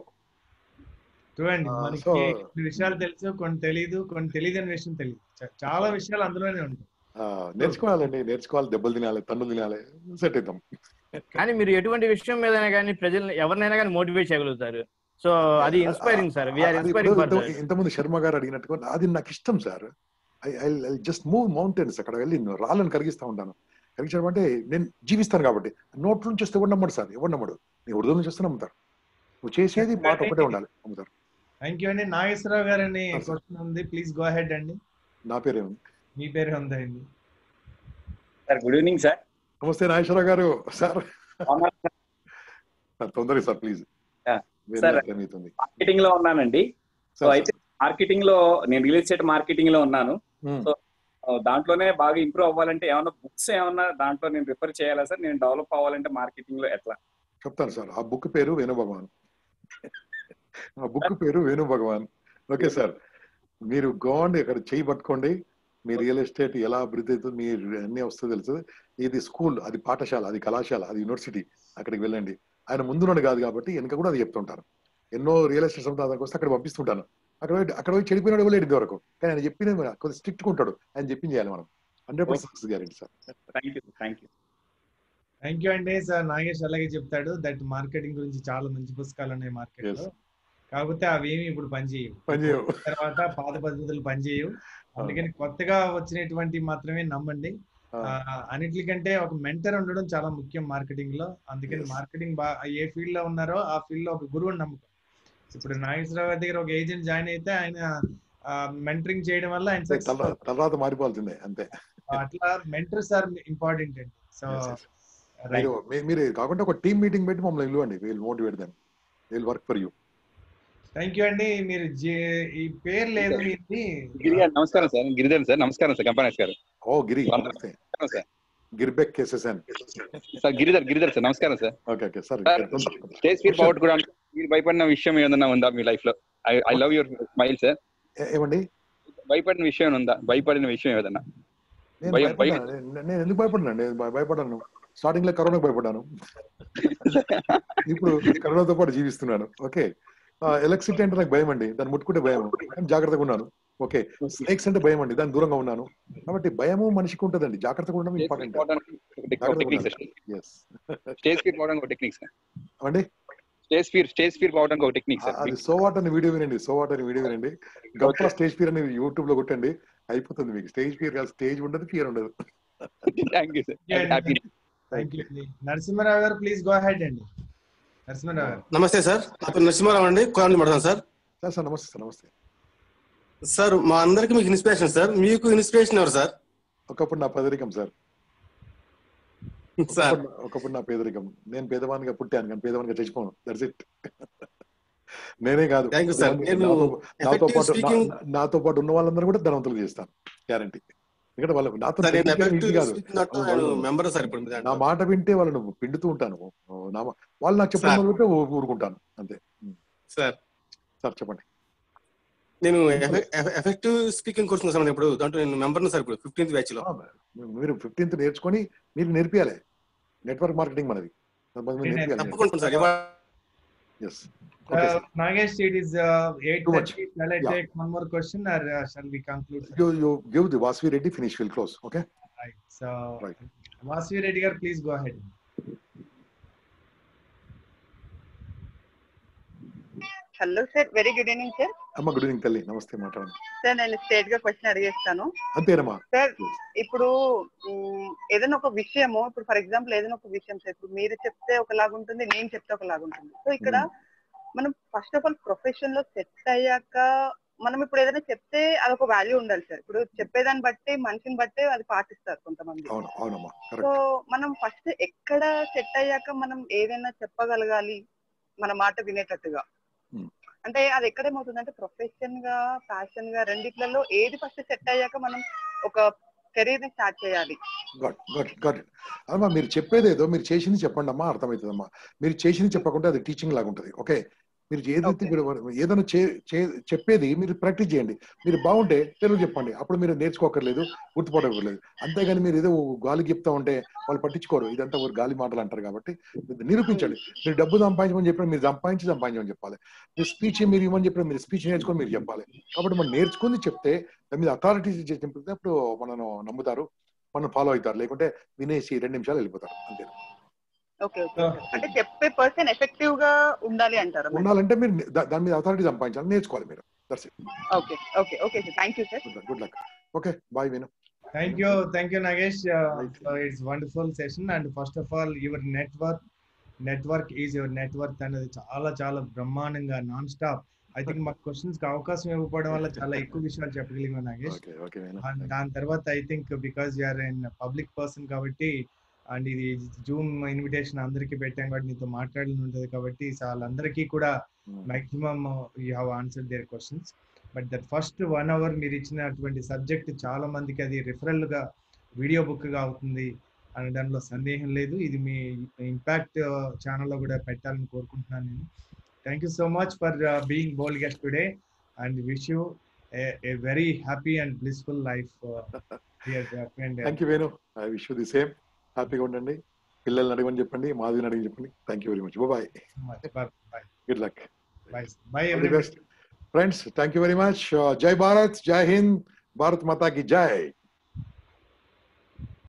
చూడండి, మనకి కొన్ని విషయాలు తెలుసు, కొన్ని తెలియదు, కొన్ని తెలియని విషయం తెలియదు. చాలా విషయాలు అందులోనే ఉంటాయి. నేర్చుకోవాలండి, నేర్చుకోవాలి. దెబ్బలు తినాలి, తన్నులు తినాలి, సెట్ అవుతాం. కానీ మీరు ఎటువంటి విషయం మీద కానీ ప్రజలు ఎవరినైనా కానీ మోటివేట్ చేయగలుగుతారు. సో అది ఇన్స్పైరింగ్ సార్. ఇంతకుముందు శర్మ గారు అడిగినట్టుగా అది నాకు ఇష్టం sir. I just move mountains. అక్కడ వెళ్ళి రాళ్ళని కరిగిస్తా ఉంటాను. కరిగించడం అంటే నేను జీవిస్తాను కాబట్టి. నోట్ నుంచి వస్తే ఎవరు నమ్మడు సార్, ఎవరు నమ్మడు. నీ హృదయం నుంచి వస్తే నమ్ముతారు. నువ్వు చేసేది మాట ఒకటే ఉండాలి, నమ్ముతారు. థ్యాంక్ యూ అండి. నాగేశ్వరరావు గారు అని క్వశ్చన్ ఉంది, ప్లీజ్ గో అహెడ్ అండి. నా పేరే ఉంది. మీ పేరే ఉందండి సార్. Good evening sir. నమస్తే నాగేశ్వరరావు గారు. సార్ తొందరగా సార్ ప్లీజ్. మార్కెటింగ్ లో ఉన్నానండి. సో అయితే మార్కెటింగ్ లో నేను రియల్ ఎస్టేట్ మార్కెటింగ్ లో ఉన్నాను. సో దాంట్లోనే బాగా ఇంప్రూవ్ అవ్వాలంటే ఏమన్నా బుక్స్ ఏమన్నా దాంట్లో నేను రిఫర్ చేయాలా సార్? నేను డెవలప్ అవ్వాలంటే మార్కెటింగ్ లో ఎట్లా? చెప్తాను సార్. ఆ బుక్ పేరు వేణు భగవాన్. ఆ బుక్ పేరు వేణు భగవాన్. ఓకే సార్, మీరు గోండి అక్కడ చేయి పట్టుకోండి. మీ రియల్ ఎస్టేట్ ఎలా అభివృద్ధి అవుతుంది, మీరు అన్ని వస్తుంది తెలుస్తుంది. ఇది స్కూల్, అది పాఠశాల, అది కళాశాల, అది యూనివర్సిటీ. అక్కడికి వెళ్ళండి. ఆయన ముందున్నాడు కాదు కాబట్టి వెనక కూడా అది చెప్తుంటారు. ఎన్నో రియల్ ఎస్టేట్ సంస్థలకు వస్తే అక్కడ పంపిస్తుంటాను. అక్కడ పోయి చెడిపోయినాడు కూడా లేదు వరకు. కానీ ఆయన చెప్పిన కొద్దిగా స్ట్రిక్ట్ ఉంటాడు. ఆయన చెప్పింది చేయాలి మనం. 100% success guarantee sir. Thank you అండి. సార్ నాగేష్ అలాగే చెప్తాడు దట్ మార్కెటింగ్ గురించి చాలా మంచి పుస్తకాలు ఉన్నాయి మార్కెట్ లో. కాకపోతే అవేమి ఇప్పుడు పనిచేయవు. తర్వాత పాత పద్ధతులు పనిచేయవు. అందుకని కొత్తగా వచ్చినటువంటి మాత్రమే నమ్మండి. అన్నిటికంటే ఒక మెంటర్ ఉండడం చాలా ముఖ్యం మార్కెటింగ్ లో. అందుకని మార్కెటింగ్ ఏ ఫీల్డ్ లో ఉన్నారో ఆ ఫీల్డ్ లో ఒక గురువుని నమ్ముతాం. ఇప్పుడు నాగేశ్వరరావు గారి దగ్గర ఒక ఏజెంట్ జాయిన్ అయితే ఆయన మెంటరింగ్ చేయడం వల్ల ఆయన తర్వాత మారిపోవాల్సిందే అంతే. అట్లా మెంటర్స్ ఆర్ ఇంపార్టెంట్ అండి. సో మీరు కాకుండా ఒక టీమ్ మీటింగ్ పెట్టి మమ్మల్ని ఇవ్వండి. Will motivate them, will work for you. Thank you అండి. మీరు ఈ పేరు లేదు నమస్కారం సార్. గిరిధర్ సార్. నమస్కారం సార్. కంపెనీ గారు. ఓ గిరి, నమస్తే సార్. గిర్బెక్ కేసెసన్ సార్. గిరిధర్ సార్. నమస్కారం sir. Okay okay sir. Stage fear పోగొట్టుకోవడానికి మీరు భయపడిన విషయం ఏదైనా ఉందా మీ లైఫ్ లో? I love your smile sir. ఏమండి భయపడిన విషయం ఉందా? భయపడిన విషయం ఏదన్నా? నేను ఎందుకు భయపడినండి? భయపడ్డాను స్టార్టింగ్ లో, కరోనాకు భయపడ్డాను. ఇప్పుడు కరోనాతో పాటు జీవిస్తున్నాను. ఓకే, ఎలక్ట్రిసిటీ అంటే నాకు భయం అండి. దాన్ని ముట్టుకుంటే భయం, జాగ్రత్తగా ఉన్నాను. ఓకే, స్నేక్స్ అంటే భయం అండి, దాని దూరంగా ఉన్నాను. కాబట్టి భయము మనిషికి ఉంటుందండి, జాగ్రత్తగా ఉండడం ఇంపార్టెంట్. అండి స్టేజ్ ఫియర్ పోవడానికి ఒక టెక్నిక్ సార్. అది సోవాట్ అని వీడియో వినండి, సోవాట్ అని వీడియో వినండి. గొప్ప స్టేజ్ ఫియర్ అని యూట్యూబ్ లో కొట్టండి, అయిపోతుంది మీకు. స్టేజ్ ఫియర్ కాదు, స్టేజ్ ఉండదు, ఫియర్ ఉండదు. Thank you sir. Narasimha Rao garu please go ahead అండి. నరసింహారావు గారు. నమస్తే సార్, నా పేరు నరసింహారావు అండి, కోయంబత్తూర్ మాట్లాడుతున్నాను సార్. సార్ నమస్తే సార్. నమస్తే సార్. మా అందరికి మీకు ఇన్స్పిరేషన్ సార్, మీకు ఇన్స్పిరేషన్ ఎవరు సార్? ఒకప్పుడు నా పేదరికం సార్, ఒకప్పుడు నా పేదరికం. నేను పేదవానిగా పుట్టాను కానీ పేదవానిగా చచ్చిపోను. That's it. నేనే కాదు, నాతో పాటు ఉన్న వాళ్ళందరూ కూడా ధనవంతులు చేస్తాను, గ్యారంటీ. ఎందుకంటే వాళ్ళు నాతో కాదు, నా మాట వింటే వాళ్ళను పిండుతూ ఉంటాను. వాళ్ళు నాకు చెప్పిన ఊరుకుంటాను అంతే. సార్ సార్ చెప్పండి. నేను ఎఫెక్టివ్ స్పీకింగ్ కోర్స్ సార్, ఇప్పుడు దాంట్లో నేను మెంబర్ సార్. ఇప్పుడు 15th బ్యాచ్ లో మీరు 15th నేర్చుకొని మీరు నేర్పియాలి. నెట్వర్క్ మార్కెటింగ్ మనది. Nagesh, it is 8:30. Shall I take one more question or shall we conclude? You give the Vasvi Reddy finish, we'll close. Okay. Right. So, Vasvi Reddy garu, please go ahead. Hello sir, very good evening sir. అమ్మా good evening తల్లి, నమస్తే. మాట్లాడండి sir. నేను straight గా question అడిగేస్తాను. అంతేనమ్మా sir. ఇప్పుడు ఏదైనా ఒక విషయము, ఇప్పుడు ఫర్ ఎగ్జాంపుల్ ఏదైనా ఒక విషయం సార్, ఇప్పుడు మీరు చెప్తే ఒకలాగా ఉంటుంది, నేను చెప్తే ఒకలాగా ఉంటుంది. సో ఇక్కడ మనం ఫస్ట్ ఆఫ్ ఆల్ ప్రొఫెషన్ లో సెట్ అయ్యాక మనం ఇప్పుడు ఏదైనా చెప్తే అదొక వాల్యూ ఉండాలి సార్. ఇప్పుడు చెప్పేదాన్ని బట్టి మనిషిని బట్టి అది పాటిస్తారు కొంతమంది. సో మనం ఫస్ట్ ఎక్కడ సెట్ అయ్యాక మనం ఏదైనా చెప్పగలగాలి మన మాట వినేటట్టుగా, అంటే అది ఎక్కడేమవుతుందంటే ప్రొఫెషన్ గా ప్యాషన్ గా రెండిట్లలో ఏది ఫస్ట్ సెట్ అయ్యాక మనం ఒక కెరీర్ ని స్టార్ట్ చేయాలి? అమ్మా మీరు చెప్పేదేదో మీరు చేసింది చెప్పండి అమ్మా, అర్థమవుతుందమ్మా. మీరు చేసింది చెప్పకుండా అది టీచింగ్ లాగా ఉంటుంది. ఓకే, మీరు ఏదైతే మీరు ఏదైనా చెప్పేది మీరు ప్రాక్టీస్ చేయండి. మీరు బాగుంటే తెలుగు చెప్పండి, అప్పుడు మీరు నేర్చుకోకర్లేదు, గుర్తుపడక్కర్లేదు. అంతేగాని మీరు ఏదో గాలి చెప్తా ఉంటే వాళ్ళు పట్టించుకోరు. ఇదంతా ఒక గాలి మాటలు అంటారు. కాబట్టి నిరూపించండి. మీరు డబ్బు సంపాదించమని చెప్పిన మీరు సంపాదించమని చెప్పాలి. మీరు స్పీచ్ మీరు ఇవ్వమని చెప్పిన మీరు స్పీచ్ నేర్చుకొని మీరు చెప్పాలి. కాబట్టి మనం నేర్చుకుని చెప్తే దాని మీద అథారిటీ చెప్తే అప్పుడు మనను నమ్ముతారు, మనం ఫాలో అవుతారు. లేకుంటే వినేసి 2 నిమిషాలు వెళ్ళిపోతారు అంతే. అంటే చెప్పే పర్సన్ ఎఫెక్టివ్ గా ఉండాలి అంటారు. ఉండాలంటే మీరు దాని మీద అథారిటీ సంపాదించాలి, నేర్చుకోవాలి మీరు. That's it. Okay okay okay sir, thank you sir. Good luck. Okay, bye విను. Thank you Nagesh. So it's wonderful session, and first of all your network is your net worth అనేది చాలా బ్రహ్మాండంగా నాన్ స్టాప్. ఐ థింక్ మాకు questions కి అవకాశం ఇవ్వకపోవడం వల్ల చాలా ఎక్కువ విషయాలు చెప్పగలిగాం నాగేష్. దాని తర్వాత I think because you are an public person కాబట్టి, అండ్ ఇది జూమ్ ఇన్విటేషన్ అందరికీ పెట్టాం కాబట్టి నీతో మాట్లాడాలని ఉంటుంది కాబట్టి వాళ్ళందరికీ కూడా maximum you have answered their questions. But that first 1 hour మీరు ఇచ్చినటువంటి సబ్జెక్ట్ చాలా మందికి అది రిఫరల్ గా వీడియో బుక్ గా అవుతుంది అనే దానిలో సందేహం లేదు. ఇది మీ ఇంపాక్ట్ ఛానల్లో కూడా పెట్టాలని కోరుకుంటున్నాను నేను. Thank you so much for being bold guest today and wish you a very happy and blissful life. Thank you Venu, I wish you the same. హ్యాపీగా ఉండండి, పిల్లల్ని అడగమని చెప్పండి, మాధవిని అడిగి చెప్పండి. Thank you very much. Bye. Good luck. Bye everybody. Friends, thank you very much. Jai Bharat, Jai Hind, Bharat Mata ki Jai.